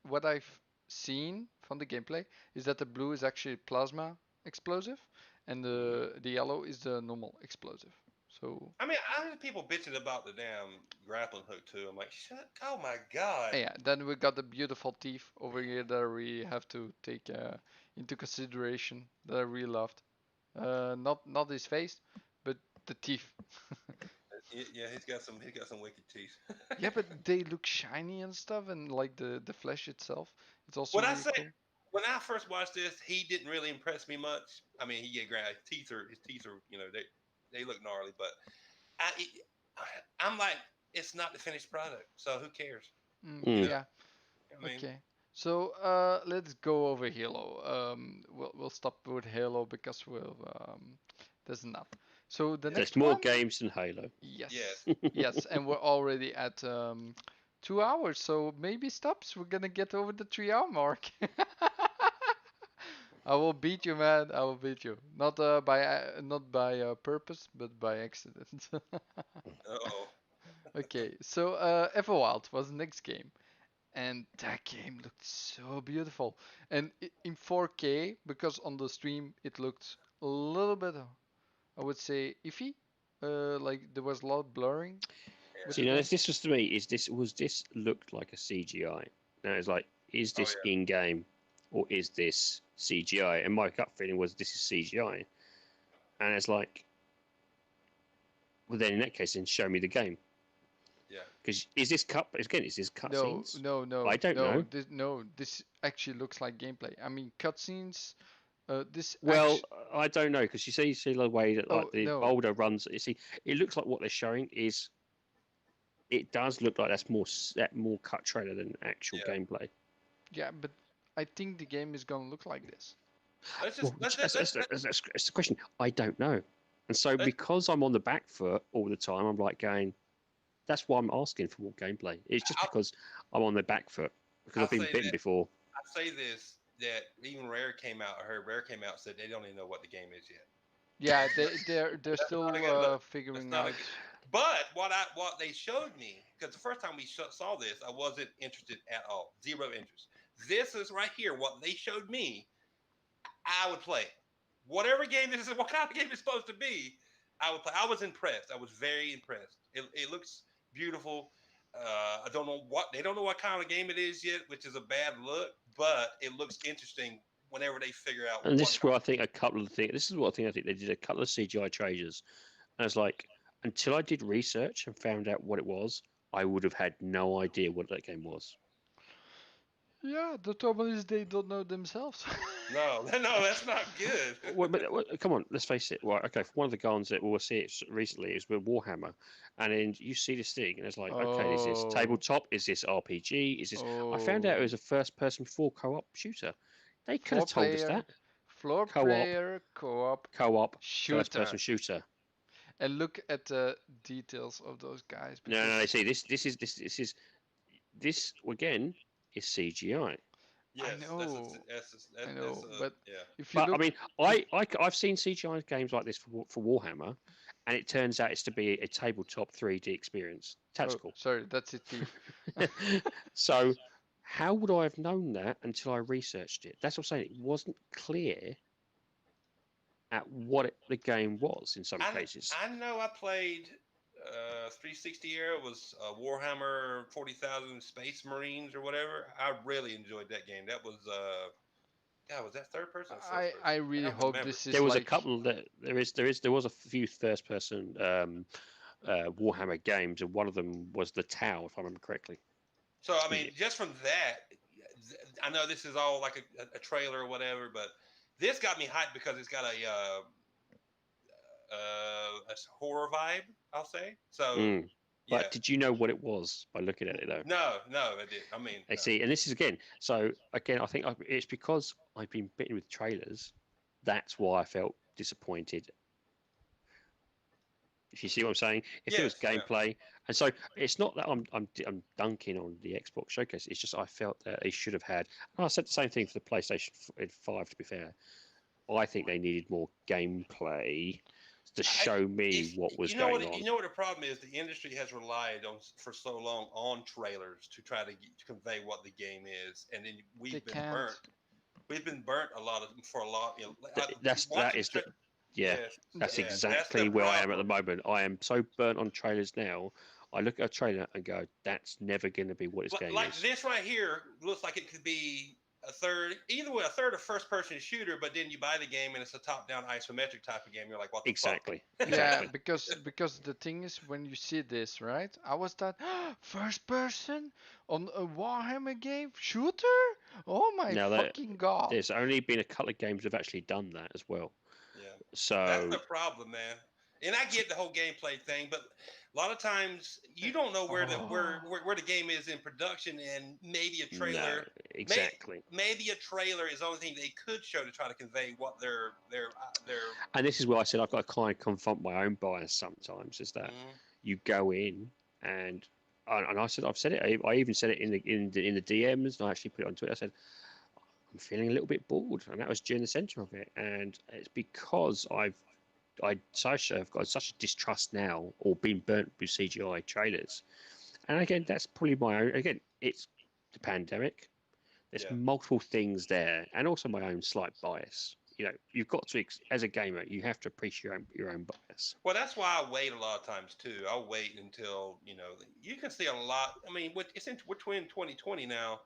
what I've seen from the gameplay is that the blue is actually plasma explosive, and the yellow is the normal explosive. So I mean, I heard people bitching about the damn grappling hook too. I'm like, shut! Oh my god! yeah, then we got the beautiful teeth over here that we have to take into consideration that I really loved. Not his face, but the teeth. Yeah, he's got some wicked teeth. Yeah, but they look shiny and stuff, and like the flesh itself, it's also When I really say cool. when I first watched this, he didn't really impress me much. I mean, his teeth are they look gnarly, but I I'm like, it's not the finished product, so who cares? You know, Yeah. I mean, Okay. So let's go over Halo. We'll stop with Halo because there's enough. So the yeah, There's next more one, games than Halo. yes, yes. yes, and we're already at 2 hours. So maybe stops. We're gonna get over the 3 hour mark. I will beat you, man. I will beat you. Not by purpose, but by accident. Oh, Okay. So Everwild was the next game. And that game looked so beautiful. And in 4K, because on the stream it looked a little bit, I would say, iffy. Like there was a lot of blurring with So the game. this was to me this looked like a CGI. Now it's like, is oh this in game or is this CGI? And my gut feeling was this is CGI. And it's like, well then in that case, then show me the game. yeah, Because is this No, cutscenes? no, no, I don't no. know. This actually looks like gameplay. I mean, cutscenes. This Well, actually. I don't know because you see the way that like Oh the no. boulder runs. You see, it looks like what they're showing is. It does look like that more cut trailer than actual yeah. gameplay. Yeah, but I think the game is gonna look like this. Let's just Well, let's just, let's, that's the question. I don't know, and so let's because I'm on the back foot all the time, I'm like going. That's why I'm asking for more gameplay. It's just I'll, because I'm on the back foot because I'll I've been say bitten that before. I say this that even Rare came out. I heard Rare came out and said they don't even know what the game is yet. Yeah, they're That's not a still good look. That's figuring not a out. good. But what they showed me, because the first time we saw this, I wasn't interested at all. Zero interest. This is right here. What they showed me, I would play. Whatever game this is, what kind of game it's supposed to be, I would play. I was impressed. I was very impressed. It looks beautiful. I don't know what they don't know what kind of game it is yet, which is a bad look, but it looks interesting whenever they figure out And what this is kind. where I think a couple of things. This is what I think they did a couple of CGI trailers, and it's like until I did research and found out what it was, I would have had no idea what that game was. Yeah, the trouble is they don't know themselves. No, no, that's not good. Come on, let's face it. Right, okay, one of the guns that we'll see it recently is with Warhammer, and then you see this thing, and it's like, okay, is this Oh, tabletop? Is this RPG? Is this? I found out it oh, was a first-person full co-op shooter. They could four have told us player, that floor co-op, player co-op co-op, shooter. first-person shooter. And look at the details of those guys No, because no, see, this again is CGI. I Yes, know, I that's know, but yeah. if you But I look, mean, if I've seen CGI games like this for Warhammer, and it turns out it's to be a tabletop 3D experience, oh, tactical. sorry, that's it, thief. So, how would I have known that until I researched it? That's what I'm saying. It wasn't clear at what the game was in some I cases. I know I played 360 era was Warhammer 40,000 Space Marines or whatever. I really enjoyed that game. That was was that third person or first person? I really don't hope remember. this is There was a like couple that there was a few first person Warhammer games, and one of them was the Tau, if I remember correctly. So I mean, just from that, I know this is all like a trailer or whatever, but this got me hyped because it's got a horror vibe, I'll say. So But yeah. did you know what it was by looking at it though? No, I didn't. I mean, I see, and this is again. So again, I think it's because I've been bitten with trailers. That's why I felt disappointed. If you see what I'm saying, if it was gameplay, and so it's not that I'm dunking on the Xbox showcase. It's just I felt that they should have had. And I said the same thing for the PlayStation 5. To be fair, I think they needed more gameplay to show me what was going on. You know what the problem is? The industry has relied on for so long on trailers to try to convey what the game is, and then we've been burnt. We've been burnt for a lot. You know, that's exactly where I am at the moment. I am so burnt on trailers now. I look at a trailer and go, "That's never going to be what this game is." Like this right here looks like it could be either a third or first person shooter, but then you buy the game and it's a top down isometric type of game. You're like, what the fuck? Yeah, because the thing is, when you see this, right? I was that first person on a Warhammer game shooter. Oh my fucking god! There's only been a couple of games that have actually done that as well. Yeah. So that's the problem, man. And I get the whole gameplay thing, but a lot of times you don't know where the game is in production, and maybe a trailer. No, exactly. Maybe a trailer is the only thing they could show to try to convey what their. And this is where I said I've got to kind of confront my own bias sometimes. Is that you go in and I said I've said it. I even said it in the DMs, and I actually put it on Twitter. I said I'm feeling a little bit bored, and that was during the centre of it, and it's because I've got such a distrust now, or been burnt with CGI trailers. And again, that's probably my own. Again, it's the pandemic. There's multiple things there, and also my own slight bias. You know, you've got to, as a gamer, you have to appreciate your own bias. Well, that's why I wait a lot of times too. I'll wait until you can see a lot. I mean, we're in 2020 now.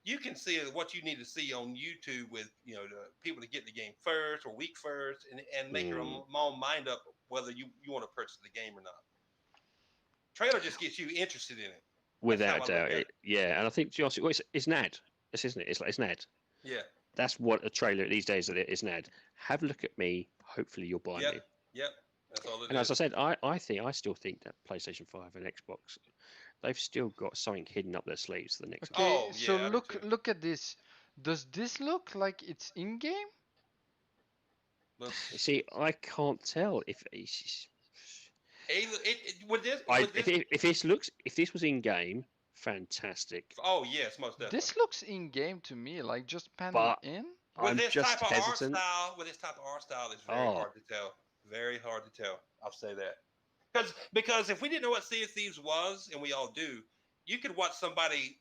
You can see what you need to see on YouTube with the people to get the game first or week first, and make your own mind up whether you want to purchase the game or not. Trailer just gets you interested in it. Without doubt, and I think it's an ad. This isn't it? It's an ad. Yeah. That's what a trailer these days is an ad. Have a look at me. Hopefully you'll buy me. Yep. That's all it is. And as I said, I still think that PlayStation 5 and Xbox, they've still got something hidden up their sleeves for the next. Okay, so look at this. Does this look like it's in game? See, I can't tell if it's. If this was in game, fantastic. Oh yes, most definitely. This looks in game to me, like just panel in. With this type of art style, it's very hard to tell. Very hard to tell. I'll say that. Because if we didn't know what Sea of Thieves was, and we all do, you could watch somebody,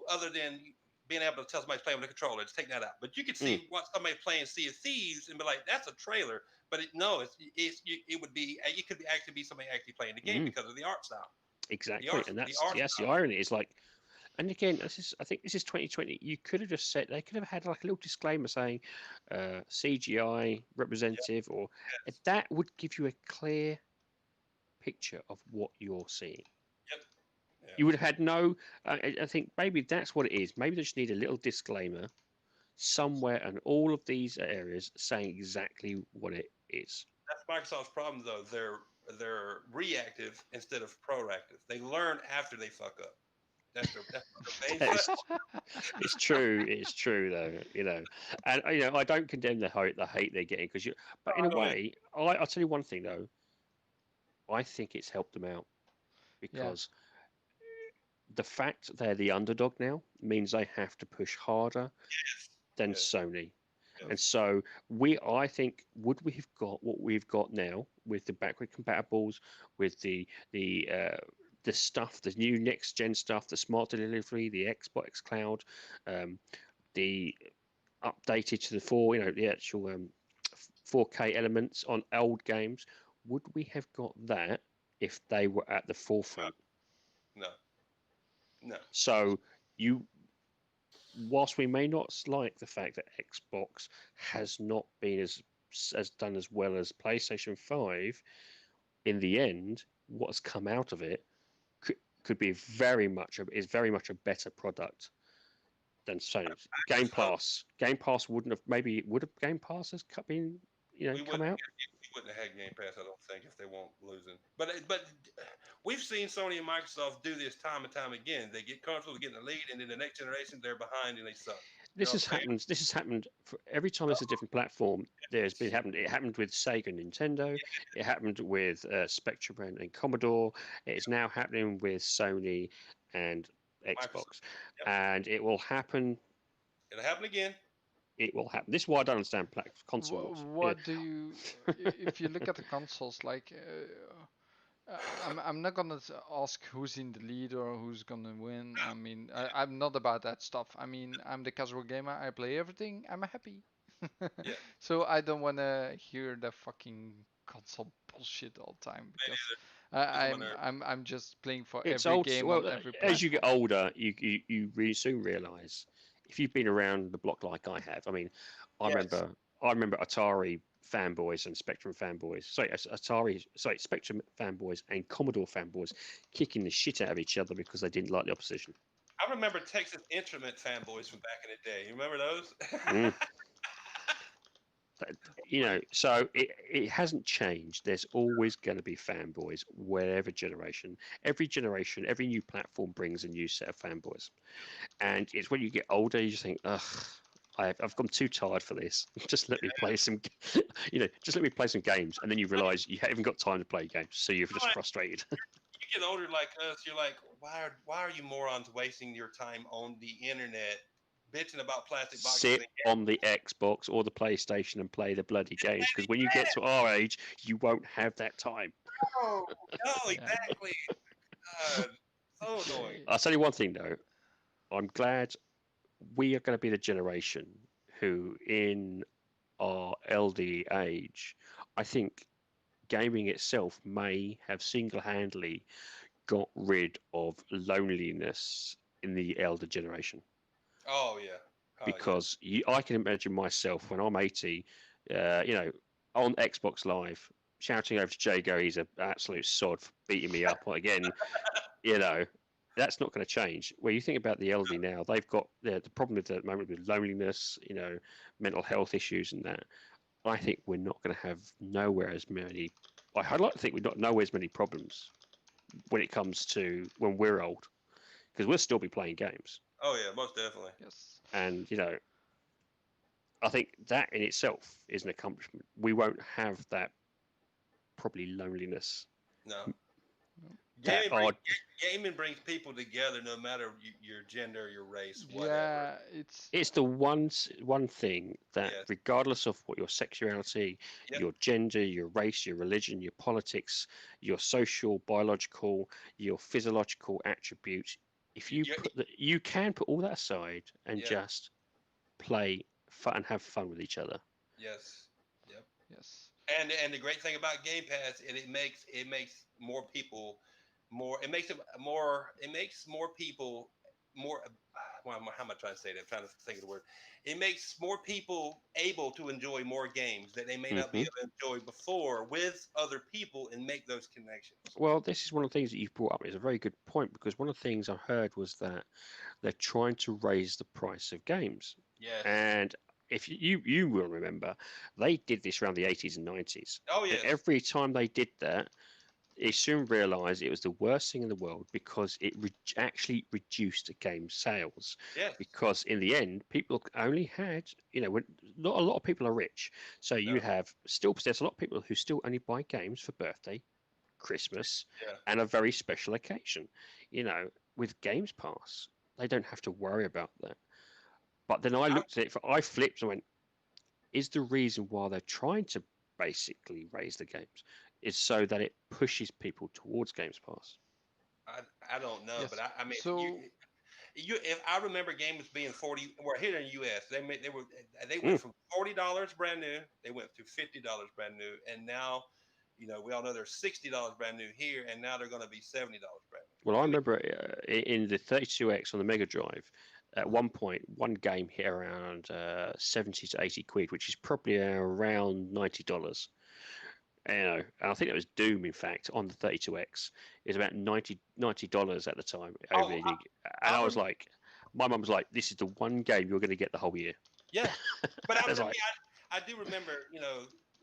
other than being able to tell somebody's playing with a controller, just take that out. But you could see watch somebody playing Sea of Thieves and be like, "That's a trailer." But it could actually be somebody actually playing the game because of the art style. Exactly, and that's the irony. Is like, and again, I think this is 2020. You could have just said they could have had like a little disclaimer saying CGI representative, or that would give you a clear picture of what you're seeing. Yep. Yeah. You would have had no. I think maybe that's what it is. Maybe they just need a little disclaimer somewhere in all of these areas saying exactly what it is. That's Microsoft's problem, though. They're reactive instead of proactive. They learn after they fuck up. That's it's true. It's true, though. And I don't condemn the hate they're getting but in a way, I'll tell you one thing though. I think it's helped them out because the fact they're the underdog now means they have to push harder than Sony. Yes. And so I think, would we have got what we've got now with the backward compatibles, with the stuff, the new next gen stuff, the smart delivery, the Xbox Cloud, the updated to the actual 4K elements on old games, would we have got that if they were at the forefront. No. So whilst we may not like the fact that Xbox has not been as done as well as PlayStation 5, in the end, what's come out of it could be very much a better product than Sony's. Game Pass wouldn't have, maybe would have Game Pass has been, come out. We wouldn't have had Game Pass, I don't think, if they weren't losing. But we've seen Sony and Microsoft do this time and time again. They get comfortable, they get in the lead, and then the next generation they're behind and they suck. This has happened for every time it's a different platform. It happened with Sega and Nintendo. It happened with Spectrum and Commodore. It's now happening with Sony and Xbox, and it will happen. It'll happen again. It will happen. This is why I don't understand consoles. What do you, if you look at the consoles, like, I'm not gonna ask who's in the lead or who's gonna win. I mean, I'm not about that stuff. I mean, I'm the casual gamer. I play everything. I'm happy. Yeah. So I don't wanna hear the fucking console bullshit all the time because I'm just playing for every game on every platform. As you get older, you really soon realise, if you've been around the block like I have. I mean, I remember Atari fanboys and Spectrum fanboys. Spectrum fanboys and Commodore fanboys kicking the shit out of each other because they didn't like the opposition. I remember Texas Instrument fanboys from back in the day. You remember those? So it hasn't changed. There's always going to be fanboys, whatever generation. Every new platform brings a new set of fanboys. And it's when you get older, you just think, ugh, I've gone too tired for this. Just let me play some, just let me play some games. And then you realise you haven't got time to play games, so you're just frustrated. You get older like us, you're like, why are you morons wasting your time on the internet bitching about plastic boxes? Sit on the Xbox or the PlayStation and play the bloody games, because when you get to our age, you won't have that time. No, exactly. God, so annoying. I'll tell you one thing though. I'm glad we are going to be the generation who, in our LD age, I think gaming itself may have single-handedly got rid of loneliness in the elder generation. Oh yeah. Because I can imagine myself when I'm 80, on Xbox Live, shouting over to Jago, he's an absolute sod for beating me up again. That's not going to change. Where you think about the elderly now, they've got the problem at the moment with loneliness, mental health issues and that. I think we're not going to have nowhere as many. I'd like to think we've got nowhere as many problems when it comes to when we're old, because we'll still be playing games. Oh yeah, most definitely. Yes. And I think that in itself is an accomplishment. We won't have that probably loneliness. No. That Gaming brings people together, no matter your gender, your race, whatever. Yeah, it's the one thing that, regardless of what your sexuality, your gender, your race, your religion, your politics, your social, biological, your physiological attributes, if you you can put all that aside and just play fun and have fun with each other. Yes. Yep. Yes. And the great thing about Game Pass, it makes more people more. It makes more people more. How am I trying to say that? I'm trying to think of the word. It makes more people able to enjoy more games that they may not be able to enjoy before with other people and make those connections. Well, this is one of the things that you've brought up. It's a very good point, because one of the things I heard was that they're trying to raise the price of games. Yes. And if you will remember, they did this around the 80s and 90s. Oh, yes. And every time they did that, they soon realised it was the worst thing in the world, because it actually reduced the game sales. Yes. Because in the end, people only had, not a lot of people are rich. So you have there's a lot of people who still only buy games for birthday, Christmas, and a very special occasion. With Games Pass, they don't have to worry about that. But then I looked at it, I flipped and went, is the reason why they're trying to basically raise the games is so that it pushes people towards Games Pass? I don't know, but I mean, so if I remember games being 40, well, here in the US, they went from $40 brand new, they went to $50 brand new, and now we all know they're $60 brand new here, and now they're going to be $70 brand new. Well, I remember in the 32X on the Mega Drive, at one point, one game hit around 70 to 80 quid, which is probably around $90. And I think it was Doom, in fact, on the 32X. It was about $90 at the time. Oh, And I was like, my mum was like, this is the one game you're going to get the whole year. Yeah, but I was like, I do remember,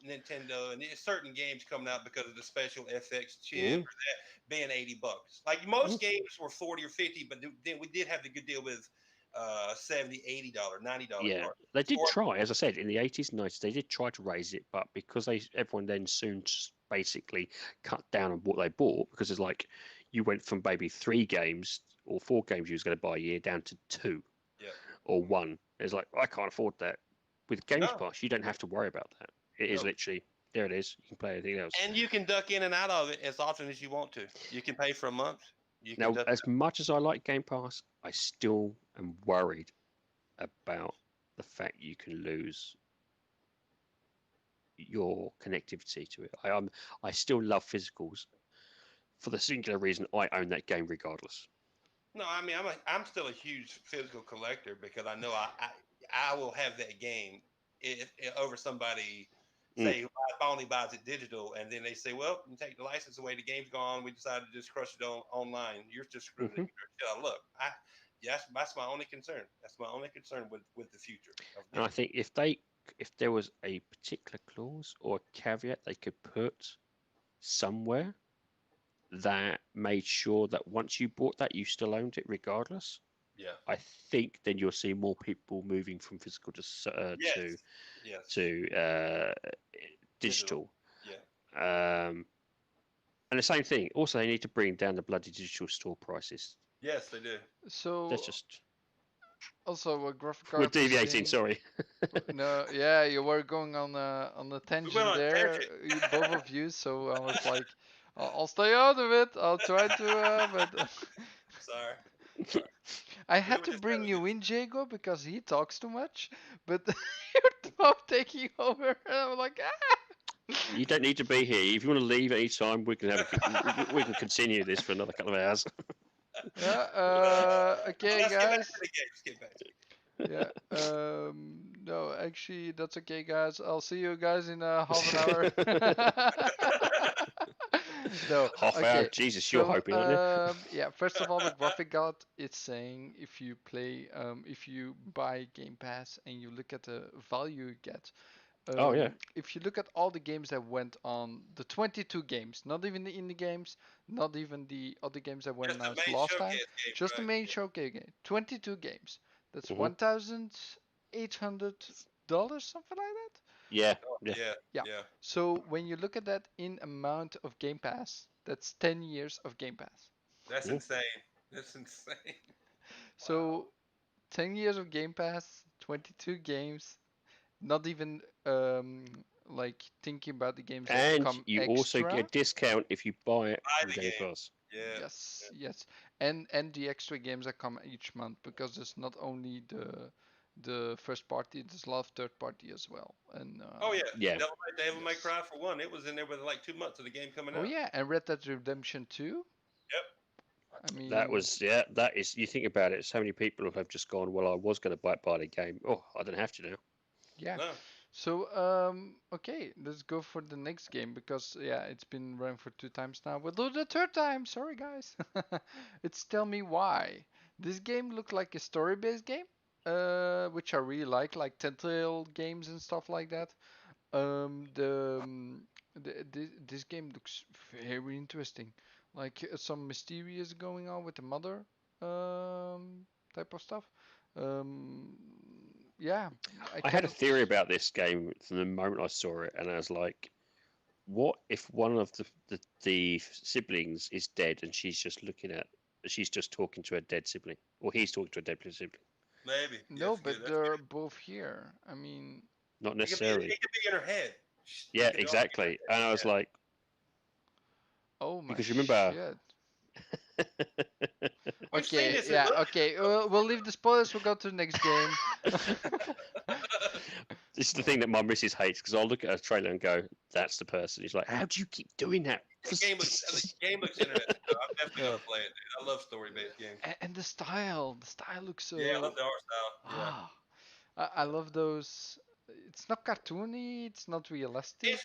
Nintendo and certain games coming out because of the special FX chip or that being $80. Like most games were 40 or 50, but then we did have the good deal with $70, $80, $90. yeah, cards. they did try, as I said, in the 80s and 90s, they did try to raise it, but because everyone then soon basically cut down on what they bought, because it's like you went from maybe 3 games or 4 games you was going to buy a year down to 2 or 1. It's like, I can't afford that. With Games Pass, you don't have to worry about that. It is literally, there it is. You can play anything else. And you can duck in and out of it as often as you want to. You can pay for a month. Now, as much as I like Game Pass, I still am worried about the fact you can lose your connectivity to it. I still love physicals for the singular reason I own that game regardless. No, I mean I'm still a huge physical collector because I know I will have that game if over somebody say who only buys it digital, and then they say, well, you take the license away, the game's gone, we decided to just crush it online. You're just screwing the shit. Look, that's my only concern. That's my only concern with the future. And I think if there was a particular clause or a caveat they could put somewhere that made sure that once you bought that, you still owned it regardless. Yeah, I think then you'll see more people moving from physical to digital. Yeah. And the same thing. Also, they need to bring down the bloody digital store prices. Yes, they do. So that's just. Also, what graphic card? We're deviating. Sorry. No, yeah, you were going on a tangent there, both of you. So I was like, I'll stay out of it. I'll try to, but. Sorry. I had to bring you in, Jago, because he talks too much, but you're both taking over, and I'm like, ah! You don't need to be here. If you want to leave at any time, we can we can continue this for another couple of hours. Yeah. Okay, guys. Yeah. No, actually, that's okay, guys. I'll see you guys in half an hour. No. Half hour. Jesus, you're hoping, aren't you? Yeah. First of all, the graphic card, it's saying if you play, if you buy Game Pass and you look at the value you get. If you look at all the games that went on, the 22 games, not even the indie games, not even the other games that went announced last time, just the main showcase game, 22 games. That's $1,800, something like that? Yeah. So when you look at that in amount of Game Pass, that's 10 years of Game Pass. That's insane. That's insane. So 10 years of Game Pass, 22 games, not even like thinking about the games that come you extra. Also get a discount if you buy it from Game Pass. Yeah. Yes. And the extra games that come each month, because it's not only the first party, there's a lot of third party as well. And Devil May Cry for one, it was in there with like 2 months of the game coming out. Oh yeah, and Red Dead Redemption 2. Yep. I mean, that is. You think about it, so many people have just gone, well, I was going to buy the game. Oh, I don't have to now. Yeah. No. So okay, let's go for the next game, because it's been running for 2 times now. We'll do the 3rd time. Sorry, guys. It's Tell Me Why. This game looked like a story-based game, which I really like Telltale games and stuff like that. This game looks very interesting. Like some mysterious going on with the mother type of stuff. Yeah. I had a theory about this game from the moment I saw it, and I was like, what if one of the siblings is dead and she's just talking to a dead sibling, or he's talking to a dead sibling? Maybe. No, but they're both here. I mean, not necessarily. It could be in her head. Yeah, exactly. And I was like, oh my because remember, shit. Okay, we'll leave the spoilers. We'll go to the next game. This is the thing that my missus hates because I'll look at a trailer and go, "That's the person." He's like, "How do you keep doing that?" The game looks interesting. So I'm definitely Yeah. gonna play it. Dude. I love story-based games. And the style looks so. Yeah, I love the art style. Yeah. Ah, I love those. It's not cartoony. It's not realistic.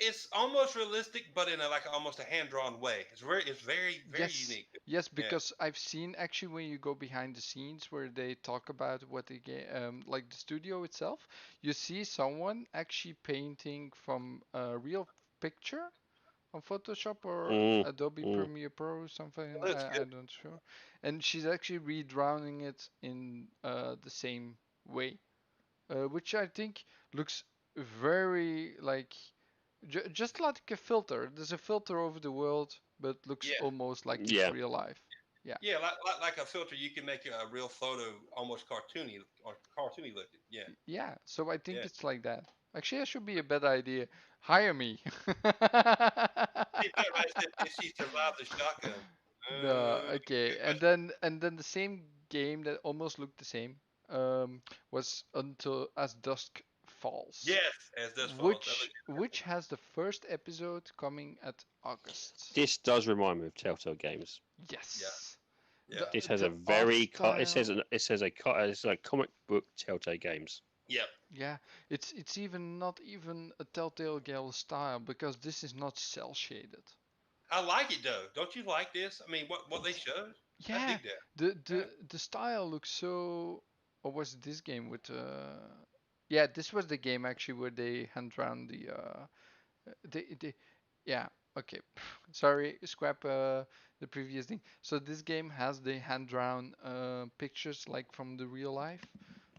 It's almost realistic, but in a like almost a hand drawn way. It's very Yes, unique. yes, Yeah. because I've seen actually when you go behind the scenes where they talk about what they get, like the studio itself, you see someone actually painting from a real picture on Photoshop or Mm, Adobe mm. Premiere Pro or something. It looks good. I'm not sure, and she's actually redrawing it in the same way, which I think looks very like just like a filter. There's a filter over the world, but looks Yeah. almost like it's Yeah. real life. Yeah. Yeah, like a filter, you can make a real photo almost cartoony looking. Yeah. Yeah. So I think Yeah. it's like that. Actually, that should be a better idea. Hire me. She bet right if she survived the shotgun. No, okay. Good question. And then the same game that almost looked the same was Until as Dusk Falls, Yes, as this falls. That looks which has the first episode coming at August. This does remind me of Telltale Games. Yes. yeah. The This has the a art very it says style. it's a comic book Telltale Games. Yep. Yeah, it's even not even a Telltale Gale style because this is not cell shaded. I like it though. Don't you like this? I mean, what they showed? I Yeah, dig that. Yeah. the style looks so. Or was it this game with? Yeah, this was the game actually where they hand drawn the. They yeah. Okay, sorry, scrap the previous thing. So this game has the hand drawn pictures like from the real life,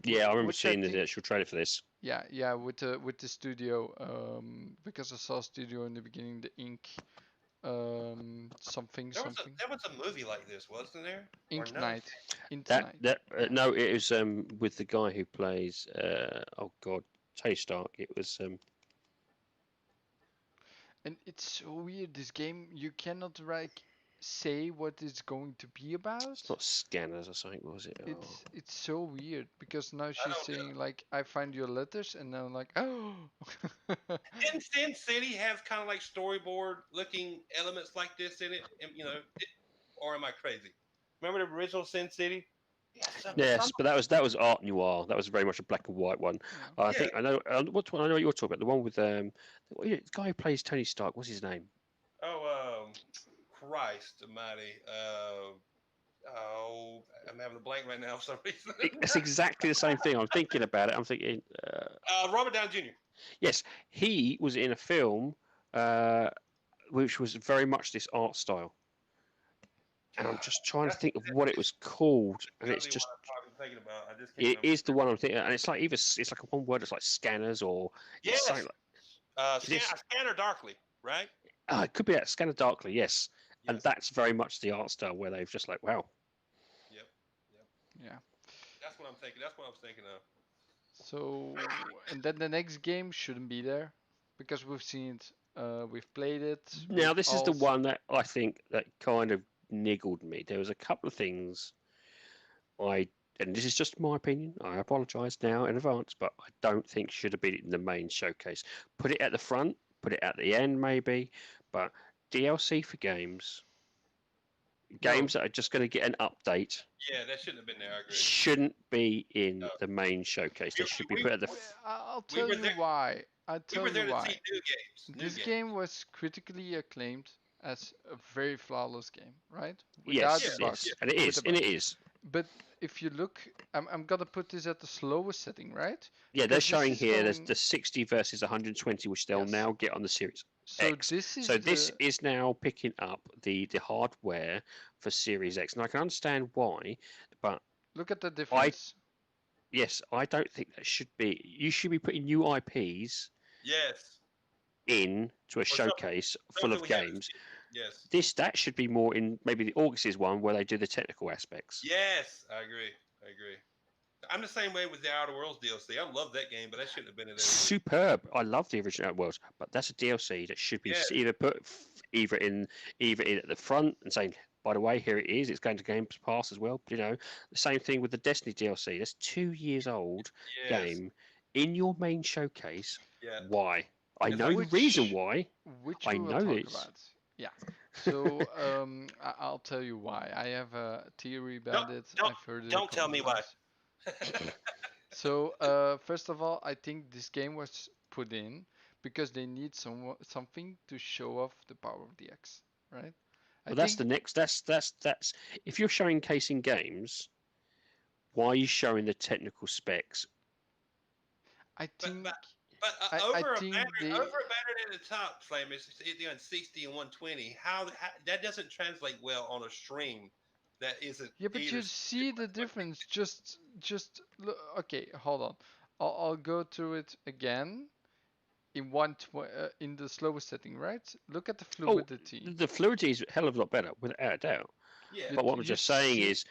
Yeah, I remember which I seeing the think. actual trailer for this. Yeah, with the studio, because I saw studio in the beginning, the ink, something something, There was a movie like this, wasn't there? Or Ink no? Night, Ink Night. No, it was with the guy who plays oh god, Tony Stark. It was And it's so weird. This game, you cannot like say what it's going to be it's about. not Scanners or something, was it? Oh. It's so weird because now I she's don't know. saying like, I find your letters, and now I'm like, oh. Didn't Sin City have kind of like storyboard looking elements like this in it? And, or am I crazy? Remember the original Sin City? Yeah, Yes, but that was art noir. That was very much a black and white one. Yeah. I think I know what one. I know what you're talking about. The one with the guy who plays Tony Stark. What's his name? Oh, Christ Almighty. Oh, I'm having a blank right now for some reason. That's exactly the same thing. I'm thinking about it. I'm thinking. Robert Downey Jr. Yes, he was in a film which was very much this art style, and I'm just trying to think of what it was called, and it's just. What I'm probably thinking about. I just can't It remember. is the one I'm thinking, and it's like it's like a one word. It's like Scanners or it's Yes. something like Scanner Darkly, right? it could be that Scanner Darkly, yes. And Yes. that's very much the art style where they've just like, wow. Yep. Yeah. That's what I'm thinking. That's what I was thinking of. So, and then the next game shouldn't be there because we've seen it, we've played it. Now we've this is the all one that I think that kind of niggled me. There was a couple of things and this is just my opinion. I apologise now in advance, but I don't think should have been in the main showcase. Put it at the front, put it at the end maybe, but DLC for games that are just going to get an update Yeah, that shouldn't have been there. I agree. shouldn't be in No. the main showcase. They should be we- put at the. I'll We tell were you there- why. I'll We tell were there you to why. see new games. This game was critically acclaimed as a very flawless game, right? Yes, the bugs. yes, and it With is, the and it bugs. is. But if you look, I'm gonna put this at the slowest setting, right? Yeah, they're Because this showing is here there's going- the 60 versus 120, which they'll Yes. now get on the Series So X. this is So this the is now picking up the hardware for Series X, and I can understand why, but look at the difference. yes, I don't think that should be. You should be putting new IPs Yes. in to a something- showcase full of Something we haven't games. seen. Yes. That should be more in maybe the August's one where they do the technical aspects. Yes, I agree. I'm the same way with the Outer Worlds DLC. I love that game, but that shouldn't have been in there. either. Superb. I love the original Outer Worlds, but that's a DLC that should be Yes. either put either in at the front and saying, by the way, here it is. It's going to Game Pass as well. You know, the same thing with the Destiny DLC. That's 2 years old Yes. game in your main showcase. Yeah. Why? I It's know like- the reason why. Which I we will know talk this. about. Yeah. So I'll tell you why. I have a theory about it. I've heard it a don't tell couple me why. times. So first of all, I think this game was put in because they need something to show off the power of the X, right? I But that's think the next. That's. If you're showcasing games, why are you showing the technical specs? I But think but but I think they over a battery at the top, Flame is on 60 and 120. How that doesn't translate well on a stream that isn't yeah, but either. you see the difference. Just look. Okay, hold on. I'll go through it again in the slowest setting, right? Look at the Oh, fluidity. the fluidity is a hell of a lot better, without a doubt. Yeah. But what I'm You just saying see, is,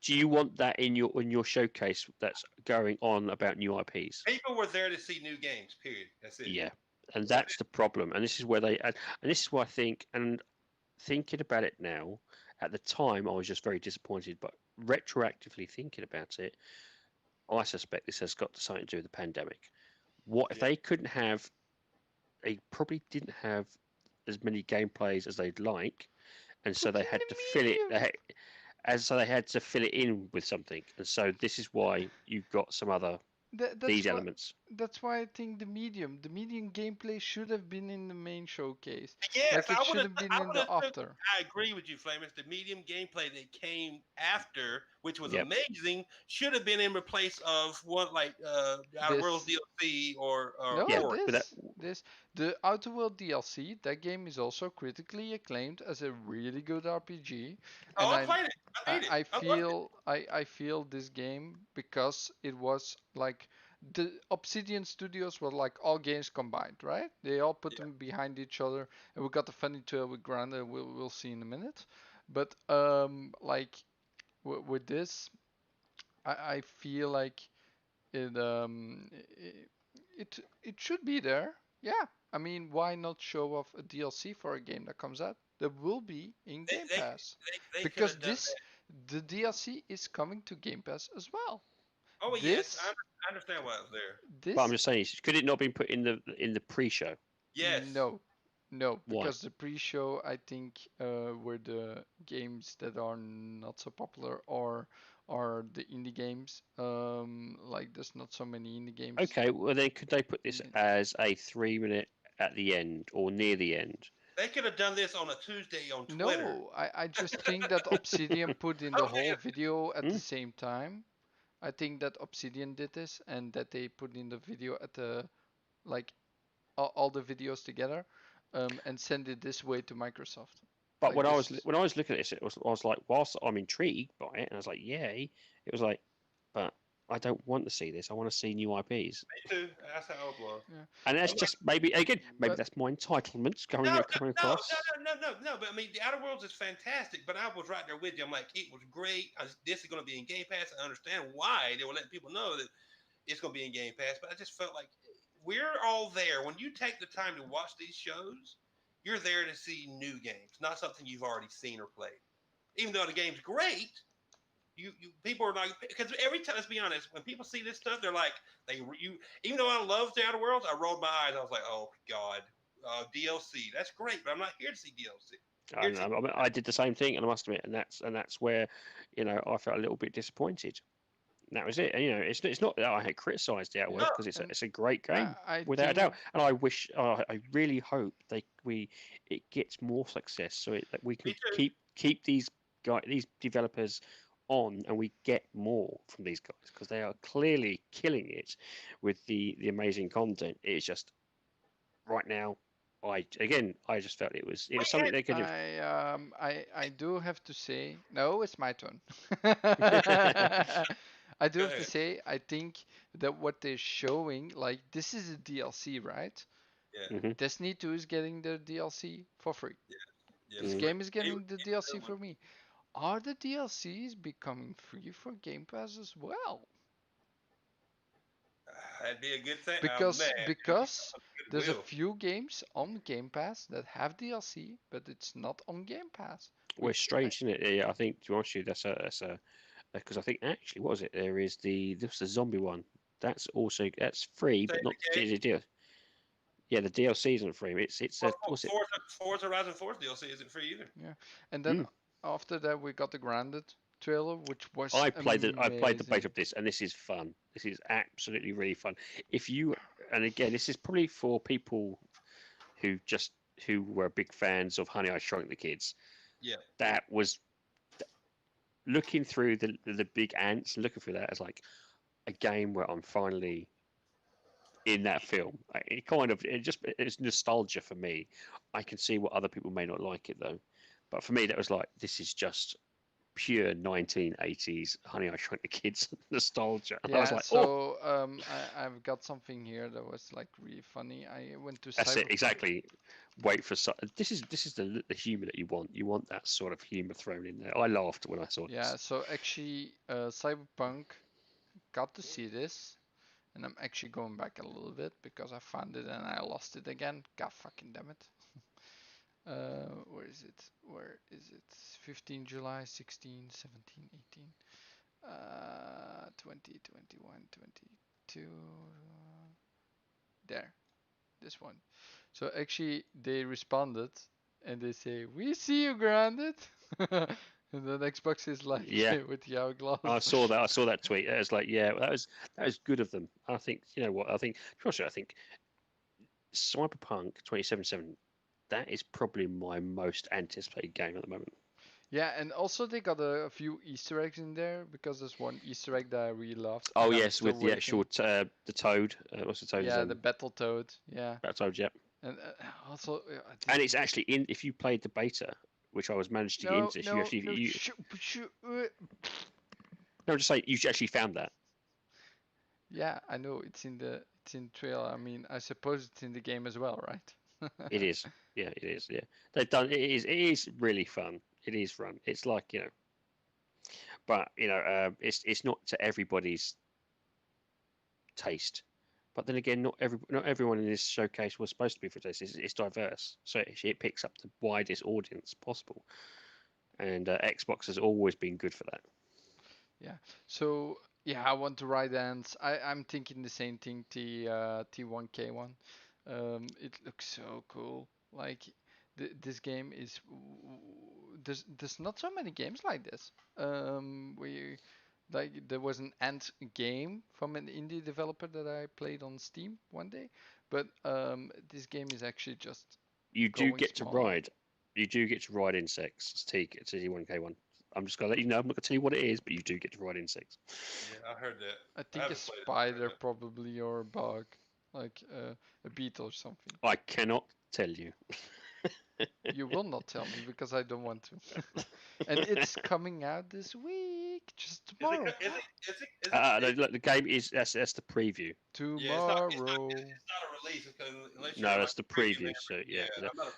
do you want that in your showcase that's going on about new IPs? People were there to see new games. Period. That's it. Yeah, and that's the problem. And this is where and this is why I think, and thinking about it now, at the time I was just very disappointed, but retroactively thinking about it, I suspect this has got something to do with the pandemic. What if Yeah. they couldn't have? They probably didn't have as many gameplays as they'd like, and so put they in had the to fill it. medium. And so they had to fill it in with something, and so this is why you've got some other That's these why elements. that's why I think the medium gameplay should have been in the main showcase. Yes, Like it should have been I in would the have. after. I agree with you, Flamers. The medium gameplay that came after, which was Yep. amazing, should have been in place of one like Outer Worlds This DLC or Yeah, no, Ori. but that this the Outer World DLC. That game is also critically acclaimed as a really good RPG, and Oh, I played it. I beat it. I I loved it. feel I feel this game because it was like the Obsidian Studios were like all games combined, right? They all put Yeah. them behind each other, and we got the funny tale with Granda. We'll see in a minute, but like with this, I feel like it it should be there. Yeah, I mean, why not show off a DLC for a game that comes out that will be in They Game they Pass? they could Because have done this the DLC is coming to Game Pass as well. Oh yes, This I understand why it was there. but I'm this just saying, could it not been put in the pre-show? Yes. no. No, Why? because the pre-show I think were the games that are not so popular or are the indie games. Like there's not so many indie games. Okay, well then could they put this in- as a 3 minute at the end or near the end? They could have done this on a Tuesday on Twitter. No, I just think that Obsidian put in the whole Okay. video at Hmm? the same time. I think that Obsidian did this and that they put in the video at the like all the videos together and send it this way to Microsoft. But Like this. when I was looking at this, I was like, whilst I'm intrigued by it, and I was like, yay, it was like, but I don't want to see this. I want to see new IPs. Me too. That's how it was. Yeah. And that's I'm like, just maybe maybe But that's my entitlements coming no, coming no, no, across. no. But I mean, the Outer Worlds is fantastic. But I was right there with you. I'm like, it was great. This is going to be in Game Pass. I understand why they were letting people know that it's going to be in Game Pass. But I just felt like we're all there. When you take the time to watch these shows, you're there to see new games, not something you've already seen or played. Even though the game's great, you people are like, because every time, let's be honest, when people see this stuff, they're like, even though I love the Outer Worlds, I rolled my eyes. I was like, oh God, DLC. That's great, but I'm not here to see DLC. Here to see- I did the same thing, and I must admit, and that's where, I felt a little bit disappointed. And that was it. And it's not that I had criticised the Outworld, No, because it's a great game I without a think doubt, and I really hope it gets more success, so that we can me too. keep these developers on, and we get more from these guys, because they are clearly killing it with the amazing content. It's just right now, I just felt it was something they could have. I do have to say no, it's my turn. I do Go have to ahead. say I think that what they're showing, like this is a DLC, right? Yeah, Mhm. Destiny 2 is getting the DLC for free. yeah. This Mm. game is Free. getting the DLC for me. Are the DLCs becoming free for Game Pass as well? That'd be a good thing. Oh Because man, because there's a will. few games on Game Pass that have DLC, but it's not on Game Pass. Well, it's Which strange, isn't it? Yeah, I think, to be honest with you, that's a because I think actually, what was it? This was the zombie one. That's free, but Save not the the deal. Yeah, the DLC isn't free. It's a what's it? Forza Horizon 4 DLC isn't free either. Yeah, and then after that we got the Grounded trailer, which was I played the amazing. beta of this, and this is fun. This is absolutely really fun. And again, this is probably for people who were big fans of Honey, I Shrunk the Kids. Yeah. That was looking through the big ants, looking through that as like a game where I'm finally in that film. It's nostalgia for me. I can see what other people may not like it though, but for me that was like, this is just pure 1980s Honey, I Shrunk the Kids nostalgia. And I was like, so I've got something here that was like really funny. I went to that's it Cyberpunk. exactly. Wait for this is the humor that you want. You want that sort of humor thrown in there. I laughed when I saw this. Yeah, so actually, Cyberpunk got to see this, and I'm actually going back a little bit because I found it and I lost it again. God fucking damn it. Where is it? Where is it? 15 July, 16, 17, 18, 20, 21, 22. There, this one. So actually, they responded and they say, "We see you, Grounded." And then Xbox is like, Yeah. with the hourglass. I saw that tweet. It was like, yeah, that was good of them. I think, you know what? I think Cyberpunk 2077. That is probably my most anticipated game at the moment. Yeah, and also they got a few Easter eggs in there because there's one Easter egg that I really loved. Oh and I'm yes, still with the actual waiting. the toad. What's the toad's Yeah, name? the Battle Toad. Yeah, Battletoads, yep. and also And it's actually in. If you played the beta, which I was managed to get into, no, just say you actually found that. Yeah, I know it's in the trailer. I mean, I suppose it's in the game as well, right? It is. Yeah, it is. Yeah, they've done. It is really fun. It is fun. It's like, you know, but you know, it's not to everybody's taste. But then again, not everyone in this showcase was supposed to be for taste. It's diverse, so it picks up the widest audience possible. And Xbox has always been good for that. Yeah. So yeah, I want to ride ants. I'm thinking the same thing. T1K1. It looks so cool. Like this game is. There's not so many games like this. We like there was an ant game from an indie developer that I played on Steam one day, but this game is actually just. You do get small. to ride. You do get to ride insects. T1K1. I'm just gonna let you know. I'm not gonna tell you what it is, but you do get to ride insects. Yeah, I heard that. I think a spider probably, or a bug, like a beetle or something. I cannot tell you. You will not tell me because I don't want to. And it's coming out this week, just tomorrow. The game is that's the preview. Tomorrow. It's not a release unless no, that's the preview. So yeah.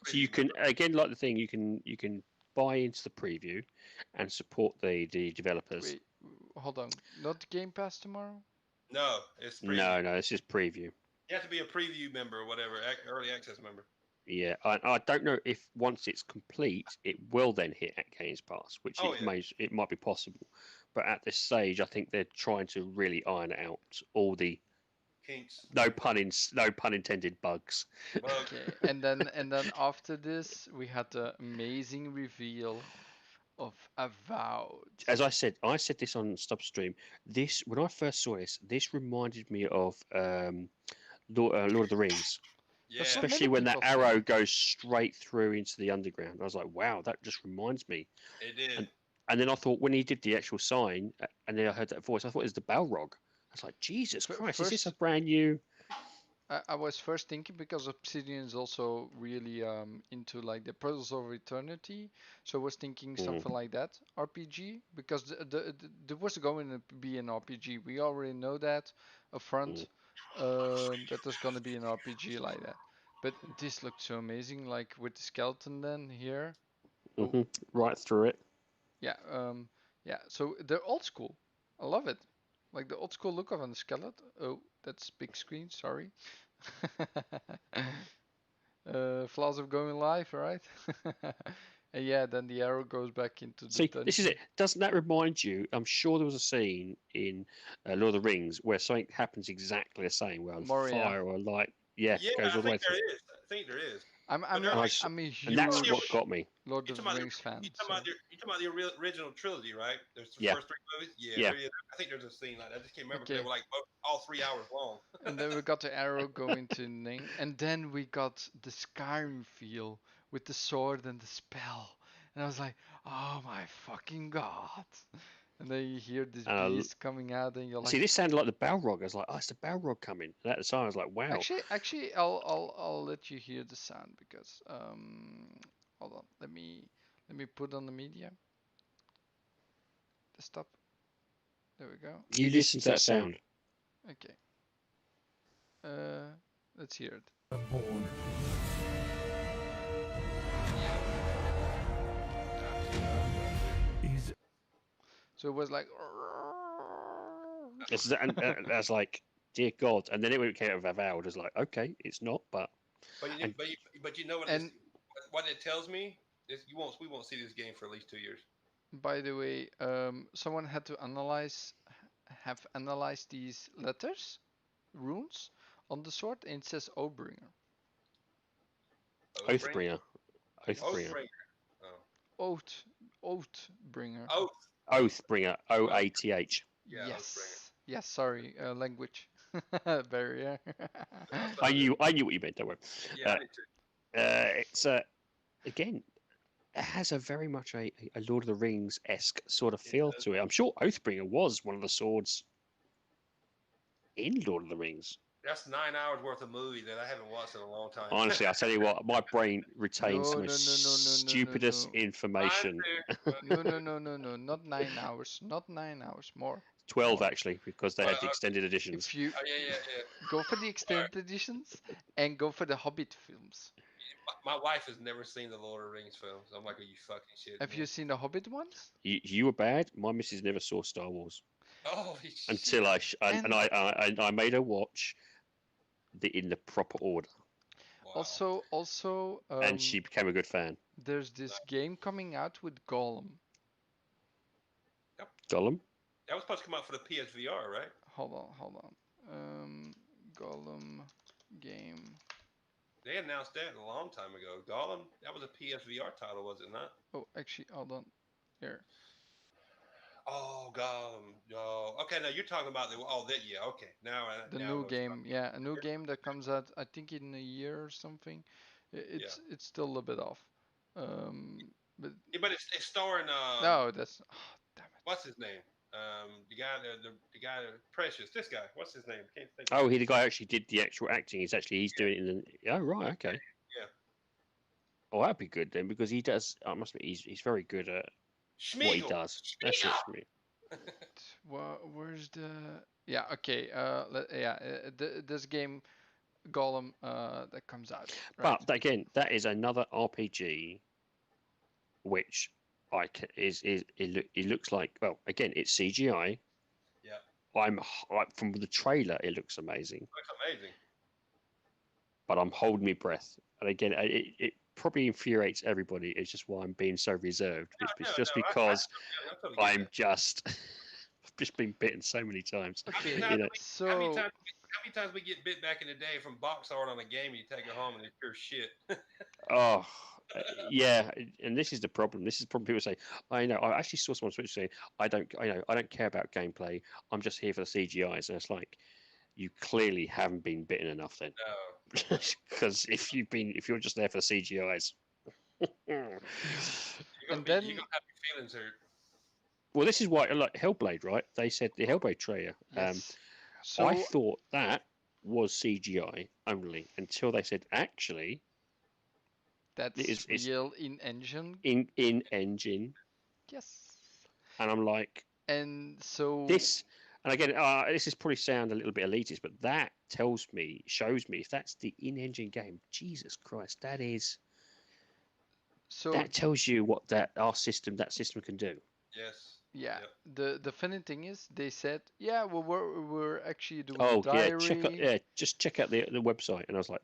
So you can again, like the thing, you can buy into the preview and support the developers. Wait, hold on. Not Game Pass tomorrow? No, it's preview. No, this is preview. You have to be a preview member or whatever, early access member. Yeah, I don't know if once it's complete, it will then hit at Games Pass, which it might be possible. But at this stage, I think they're trying to really iron out all the kinks. No pun intended bugs. Okay, and then after this, we had the amazing reveal of Avowed. As I said this on Stubstream. This, when I first saw this reminded me of Lord of the Rings. Yeah. Especially when that arrow goes straight through into the underground. I was like, wow, that just reminds me. It did. And then I thought, when he did the actual sign, and then I heard that voice, I thought it was the Balrog. I was like, Jesus Christ, is this a brand new... I was first thinking, because Obsidian is also really into like the Puzzles of Eternity, so I was thinking something like that, RPG, because there was going to be an RPG. We already know that up front, that there's going to be an RPG like that. But this looked so amazing, like with the skeleton then here. Right through it. Yeah, yeah. So they're old school. I love it. Like the old school look of the skeleton. Oh, that's big screen. Sorry. Flaws of going live, right? And yeah, then the arrow goes back into the See, dungeon. this is it. Doesn't that remind you? I'm sure there was a scene in Lord of the Rings where something happens exactly the same, where Moria. fire or light, goes I all the way think through. there is. I think there is. I'm But they're like, I'm a And that's huge what got me. Lord you of talking the about Rings fan. you talking about the original trilogy, right? There's the Yeah. first 3 movies. Yeah, Yeah. there is. I think there's a scene like that. I just can't remember. Okay. They were like all 3 hours long. And then we got the arrow going to Ning, and then we got the Skyrim feel with the sword and the spell. And I was like, oh my fucking god. And then you hear this beast coming out, and you're like, See, this sounded like the Balrog. I was like, oh, it's the Balrog coming. And at the time, I was like, wow. Actually, I'll let you hear the sound because hold on, let me put on the media. The stop. There we go. You listen to that sound. Okay. Let's hear it. So it was like. And that's like, dear God. And then it came out of Avowed. I was like, okay, it's not, but. But you know what? What it tells me is we won't see this game for at least 2 years. By the way, someone had to analyze these letters, runes on the sword, and it says Oathbringer. Oathbringer. Oathbringer. Oathbringer. OATH. Yes. Yes. Sorry. Language barrier. I knew what you meant. Don't worry. Yeah, it's again. It has a very much a Lord of the Rings-esque sort of feel to it. I'm sure Oathbringer was one of the swords in Lord of the Rings. That's 9 hours worth of movie that I haven't watched in a long time. Honestly, I tell you what, my brain retains the stupidest information. No, not 9 hours. Not 9 hours. More. 12 actually, because they had the extended editions. If you go for the extended editions and go for the Hobbit films. My wife has never seen the Lord of the Rings films. I'm like, are you fucking shit? Have you seen the Hobbit ones? You were bad. My missus never saw Star Wars. Oh, until I made her watch in the proper order. Wow. Also, and she became a good fan. There's this game coming out with Gollum. Yep. Gollum? That was supposed to come out for the PSVR, right? Hold on. Gollum game. They announced that a long time ago. Gollum, that was a PSVR title, was it not? Oh, actually, hold on. Here. Oh, Gollum. Oh, okay. Now you're talking about okay. Now the new game, a new game that comes out, I think in a year or something. It's still a bit off. But it's starring. No, that's. Oh, damn it. What's his name? The guy, Precious. This guy. What's his name? Can't think. Oh, the guy actually did the actual acting. He's doing it in the. Oh right, okay. Yeah. Oh, that'd be good then, because he does. I must admit, he's very good at what he does. That's it for me. Well, where's the? Yeah. Okay. This game, Gollum, that comes out. Right? But again, that is another RPG, which it looks like. Well, again, it's CGI. Yeah. From the trailer, it looks amazing. Looks amazing. But I'm holding my breath, and again, it probably infuriates everybody. It's just why I'm being so reserved. It's just because I'm just. I've just been bitten so many times. Okay, how many times we get bit back in the day from box art on a game? You take it home and it's pure shit. Oh, yeah, and this is the problem. This is the problem. People say, I know. I actually saw someone on Twitch say, I don't care about gameplay. I'm just here for the CGIs. And it's like, you clearly haven't been bitten enough then. No. Because if you're just there for the CGIs, you're gonna have your feelings hurt. Well, this is why, like Hellblade, right? They said the Hellblade trailer. Yes. So I thought that was CGI only until they said actually that's real in-engine. In-engine. Yes. And I'm like, and so this, and again, this is probably sound a little bit elitist, but that shows me if that's the in-engine game. Jesus Christ, that is. So that tells you what that system can do. Yes. Yeah. Yep. The funny thing is, they said, we're actually doing diary. Just check out the website, and I was like,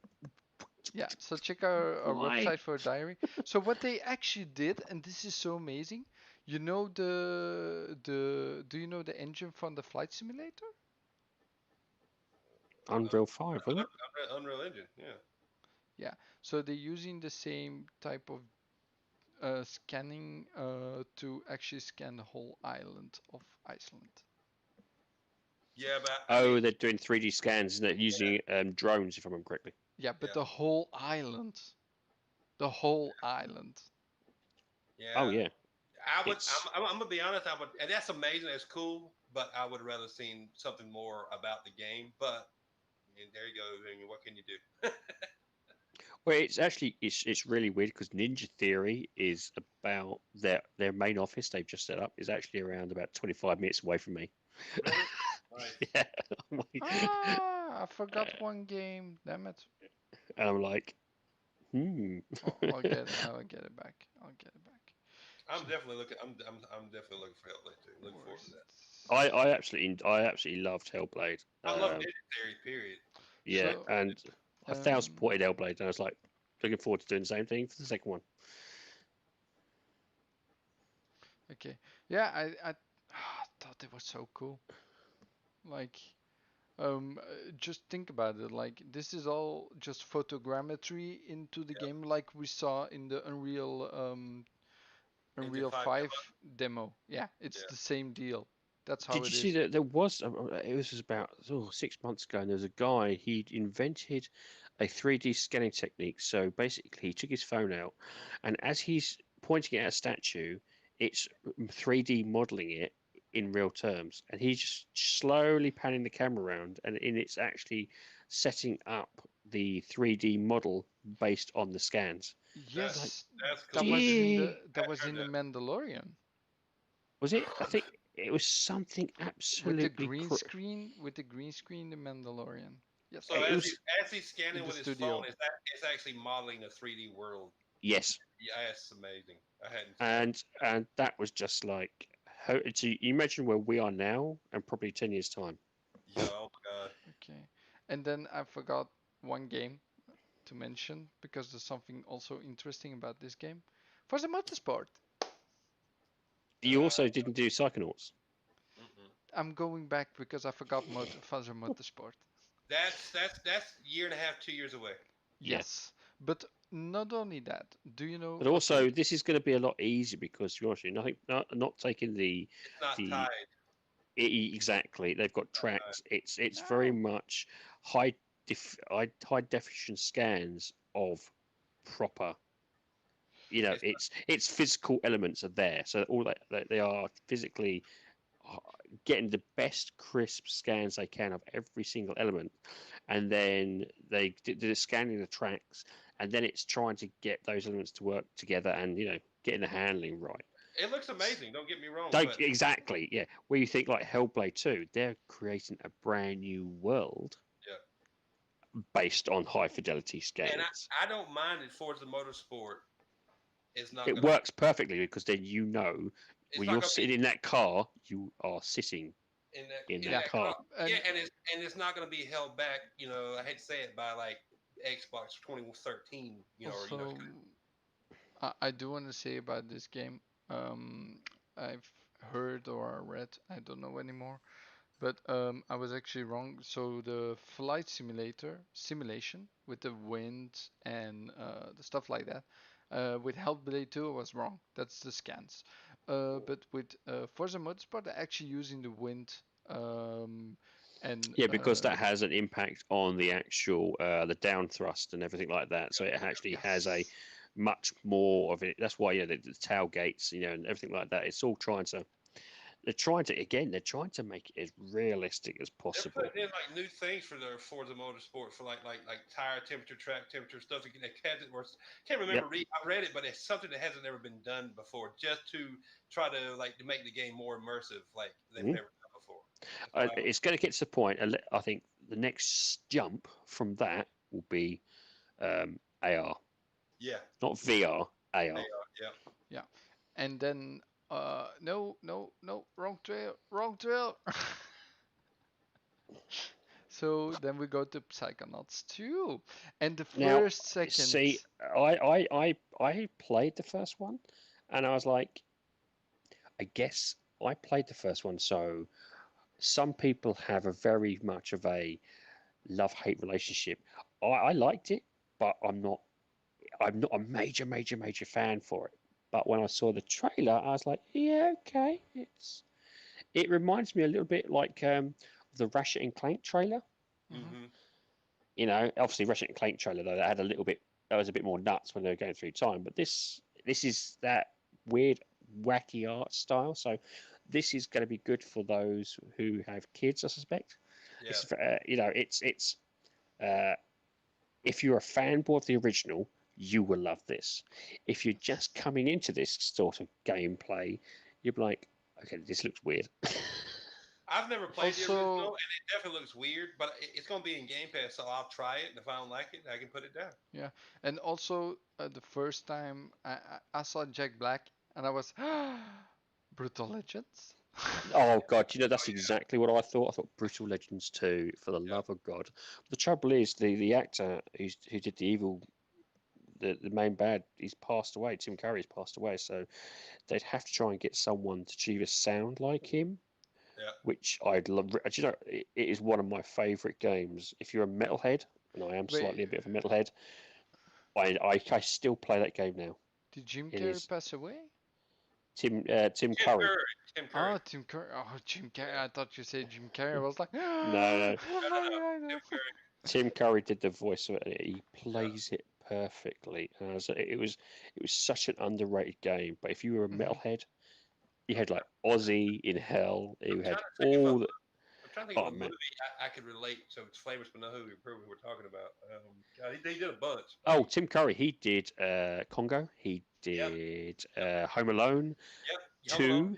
Yeah, so check our Why? website for a diary. So what they actually did, and this is so amazing, you know do you know the engine from the flight simulator? Unreal 5, wasn't it? Unreal Engine, yeah. Yeah. So they're using the same type of scanning to actually scan the whole island of Iceland. Yeah, but I Oh, mean, they're doing 3D scans and they're using drones, if I remember correctly. Yeah, but yeah, the whole island, the whole island. Oh, yeah. yeah. I would. It's I'm gonna be honest. I would, and that's amazing. It's cool, but I would rather seen something more about the game. But I mean, there you go. I mean, what can you do? well, it's actually it's really weird because Ninja Theory is about their main office they've just set up is actually around about 25 minutes away from me. Really? Nice. Yeah. I'm like, Ah, I forgot one game. Damn it. and I'm like, hmm. I'll get it back. I'll get it back. I'm So, definitely looking. I'm definitely looking for Hellblade too. Looking where forward is to that. it? I absolutely loved Hellblade. I love Ninja Theory. Period. Yeah, So, and I um, supported Hellblade, and I was like looking forward to doing the same thing for the second one. okay. Yeah, I thought it was so cool. Like, just think about it. Like, this is all just photogrammetry into the Yep. game, like we saw in the Engine Unreal 5 5 demo. demo. Yeah, it's Yeah. the same deal. That's how Did you it see is. that there was it was about 6 months ago, and there was a guy he'd invented a 3D scanning technique. So basically, he took his phone out, and as he's pointing at a statue, it's 3D modeling it in real terms, and he's just slowly panning the camera around, and it's actually setting up the 3D model based on the scans. It's like, Yes, That's that cool. was in the gee, that I was heard in the that. Mandalorian was it? I think it was something with the absolutely. green screen, the Mandalorian. So Yes, It was as he's in scanning the with his phone, studio. it's actually modeling a 3D world. yes. Yeah, that's amazing. I hadn't. And that was just like so you imagine where we are now and probably 10 years time. Yeah. Oh my God. Okay, and then I forgot one game to mention because there's something also interesting about this game. Forza Motorsport. You also didn't do Psychonauts. Mm-mm. I'm going back because I forgot Forza Motorsport. That's year and a half, 2 years away. Yeah, Yes, but not only that. Do you know? but Okay, also this is going to be a lot easier because to be honest with you, nothing not taking It's not the tied. exactly, they've got tracks. It's very no. much high definition scans of proper, It's it's physical elements are there, so all that they are physically uh, getting the best crisp scans they can of every single element, and then they do the scanning the tracks, and then it's trying to get those elements to work together and getting the handling right. it looks amazing. Don't get me wrong, Don't but exactly, yeah. Where you think like Hellblade 2, they're creating a brand new world yeah. based on high fidelity And scans. I don't mind it Forza Motorsport. It's not It gonna works perfectly because then it's when not you're gonna be sitting in that car, you are sitting in in Yeah, that that car. car. Yeah, and and it's not gonna be held back. I hate to say it by like Xbox 2013. Or also I do want to say about this game. I've heard or read, I don't know anymore, but I was actually wrong. So the flight simulation with the wind and the stuff like that, with Hellblade 2, I was wrong. That's the scans. But with Forza Motorsport, they're actually using the wind um, and Yeah, because that has an impact on the actual the down thrust and everything like that. So it actually has a yes, much more of it. That's why the tailgates, and everything like that. It's all they're trying to make it as realistic as they're possible. putting in like new things for their Forza Motorsport for like tire temperature, track temperature stuff. It has it, or can't Yep. remember. I read it, but it's something that hasn't ever been done before, just to try to to make the game more immersive, like they've Mhm. never done before. That's what I It's going to get to the point. I think the next jump from that will be AR, Yeah, not VR, they AR. are. Yeah. yeah, and then no, wrong trail. So then we go to Psychonauts 2, and the Now, first second. see, I played the first one, and I was like, I guess I played the first one, so some people have a very much of a love-hate relationship. I liked it, but I'm not a major fan for it. But when I saw the trailer, I was like, yeah, okay, it reminds me a little bit like the Ratchet and Clank trailer. Mm-hmm. You know, obviously Ratchet and Clank trailer though that had a little bit that was a bit more nuts when they were going through time. But this is that weird, wacky art style. So this is going to be good for those who have kids, I suspect. Yeah. It's you know, it's if you're a fanboy of the original, you will love this. If you're just coming into this sort of gameplay, you're like, okay, this looks weird. I've never played the Also, original, and it definitely looks weird. But it's gonna be in Game Pass, so I'll try it. And if I don't like it, I can put it down. yeah, and also the first time I saw Jack Black, and I was Brutal Legends. Oh God, you know that's exactly what I thought. I thought Brutal Legends 2, for the Yeah. love of God. The trouble is the actor who did the evil, the main bad, he's passed away. Tim Curry's passed away, so they'd have to try and get someone to either sound like him, Yeah. which I'd love. You know, it is one of my favourite games. If you're a metalhead, and I am slightly a bit of a metalhead, I still play that game now. Did Jim It Carrey is pass away? Tim Tim Curry. Curry. Tim Curry. Oh, Tim Curry. Oh, Jim Carrey. Yeah. I thought you said Jim Carrey. I was like, No, oh No, my no, no. God. Tim Curry. Tim Curry did the voice of it, and he plays it perfectly. And it was such an underrated game. But if you were a Mhm. metalhead, you had like Ozzy in Hell. You I'm had trying to think all the. I'm trying to think Oh of a man. movie I could relate so flavors but know who we're talking about. God, he did a bunch. Oh, Tim Curry. He did Congo. He Yep. did Home Alone Yep. Home Alone. 2.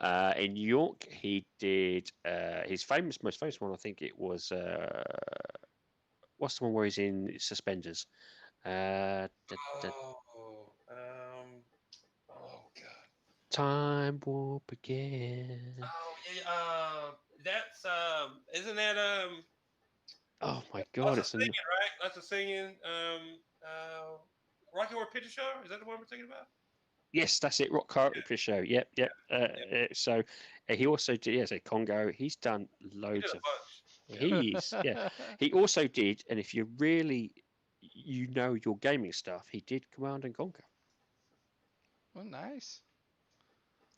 Yep. In New York, he did his most famous one. I think it was what's the one where he's in suspenders? Uh, d- d- Oh. Oh God. Time warp again. Oh yeah. That's Isn't that Oh my God, That's a it's singing, right? That's a singing. Rocky Horror Picture Show. Is that the one we're thinking about? yes, that's it. Rock Carpenter Show. Yep, yep. Yep. So he also did, yeah, so Congo. He's done He loads did a of. bunch. Yeah. He's yeah. He also did, and if you really, you know your gaming stuff, he did Command and Conquer. Oh, nice.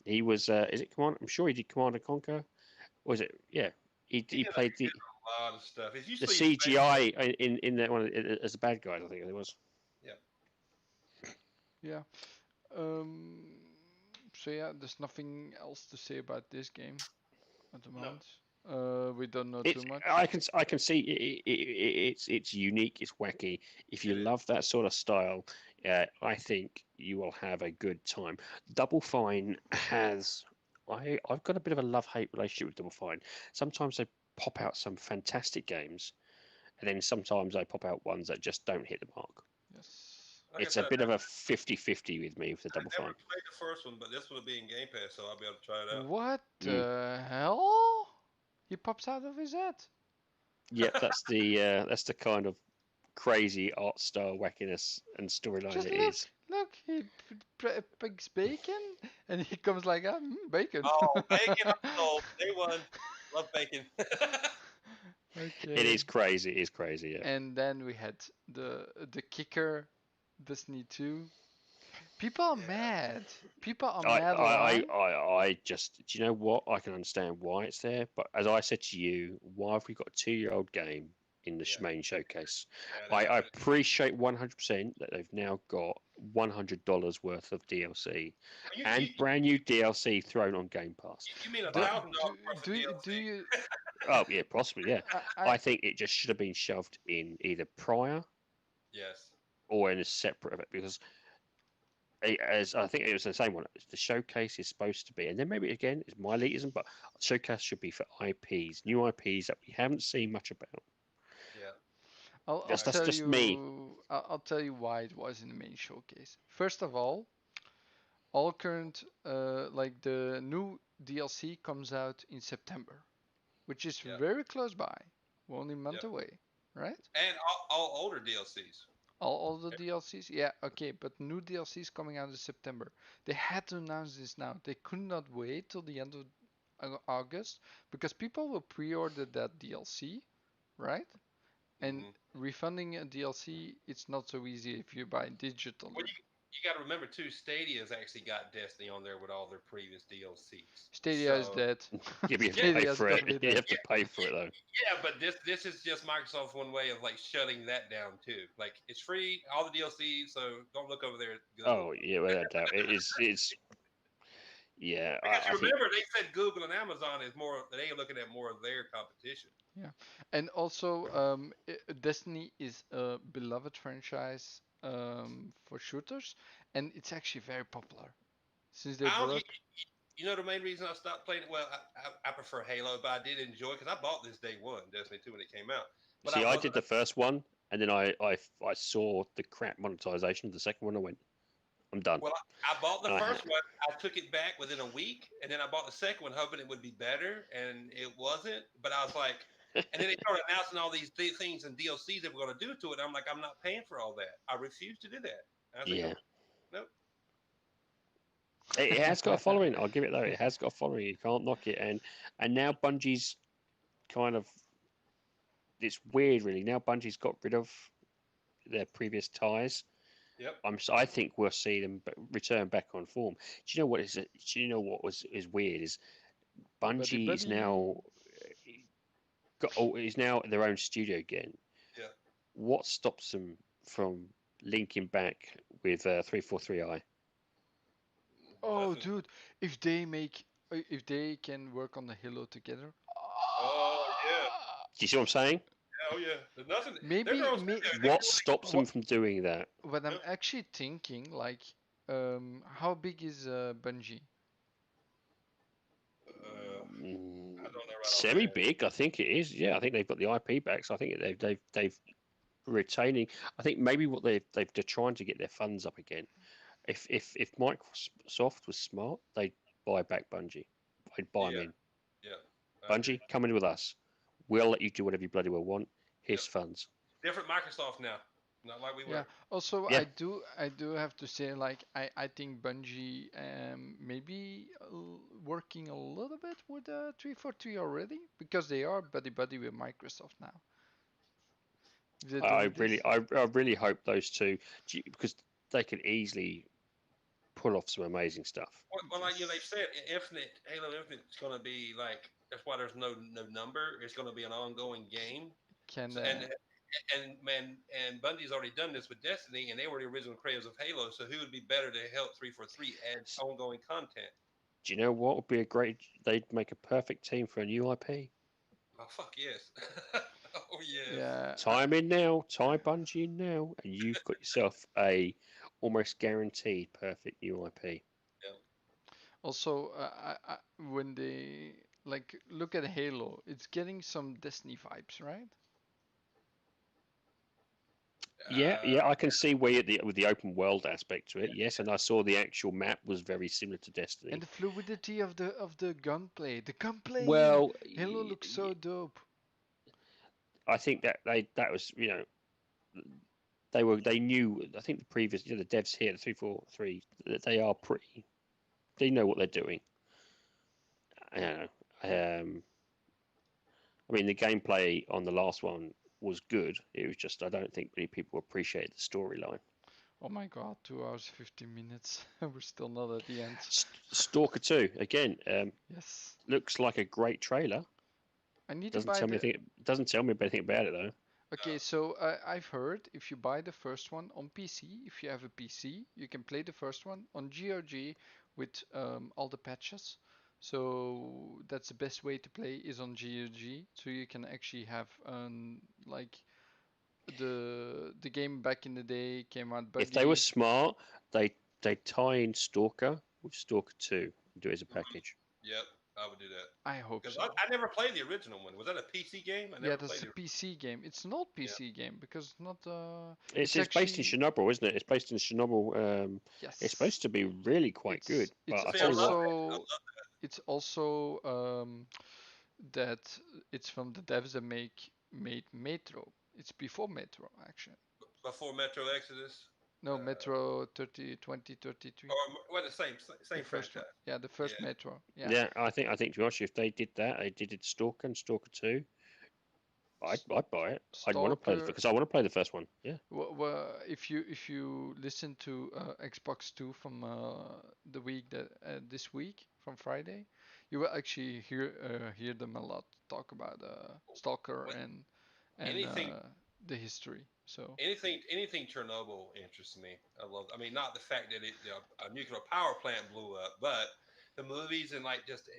He was, is it Command? I'm sure he did Command and Conquer. Or is it? Yeah, he He played did a lot of stuff. It's the usually his favorite. CGI in that one as the bad guys. I think it was. Yeah. Um. So yeah, there's nothing else to say about this game at the No. moment. We don't know It's too much. I can see it's unique, it's wacky. If you It is. love that sort of style, I think you will have a good time. Double Fine has I've got a bit of a love-hate relationship with Double Fine. Sometimes they pop out some fantastic games, and then sometimes they pop out ones that just don't hit the mark. Yes. Like I It's a said, bit of a 50-50 with me with the I Double never Fine. played the first one, but this one will be in Game Pass, so I'll be able to try it out. What Mm. the hell? He pops out of his head. Yep, that's the kind of crazy art style wackiness and storyline Just it look, is. look. He picks bacon, and he comes like, bacon. Oh, bacon! I'm sold. Day one. Love bacon. Okay. It is crazy. It is crazy. Yeah. And then we had the kicker, Destiny 2. People are Yeah. mad. People are I, mad. I, Why? I just, do you know what? I can understand why it's there, but as I said to you, why have we got a 2-year-old game in the Yeah. main showcase? Yeah, I appreciate 100% that they've now got $100 worth of DLC and brand new DLC thrown on Game Pass. You mean $1,000 Do, worth of do, DLC? do you? Oh yeah, possibly. Yeah, I I think it just should have been shoved in either prior Yes. or in a separate of it because as I think it was the same one. The showcase is supposed to be, and then maybe again it's my elitism, but showcase should be for IPs, new IPs that we haven't seen much about. Yeah. I'll That's tell just you. me. I'll tell you why it was in the main showcase. First of all current like the new DLC comes out in September, which is Yeah. very close by. We're only a month away, right? And all older DLCs. All the DLCs? Yeah, okay, but new DLCs coming out in September. They had to announce this now. They could not wait till the end of August because people will pre-order that DLC, right? And refunding a DLC, it's not so easy if you buy digitally. Well, you got to remember too, Stadia's actually got Destiny on there with all their previous DLCs. Stadia is dead. You have to pay Stadia's for gonna it. be You dead. have to pay for it though. Yeah, but this is just Microsoft's one way of like shutting that down too. Like it's free, all the DLCs, so don't look over there. Oh yeah, without doubt, it's yeah. Because I think remember, they said Google and Amazon is more. They are looking at more of their competition. Yeah, and also Destiny is a beloved franchise for shooters, and it's actually very popular since they I don't, brought. you know the main reason I stopped playing it. Well, I prefer Halo, but I did enjoy it because I bought this day one, Destiny 2 when it came out. But see, I did the first one, and then I saw the crap monetization of the second one. I went, I'm done. Well, I bought the first one. I took it back within a week, and then I bought the second one, hoping it would be better, and it wasn't. But I was like, and then they started announcing all these things and DLCs they were going to do to it. I'm like, I'm not paying for all that. I refuse to do that. I was like, nope. It has got a following. I'll give it though. It has got a following. You can't knock it. And now Bungie's kind of. It's weird, really. Now Bungie's got rid of their previous ties. Yep. I think we'll see them return back on form. Do you know what is? Do you know what is weird is Bungie is now is now their own studio again. Yeah. What stops them from linking back with 343i? Oh, dude! If they can work on the Halo together. Oh yeah. Do you see what I'm saying? Oh yeah. There's nothing. Maybe. What stops them from doing that? What I'm actually thinking, like, how big is Bungie? I don't know. Right Semi-big, I think it is. Yeah, I think they've got the IP back, so I think they've retaining. I think maybe what they're trying to get their funds up again. If Microsoft was smart, they'd buy back Bungie. They'd buy them in. Yeah. Bungie, come in with us. We'll let you do whatever you bloody well want. Here's funds. Different Microsoft now. Not like we were. Yeah. Also, Yeah. I do have to say, like, I think Bungie maybe working a little bit with 343 already because they are buddy with Microsoft now. I really hope those two, because they can easily pull off some amazing stuff. Well, like they've said, Halo Infinite is going to be like, that's why there's no number. It's going to be an ongoing game. And Bungie's already done this with Destiny, and they were the original creators of Halo. So who would be better to help 343 add ongoing content? Do you know what would be a great? They'd make a perfect team for a new IP. Oh fuck yes! Oh yes. Yeah. Tie them in now. Tie Bungie in now, and you've got yourself a almost guaranteed perfect new IP. Yeah. Also, when they look at Halo, it's getting some Destiny vibes, right? Yeah, I can see where with the open world aspect to it. Yes, and I saw the actual map was very similar to Destiny. And the fluidity of the gunplay. The gunplay. Well, Halo looks so dope. I think that was, you know, they knew. I think the previous, the devs here, the 343, they are pretty. They know what they're doing. I don't know. I mean, the gameplay on the last one was good. It was just, I don't think many people appreciated the storyline. Oh my god, 2 hours 15 minutes. We're still not at the end. Stalker 2 again. Yes. Looks like a great trailer. I need doesn't to buy tell me anything. Doesn't tell me anything about it though. Okay, so I've heard if you buy the first one on PC, if you have a PC, you can play the first one on GOG with all the patches. So that's the best way to play is on GOG. So you can actually have like the game back in the day came out buggy. If they were smart, they tie in Stalker with Stalker 2 and do it as a package. Yep, I would do that. I hope so. I never played the original one. Was that a PC game? Yeah, that's a PC game. It's not PC game because not. It's actually based in Chernobyl, isn't it? It's based in Chernobyl. Yes. It's supposed to be really quite good. It's also that it's from the devs that make made Metro. It's before Metro, actually. Before Metro Exodus. No, Metro 30, 2033. Or well, the same The franchise. first one. Yeah, the first Yeah. Metro. Yeah. Yeah, I think to be honest, if they did that, they did Stalker and Stalker 2, I'd buy it. I'd want to play Stalker. because I want to play the first one. Yeah. Well, if you listen to Xbox 2 from the week that this week from Friday, you will actually hear them a lot talk about Stalker What- and anything the history. So anything Chernobyl interests me. I mean, not the fact that a nuclear power plant blew up, but the movies and like just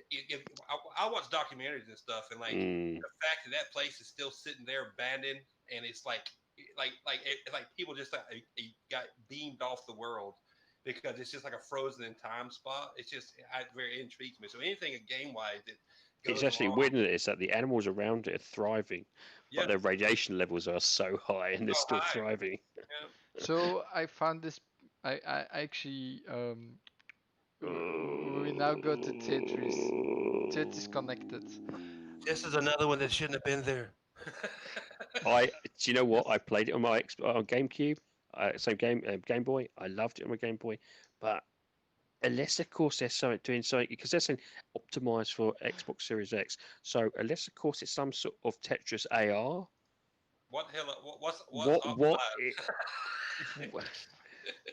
I watch documentaries and stuff, and like the fact that that place is still sitting there abandoned, and it's like people just got beamed off the world because it's just like a frozen in time spot. It's just it very intrigues me. So anything game wise that It's goes actually along, weird that it's that the animals around it are thriving, yeah, but their radiation levels are so high and they're so still high. thriving. Yeah. so I found this. I actually we now go to Tetris. Tetris connected. This is another one that shouldn't have been there. Do you know what? Yes. I played it on my GameCube, same Game Boy. I loved it on my Game Boy, but unless of course they're doing something because they're saying optimized for Xbox Series X. So unless of course it's some sort of Tetris AR. What the hell? What's What optimized?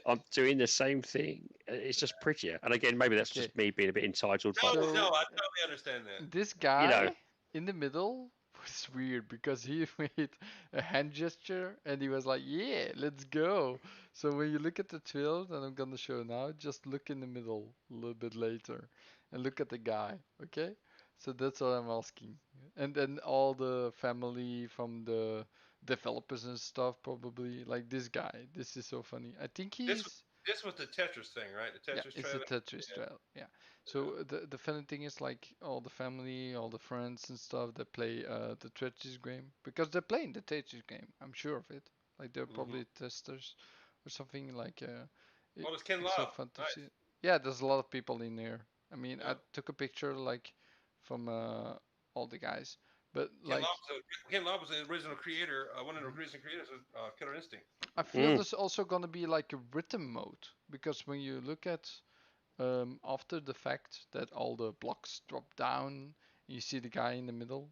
I'm doing the same thing. It's just prettier. And again, maybe that's Okay. just me being a bit entitled, No, but So I totally understand that. this you know, guy in the middle was weird because he made a hand gesture and he was like, "Yeah, let's go." So when you look at the trailer that I'm gonna show now, just look in the middle a little bit later and look at the guy, okay? So that's what I'm asking. And then all the family from the developers and stuff probably like this guy. This is so funny. I think This he's this was the Tetris thing, right? The yeah, Tetris it's the trailer. Tetris Yeah. trail. Yeah. So the funny thing is like all the family, all the friends and stuff that play the Tetris game because they're playing the Tetris game. I'm sure of it. Like they're Mm-hmm. probably testers or something like. Oh, it's Ken It's so Love. fun to see. Nice. Yeah, there's a lot of people in there. I mean, I Yeah. took a picture like from all the guys, but Ken like Love, Ken Love was the original creator, one of the mhm. original creators of Killer Instinct. I feel there's also gonna be like a rhythm mode because when you look at after the fact that all the blocks drop down, you see the guy in the middle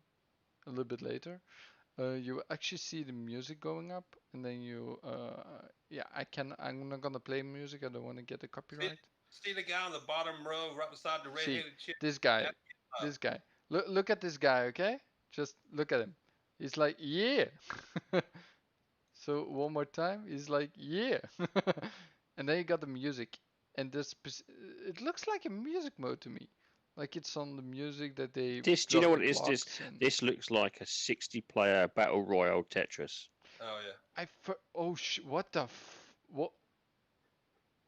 a little bit later. You actually see the music going up, and then yeah, I'm not gonna play music. I don't want to get the See, copyright. see the guy on the bottom row, right beside the See red-headed chick. this guy, That's Ken Love. this guy. Look at this guy, okay? Just look at him. He's like, yeah. So one more time, he's like, yeah. And then you got the music, and it looks like a music mode to me, like it's on the music that they do you know drop what the it is? blocks and. This looks like a 60-player battle royale Tetris. Oh yeah. What the what?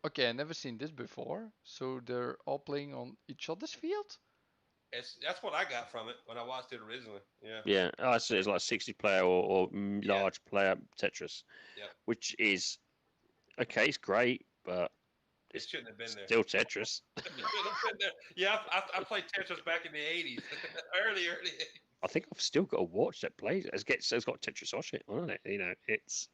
Okay, I never seen this before. So they're all playing on each other's field. That's what I got from it when I watched it originally. Yeah. Yeah, I see it's like 60-player or Yeah. large player Tetris, Yeah. which is okay. It's great, but It shouldn't have been there. still Tetris. Yeah, I played Tetris back in the '80s, early '80s. I think I've still got a watch that plays. It's got Tetris on it. You know, it's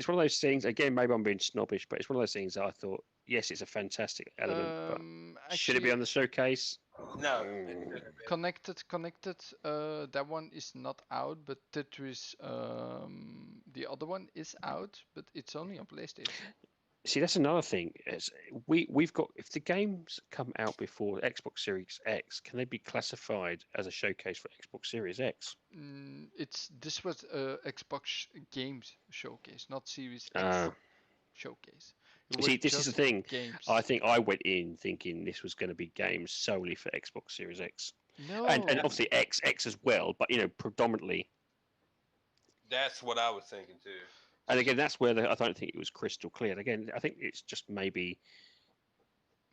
one of those things. Again, maybe I'm being snobbish, but it's one of those things that I thought, yes, it's a fantastic element, but should it be on the showcase? No. Connected. That one is not out, but Tetris, the other one is out, but it's only on PlayStation. See, that's another thing. We've got if the games come out before Xbox Series X, can they be classified as a showcase for Xbox Series X? This was Xbox Games Showcase, not Series X Showcase. See, this is the thing. Games. I think I went in thinking this was going to be games solely for Xbox Series X. No. And obviously X as well, but predominantly. That's what I was thinking too. And again, that's where I don't think it was crystal clear. And again, I think it's just maybe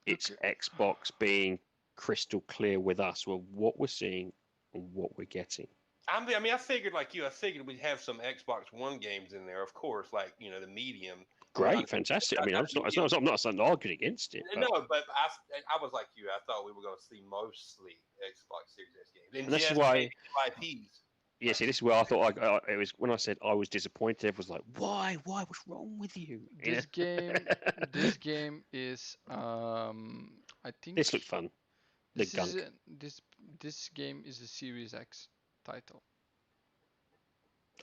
it's Xbox being crystal clear with us, well, what we're seeing and what we're getting. I mean, I figured like you. I figured we'd have some Xbox One games in there, of course, like the medium. Great, fantastic. I mean, I'm not arguing against it. No, but I was like you. I thought we were going to see mostly Xbox Series X games, and this is why IPs. Yeah, see, this is where I thought it was when I said I was disappointed. Everyone was like, "Why? Why? What's wrong with you?" Yeah. This game is I This think looked fun. The this is gunk. this game is a Series X title.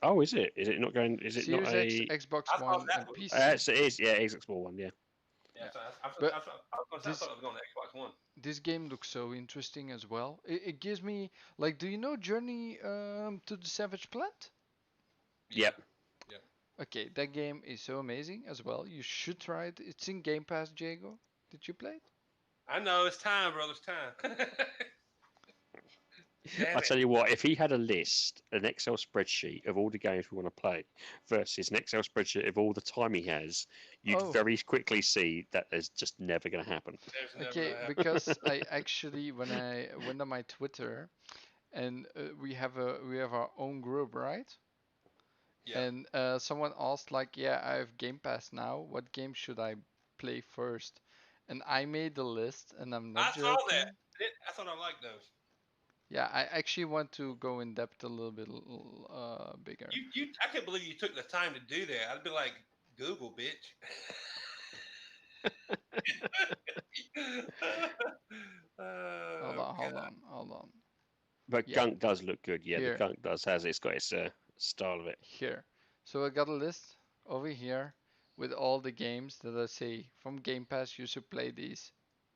Oh, is it? Is it not going? Is it not Series X, a? Xbox I thought One, that and was. PC. It is. Yeah, Xbox One. Yeah. Yeah, Yeah, so but I this thought it was going to Xbox One. this game looks so interesting as well. It gives me like, do you know Journey to the Savage Plant? Yeah. Yep. Yeah. Okay, that game is so amazing as well. You should try it. It's in Game Pass, Jago. Did you play it? I know it's time, brother. It's time. I Damn it. tell you what, if he had a list, an Excel spreadsheet of all the games we want to play, versus an Excel spreadsheet of all the time he has, you'd Oh, very quickly see that there's just never going to happen. There's never okay. gonna happen. Because I actually, when I went on my Twitter, and we have our own group, right? Yeah. And someone asked like, yeah, I have Game Pass now. What game should I play first? And I made the list, and I'm not I saw that. joking. I thought I liked those. Yeah, I actually want to go in depth a little bit bigger. I can't believe you took the time to do that. I'd be like, Google, bitch. Hold Oh, on, hold God. on, hold on. But Yeah, Gunk does look good. Yeah, the here, Gunk does has it's got its style of it. here. So I got a list over here with all the games that I say from Game Pass you should play these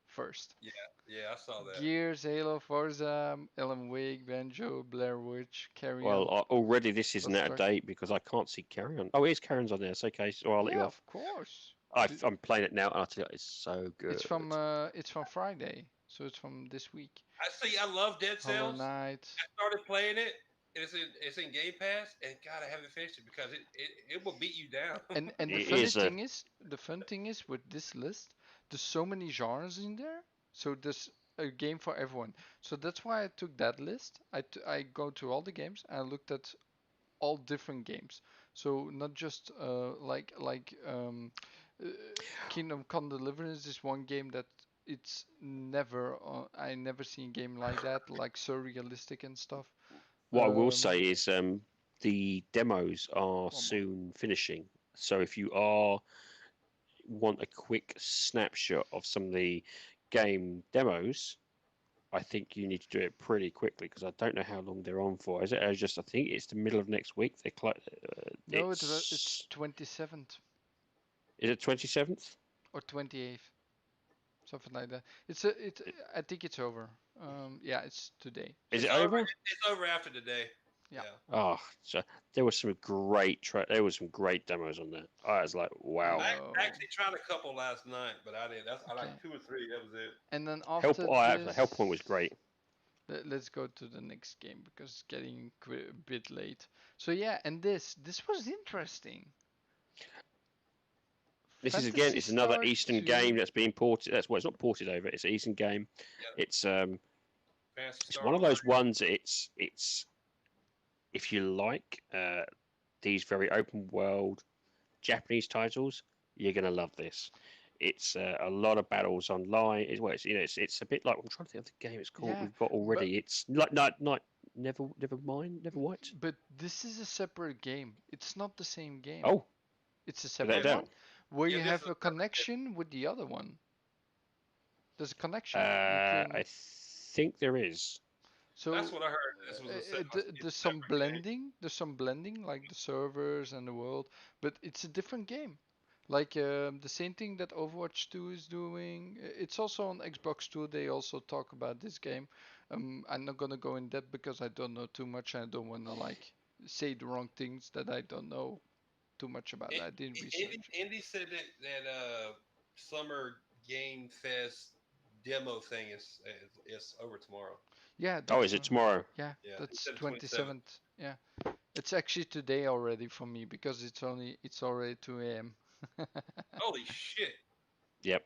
first. Yeah, yeah, I saw that. Gears, Halo, Forza, Alan Wake, Banjo, Blair Witch, Well, Carrion, already this isn't Lost out of Ark. date because I can't see Carry On. Oh, it is Carry on there. It's okay. So I'll let you Yeah, off. of course. I'm playing it now, and I tell you, it's so good. It's from Friday, so it's from this week. I see. I love Dead Hollow Cells. Knight. I started playing it. And it's in Game Pass, and God, I haven't finished it because it will beat you down. And It is a the fun thing is with this list, there's so many genres in there. So there's a game for everyone. So that's why I took that list. I go to all the games. I looked at all different games. So not just uh, Kingdom Come Deliverance is one game that it's never I never seen a game like that, like so realistic and stuff. what I will Um, say is the demos are one more. soon finishing. So if you want a quick snapshot of some of the game demos, I think you need to do it pretty quickly because I don't know how long they're on for. Is it just? I think it's the middle of next week. No, it's 27th Is it 27th? or 28th, something like that. It's I think it's over. Yeah, it's today. Is It's it over. over? It's over after today. Yeah. Oh, so there was some there was some great demos on there. I was like, wow. I actually tried a couple last night, but I didn't. I Okay. like 2 or 3. That was it. And then after Hellpoint was great. Let's go to the next game because it's getting a bit late. So yeah, and this was interesting. This is Fantasy again, it's another Star Eastern 2. game that's being ported. Well, it's not ported over. It's an Eastern game. Yeah. It's Fantasy it's Star one of Online. those ones. It's if you like these very open world Japanese titles, you're gonna love this. It's a lot of battles online. It's a bit like I'm trying to think of the game it's called. Yeah, We've got already. It's like never mind. but this is a separate game. It's not the same game. Oh, It's a without separate a one doubt. where you Yeah, this have is a a separate game. connection with the other one. There's a connection. You can I think there is. so That's what I heard. This was there's it's a some separate game. blending. There's some blending, like the servers and the world, but it's a different game. Like the same thing that Overwatch 2 is doing. It's also on Xbox 2. They also talk about this game. I'm not gonna go in depth because I don't know too much. I don't wanna like say the wrong things that I don't know too much about. I didn't research. Indy said that summer game fest demo thing is over tomorrow. Yeah, Oh, that's is it tomorrow? yeah, Yeah, he that's said 27th. Yeah, it's actually today already for me because it's already 2 a.m. Holy shit! Yep.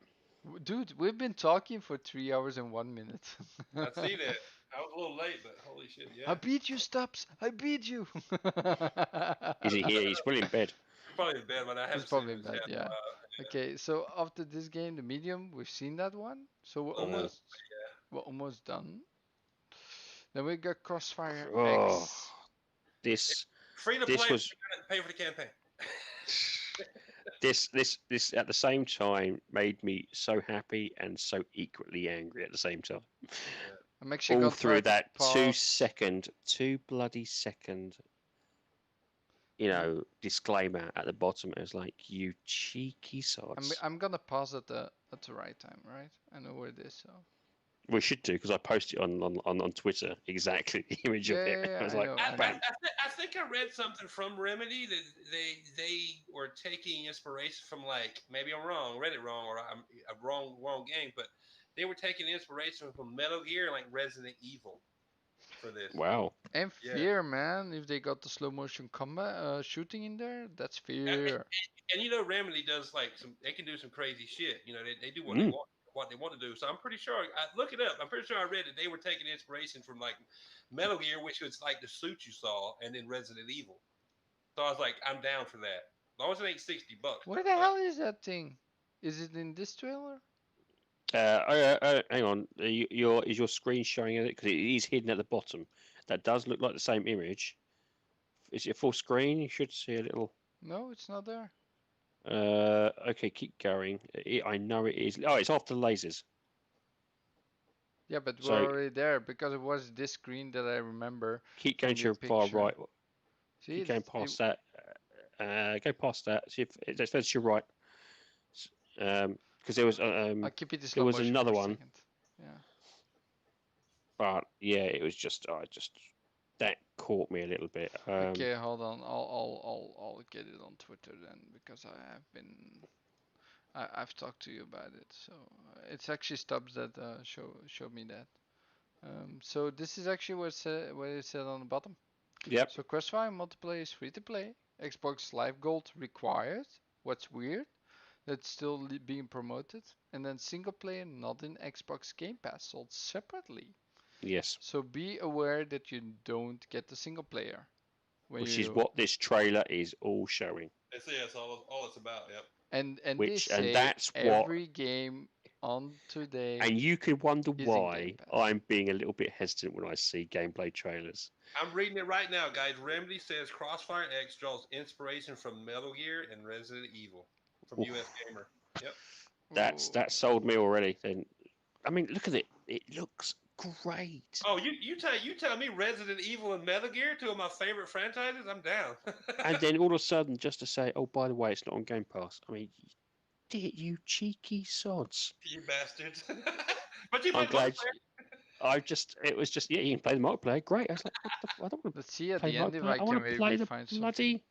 Dude, we've been talking for 3 hours and 1 minute. I see that. I was a little late, but holy shit, I yeah. beat you, Stubbs. I beat you. Is he here? He's probably in bed. Probably in bed, but I He's haven't probably seen in him bed, in yeah. Okay, so after this game, the medium, we've seen that one. So we're almost done. Then we got Crossfire Oh, X. this Free to this play, was pay for the campaign. this at the same time made me so happy and so equally angry at the same time. I'm actually All gonna through try that to pause. two bloody second, disclaimer at the bottom. It was like, you cheeky sods. I'm gonna pause at the right time, right? I know where it is. So We should do, because I posted on Twitter exactly the image of it. yeah, I was I like, know. bam. I think I read something from Remedy that they were taking inspiration from, like, maybe I'm wrong, read it wrong, or I'm a wrong game, but they were taking inspiration from Metal Gear, like Resident Evil, for this. Wow. And Yeah. fear, man. If they got the slow motion combat shooting in there, that's fear. And Remedy does they can do some crazy shit. They do what they want to do. So I'm pretty sure I look it up. I'm pretty sure I read that they were taking inspiration from like Metal Gear, which was like the suit you saw, and then Resident Evil. So I was like, I'm down for that. As long as it ain't $60. Where the hell is that thing? Is it in this trailer? Hang on. Is your screen showing it? Because it is hidden at the bottom. That does look like the same image. Is it full screen? You should see a little. No, it's not there. Okay, keep going. I know it is. Oh, it's after the lasers. Yeah, but So- we're already there because it was this screen that I remember. Keep going From to the your far picture. right. See, Keep going past that. Go past that. See if that's to your right. Because there was I'll keep it in slow was motion another for a one. second. Yeah. But yeah, it was just that caught me a little bit. Okay, hold on. I'll get it on Twitter then because I've talked to you about it. So it's actually Stubbs that showed me that. So this is actually what it said on the bottom. Yep. So Crossfire multiplayer is free to play. Xbox Live Gold required. What's weird? That's still being promoted. And then single player not in Xbox Game Pass, sold separately. Yes. So be aware that you don't get the single player. Which is what this trailer is all showing. That's all it's about. Yep. And Which- they and say that's what- every game on today. And you can wonder is in why Game Pass. I'm being a little bit hesitant when I see gameplay trailers. I'm reading it right now, guys. Remedy says Crossfire X draws inspiration from Metal Gear and Resident Evil from Oof. US Gamer. Yep. That sold me already. Then, I mean, look at it. It looks great. Oh, you tell me Resident Evil and Metal Gear, two of my favorite franchises. I'm down. And then all of a sudden, just to say, oh, by the way, it's not on Game Pass. I mean, you cheeky sods. You bastards. But you I'm played glad. multiplayer? It was just, yeah, you can play the multiplayer. Great. I was like, I don't want to Let's see at play the end if multiplayer. I I can want to maybe play the find something. bloody.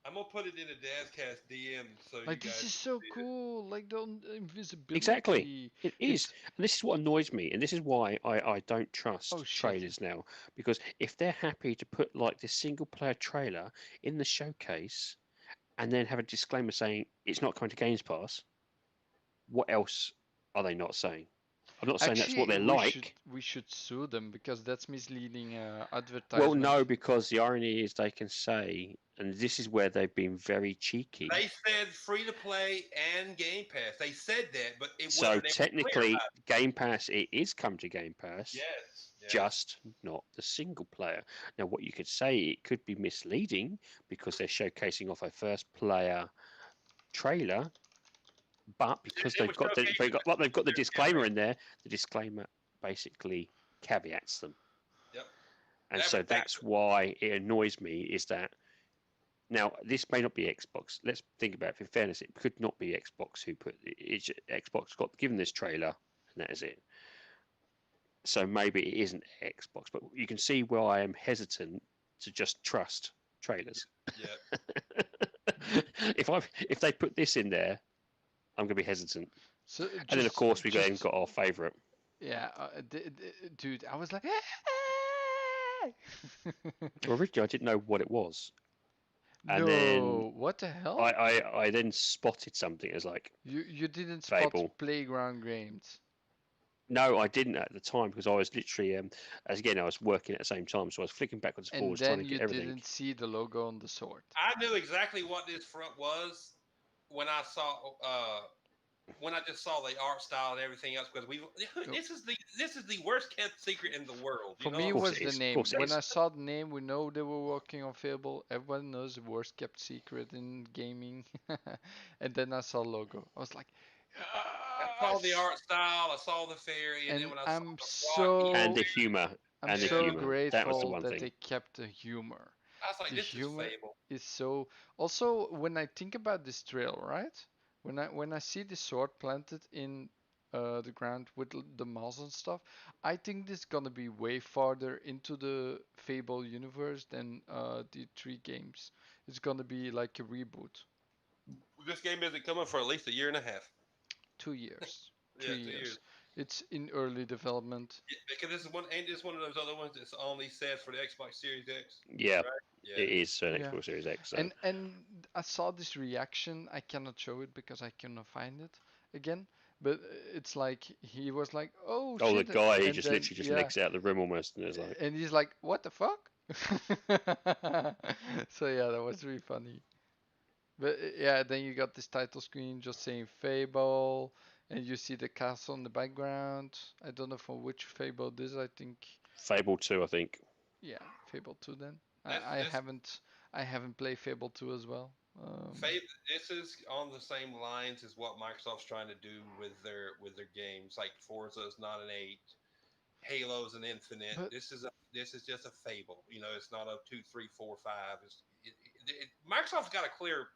I'm gonna put it in a Dazcast DM so Like you this guys is so see it. cool. Like the invisibility. Exactly. It is. It's- And this is what annoys me. And this is why I don't trust Oh, shit. trailers now. Because if they're happy to put like this single player trailer in the showcase and then have a disclaimer saying it's not coming to Games Pass, what else are they not saying? I'm not saying that's what they're like. We should sue them because that's misleading advertisement. Well, no, because the irony is they can say, and this is where they've been very cheeky. They said free to play and Game Pass. They said that, but it So wasn't. They were clear technically, about Game Pass, it is come to Game Pass. it. Yes. Just not the single player. Now, what you could say, it could be misleading because they're showcasing off a first player trailer, but because It was they've got the disclaimer in there, the disclaimer basically caveats them. Yep. And That so would make that's why it annoys me is that now this may not be Xbox. Let's think about it. In fairness, it could not be Xbox who put it. Xbox got given this trailer, and that is it. So maybe it isn't Xbox, but you can see why I am hesitant to just trust trailers. Yeah. If they put this in there, I'm going to be hesitant. So And then of course we then got our favourite. Yeah, dude, I was like, Well, originally I didn't know what it was. And no, then what the hell? I then spotted something as like, You didn't spot Fable. Playground Games. no, I didn't at the time because I was literally, as again, I was working at the same time, so I was flicking backwards and And forwards trying then to you get everything. didn't see the logo on the sword. I knew exactly what this front was when I saw when I just saw the art style and everything else, because this is the worst kept secret in the world. For You know me, what it I'm course was it the is. Of name. course it When is. I saw the name, we know they were working on Fable. Everyone knows the worst kept secret in gaming. And then I saw logo. I was like, I saw the yes! art style, I saw the fairy, and then And when I saw I'm the rocky And so the humor. I'm And the so yeah, humor. That was the grateful one that thing. they kept the humor. I was like, The this is humor Fable. is so. Also, when I think about this trail, right? When I see the sword planted in the ground with the mouse and stuff, I think this is gonna be way farther into the Fable universe than the three games. It's gonna be like a reboot. This game isn't coming for at least a year and a half. 2 years, Yeah, three 2 years. years. It's in early development. Yeah, because this is one, and it's one of those other ones that's only said for the Xbox Series X, Yeah, right? it Yeah. is an Yeah. Xbox Series X. So And I saw this reaction. I cannot show it because I cannot find it again. But it's like he was like, "Oh oh, the shit!" guy, he And just then literally just yeah, legs out the room almost, and is like, and he's like, "What the fuck?" So yeah, that was really funny. But yeah, then you got this title screen just saying Fable, and you see the castle in the background. I don't know from which Fable this. I think Fable 2, I think. yeah, Fable 2 then. This I this haven't played Fable 2 as well. Fable, this is on the same lines as what Microsoft's trying to do with their games. Like Forza is not an 8, Halo's an Infinite. But This is just a Fable. You know, it's not a 2, 3, 4, 5. Microsoft's got a clear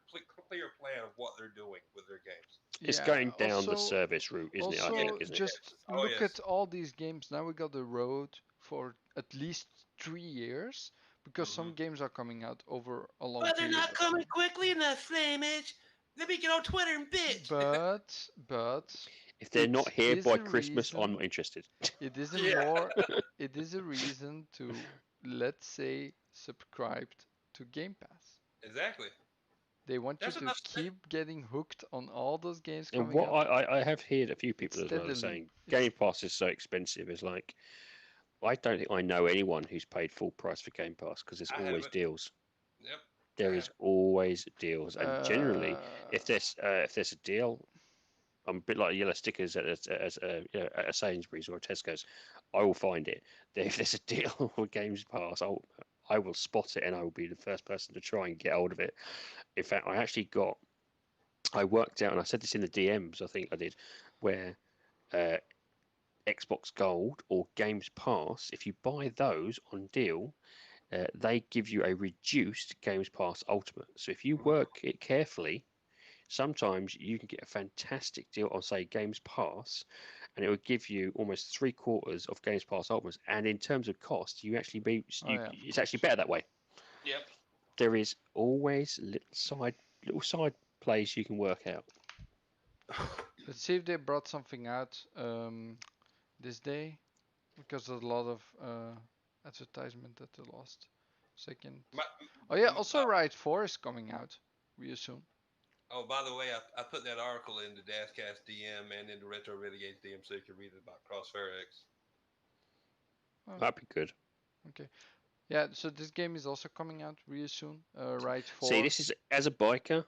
plan of what they're doing with their games. It's yeah, going down the service route, isn't it? I Yeah. think, also isn't it? just Yes. Oh look yes. at all these games. Now we got the road for at least 3 years because Hmm. some games are coming out over a long But they're period not of coming time. quickly enough, Flamage. Let me get on Twitter and bitch. But If they're not it here is by a Christmas, I'm reason. not interested. It is a Yeah. more. It is a reason to, let's say, subscribed to Game Pass. Exactly. They want you There's to enough. keep getting hooked on all those games And coming what out. I have heard a few It's people as well are steadily. saying It's Game Pass is so expensive. It's like, I don't think I know anyone who's paid full price for Game Pass because there's I always haven't. deals. Yep. I There is haven't. always deals, and generally, uh, if there's a deal, I'm a bit like yellow stickers at a Sainsbury's or a Tesco's. I will find it. If there's a deal with Games Pass, I will spot it and I will be the first person to try and get hold of it. In fact, I worked out, and I said this in the DMs, I think I did, where uh, Xbox Gold or Games Pass, if you buy those on deal, they give you a reduced Games Pass Ultimate. So if you work it carefully, sometimes you can get a fantastic deal on, say, Games Pass, and it will give you almost 3/4 of Games Pass Ultimates. And in terms of cost, oh yeah, of it's actually course. better that way. Yep. There is always little side plays you can work out. Let's see if they brought something out this day because there's a lot of advertisement that they lost. Second. My, Oh yeah, also Ride 4 is coming out real soon. oh, by the way, I put that article in the Dashcast DM and in the Retro Renegades DM so you can read it about Crossfire X. Oh, That'd be good. okay. Yeah, so this game is also coming out real soon. Ride See, 4. this is as a biker,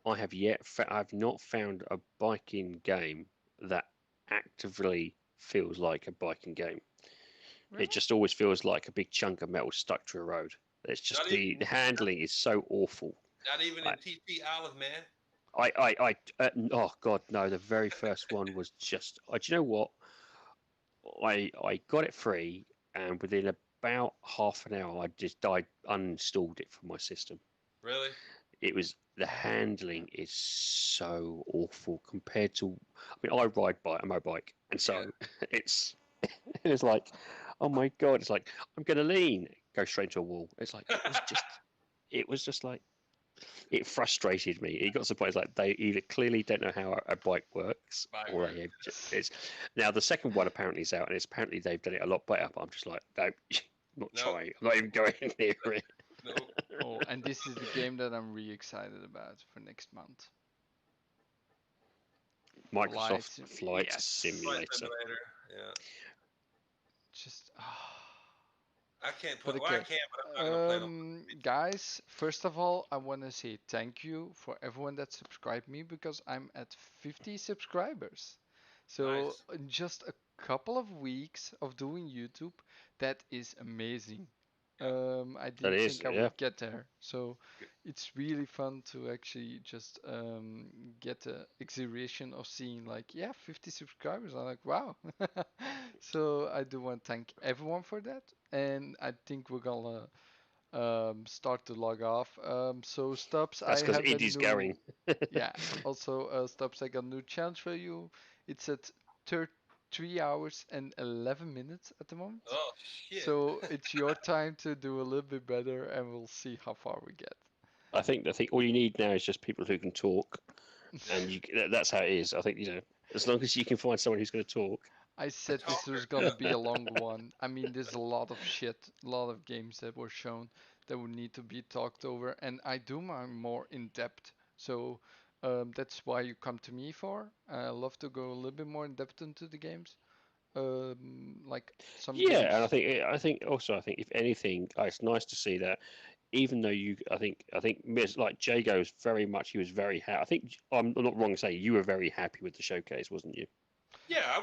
I've not found a biking game that actively feels like a biking game. Really? It just always feels like a big chunk of metal stuck to a road. It's just Not the even, handling is so awful. not even I, in TT Isle of Man. oh God, no! The very first one was just. Do you know what? I got it free, and within about half an hour, I uninstalled it from my system. Really? It was the handling is so awful compared to. I mean, I ride a motorbike, and Yeah. so it's like, oh my God! It's like I'm gonna lean, go straight into a wall. It's like it was just like it frustrated me. It got to the point like they either clearly don't know how a bike works, Bike or work. they have it's now the second one apparently is out, and it's apparently they've done it a lot better. But I'm just like, no, I'm not No. trying. I'm not even going near it. No. Oh, and this is the game that I'm really excited about for next month. Microsoft Flight Yes. Flight Simulator. Simulator. Yeah. Just I can't But play. Well, I okay. can, but I'm not gonna play no. Guys, first of all, I want to say thank you for everyone that subscribed me because I'm at 50 subscribers. So Nice. in just a couple of weeks of doing YouTube, that is amazing. Yeah. I That didn't is, think I yeah. would get there. So Good. it's really fun to actually just get the exhilaration of seeing like, yeah, 50 subscribers. I'm like, wow. So I do want to thank everyone for that. And I think we're gonna start to log off. So Stubbs, That's I because have a Indy's new, going. yeah. Also, Stubbs, I got a new challenge for you. It's at 3 hours and 11 minutes at the moment. Oh shit. So it's your time to do a little bit better, and we'll see how far we get. I think all you need now is just people who can talk, Yeah. and that's how it is. I think as long as you can find someone who's going to talk. I said this was Talker. gonna be a long one. I mean, there's a lot of shit, a lot of games that were shown that would need to be talked over, and I do mine more in depth. So that's why you come to me for. I love to go a little bit more in depth into the games. Like some Yeah, and games. I think if anything, it's nice to see that. Even though I think like Jago is very much, he was very happy. I think I'm not wrong saying you were very happy with the showcase, wasn't you? Yeah, I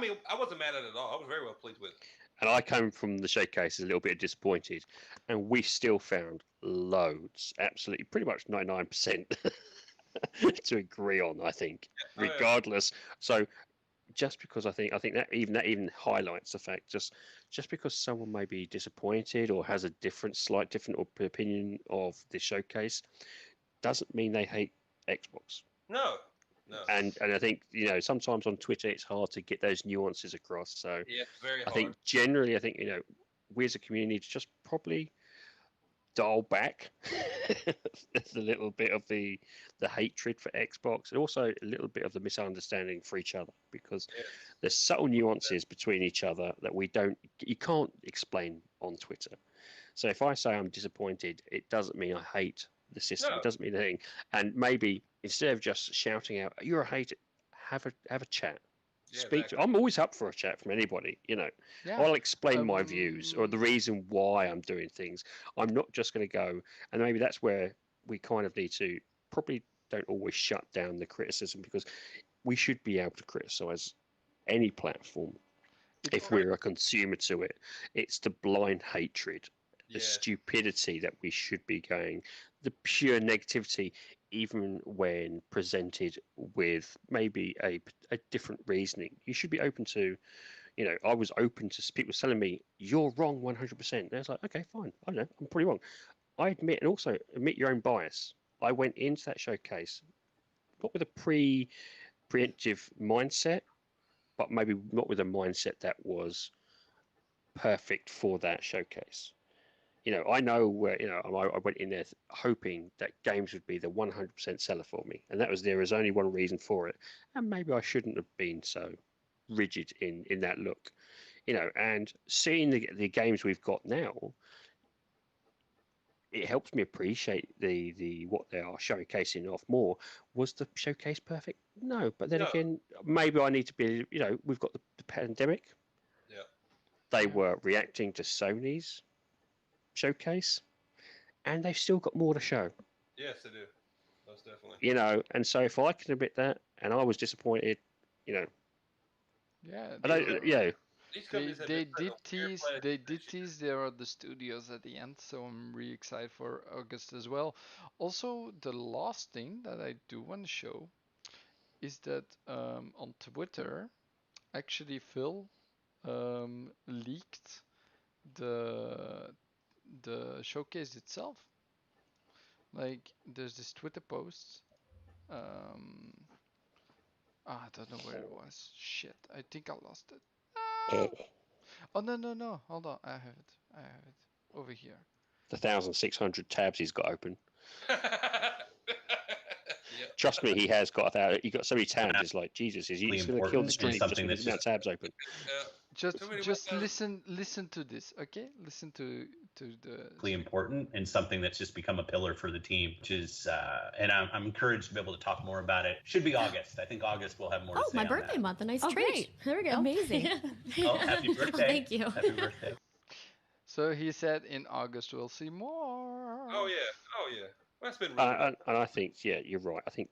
mean, I wasn't mad at it at all. I was very well pleased with it. And I came from the showcase a little bit disappointed, and we still found loads, absolutely, pretty much 99% to agree on. I think, Oh, yeah. regardless. So just because I think that even highlights the fact just because someone may be disappointed or has a slight different opinion of the showcase doesn't mean they hate Xbox. No, no. And I think sometimes on Twitter it's hard to get those nuances across. So Yeah, it's very I hard. think generally we as a community just probably dial back a little bit of the hatred for Xbox and also a little bit of the misunderstanding for each other because Yeah. there's subtle nuances between each other that you can't explain on Twitter. So if I say I'm disappointed, it doesn't mean I hate the system. No. It doesn't mean anything. And maybe instead of just shouting out, "You're a hater," have a chat. Yeah, Speak. exactly. I'm always up for a chat from anybody. Yeah. I'll explain my views or the reason why I'm doing things. I'm not just going to go, and maybe that's where we kind of need to probably don't always shut down the criticism because we should be able to criticize any platform if we're a consumer to it. It's the blind hatred, the Yes. stupidity that we should be going, the pure negativity, even when presented with maybe a different reasoning. You should be open to, I was open to people telling me, you're wrong 100%. And I was like, okay, fine. I know, I'm pretty wrong. I admit, and also admit your own bias. I went into that showcase not with a preemptive mindset, but maybe not with a mindset that was perfect for that showcase. I know where, I went in there hoping that games would be the 100% seller for me. And there was only one reason for it. And maybe I shouldn't have been so rigid in that look, and seeing the games we've got now, it helps me appreciate the what they are showcasing off more. Was the showcase perfect? No. But then again, maybe I need to be, we've got the pandemic. Yeah. They were reacting to Sony's showcase, and they've still got more to show. Yes, they do. Most definitely. And so if I can admit that, and I was disappointed, Yeah. I don't, These companies have been putting a weird flag They this did tease there are the studios at the end, so I'm really excited for August as well. Also, the last thing that I do want to show is that on Twitter, actually Phil leaked the showcase itself. Like, there's this Twitter post. I don't know where it was. Shit, I think I lost it. Ah! Oh no! Hold on, I have it. Over here. the 1,600 tabs he's got open. Yep. Trust me, he has got he got so many tabs. It's like Jesus, he's going to kill the stream just with the amount of tabs open. Just listen to this, okay? Listen to the important and something that's just become a pillar for the team, which is and I'm encouraged to be able to talk more about it. Should be August. I think August we'll have more to say. My birthday month, a nice treat. Great. There we go. Amazing. Oh, happy birthday. Thank you. Happy birthday. So he said in August we'll see more. Oh yeah. Well, that's been reasonable. And I think, yeah, you're right. I think,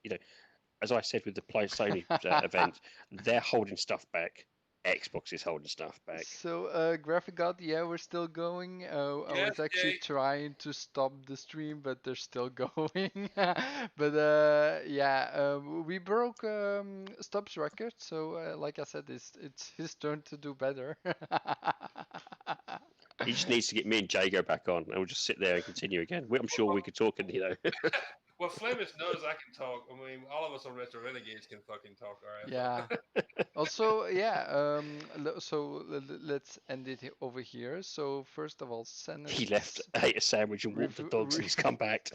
as I said with the Sony event, they're holding stuff back. Xbox is holding stuff back. So, Graphic God, yeah, we're still going. I Yes, was actually Jay. trying to stop the stream, but they're still going. But yeah, we broke Stubbs' record, so like I said, it's his turn to do better. He just needs to get me and Jago back on, and we'll just sit there and continue again. I'm sure we could talk, and Well, Flemish knows I can talk. I mean, all of us on Retro Renegades can fucking talk, all right? Yeah. Also, yeah. So let's end it over here. So first of all, send he us left, ate a sandwich, and walked the dogs, and he's come back.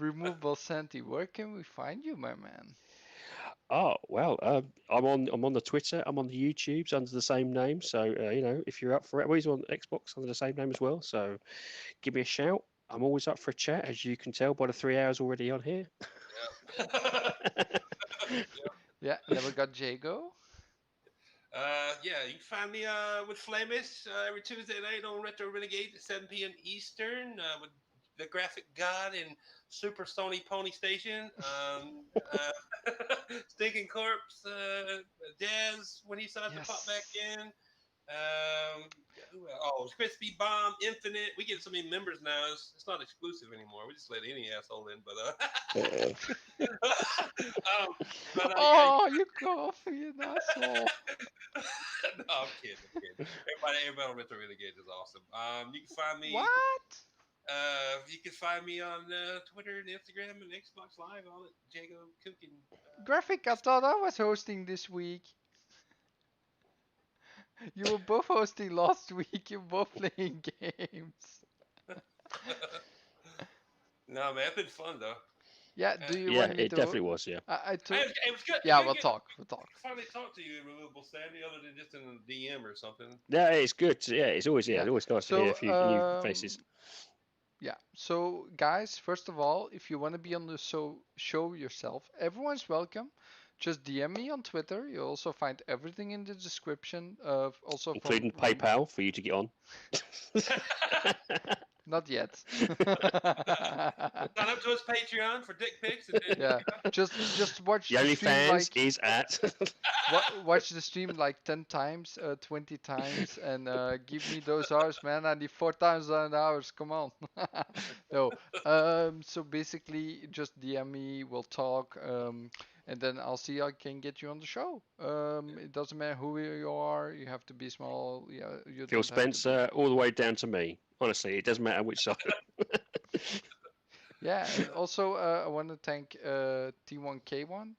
RemovableSanity. Where can we find you, my man? Oh well, I'm on the Twitter, I'm on the YouTubes under the same name. So if you're up for it, well, he's on Xbox under the same name as well. So give me a shout. I'm always up for a chat, as you can tell by the 3 hours already on here. Yeah, never got Jago. Yeah, you can find me with Flemish every Tuesday night on Retro Renegade at 7 p.m. Eastern with the Graphic God and Super Sony Pony Station. Stinking Corpse, Dez when he decides to pop back in. Crispy Bomb, Infinite. We get so many members now. It's not exclusive anymore. We just let any asshole in. Oh, you coffee, you asshole. No, I'm kidding. Everybody on Retro Renegade is awesome. You can find me. What? You can find me on Twitter and Instagram and Xbox Live. All at JagoKuken. Graphic, I thought I was hosting this week. You were both hosting last week. You're both playing games. No, man, it's been fun though. Yeah, do you Yeah, want me it to? definitely was. Yeah. I took. It was good. Yeah, Good we'll get- talk. We'll talk. Finally talk to you, Removable Sanity, other than just in a DM or something. Yeah, it's good. Yeah, it's always Yeah. it's always nice to hear a few new faces. Yeah. So, guys, first of all, if you want to be on the show yourself, everyone's welcome. Just DM me on Twitter. You'll also find everything in the description of also Including from PayPal for you to get on. Not yet. Sign up to his Patreon for dick pics. Yeah. Just watch The the stream OnlyFans like is at. watch the stream like 10 times, 20 times, and give me those hours, man. I need 4 times an hours. Come on. No. So basically, just DM me. We'll talk. And then I'll see I can get you on the show. It doesn't matter who you are. You have to be small. Yeah. You Phil don't have to be. Spencer, all the way down to me. Honestly, it doesn't matter which side. Yeah. And also, I want to thank T1K1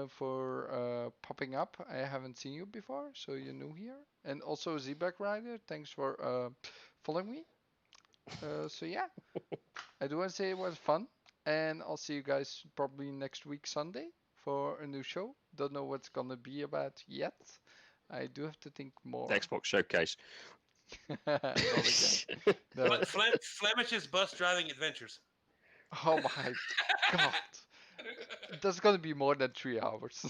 for popping up. I haven't seen you before, so you're new here. And also Zebak Rider, thanks for following me. So yeah, I do want to say it was fun, and I'll see you guys probably next week Sunday for a new show. Don't know what's gonna be about yet. I do have to think more. The Xbox showcase. Not again. No. Flemish's bus driving adventures. Oh my god. That's gonna be more than 3 hours.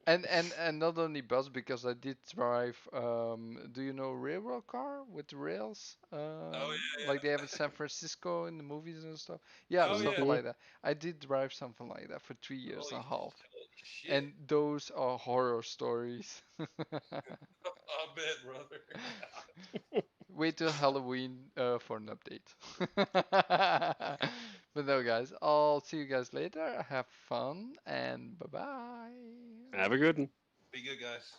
And not only bus, because I did drive. Do you know railroad car with rails? Yeah. Like they have in San Francisco in the movies and stuff. Yeah, Oh, something yeah. like that. I did drive something like that for 3 years and a half. Holy shit. And those are horror stories. I bet, brother. Wait till Halloween for an update. But no, guys, I'll see you guys later. Have fun and bye bye. Have a good one. Be good, guys.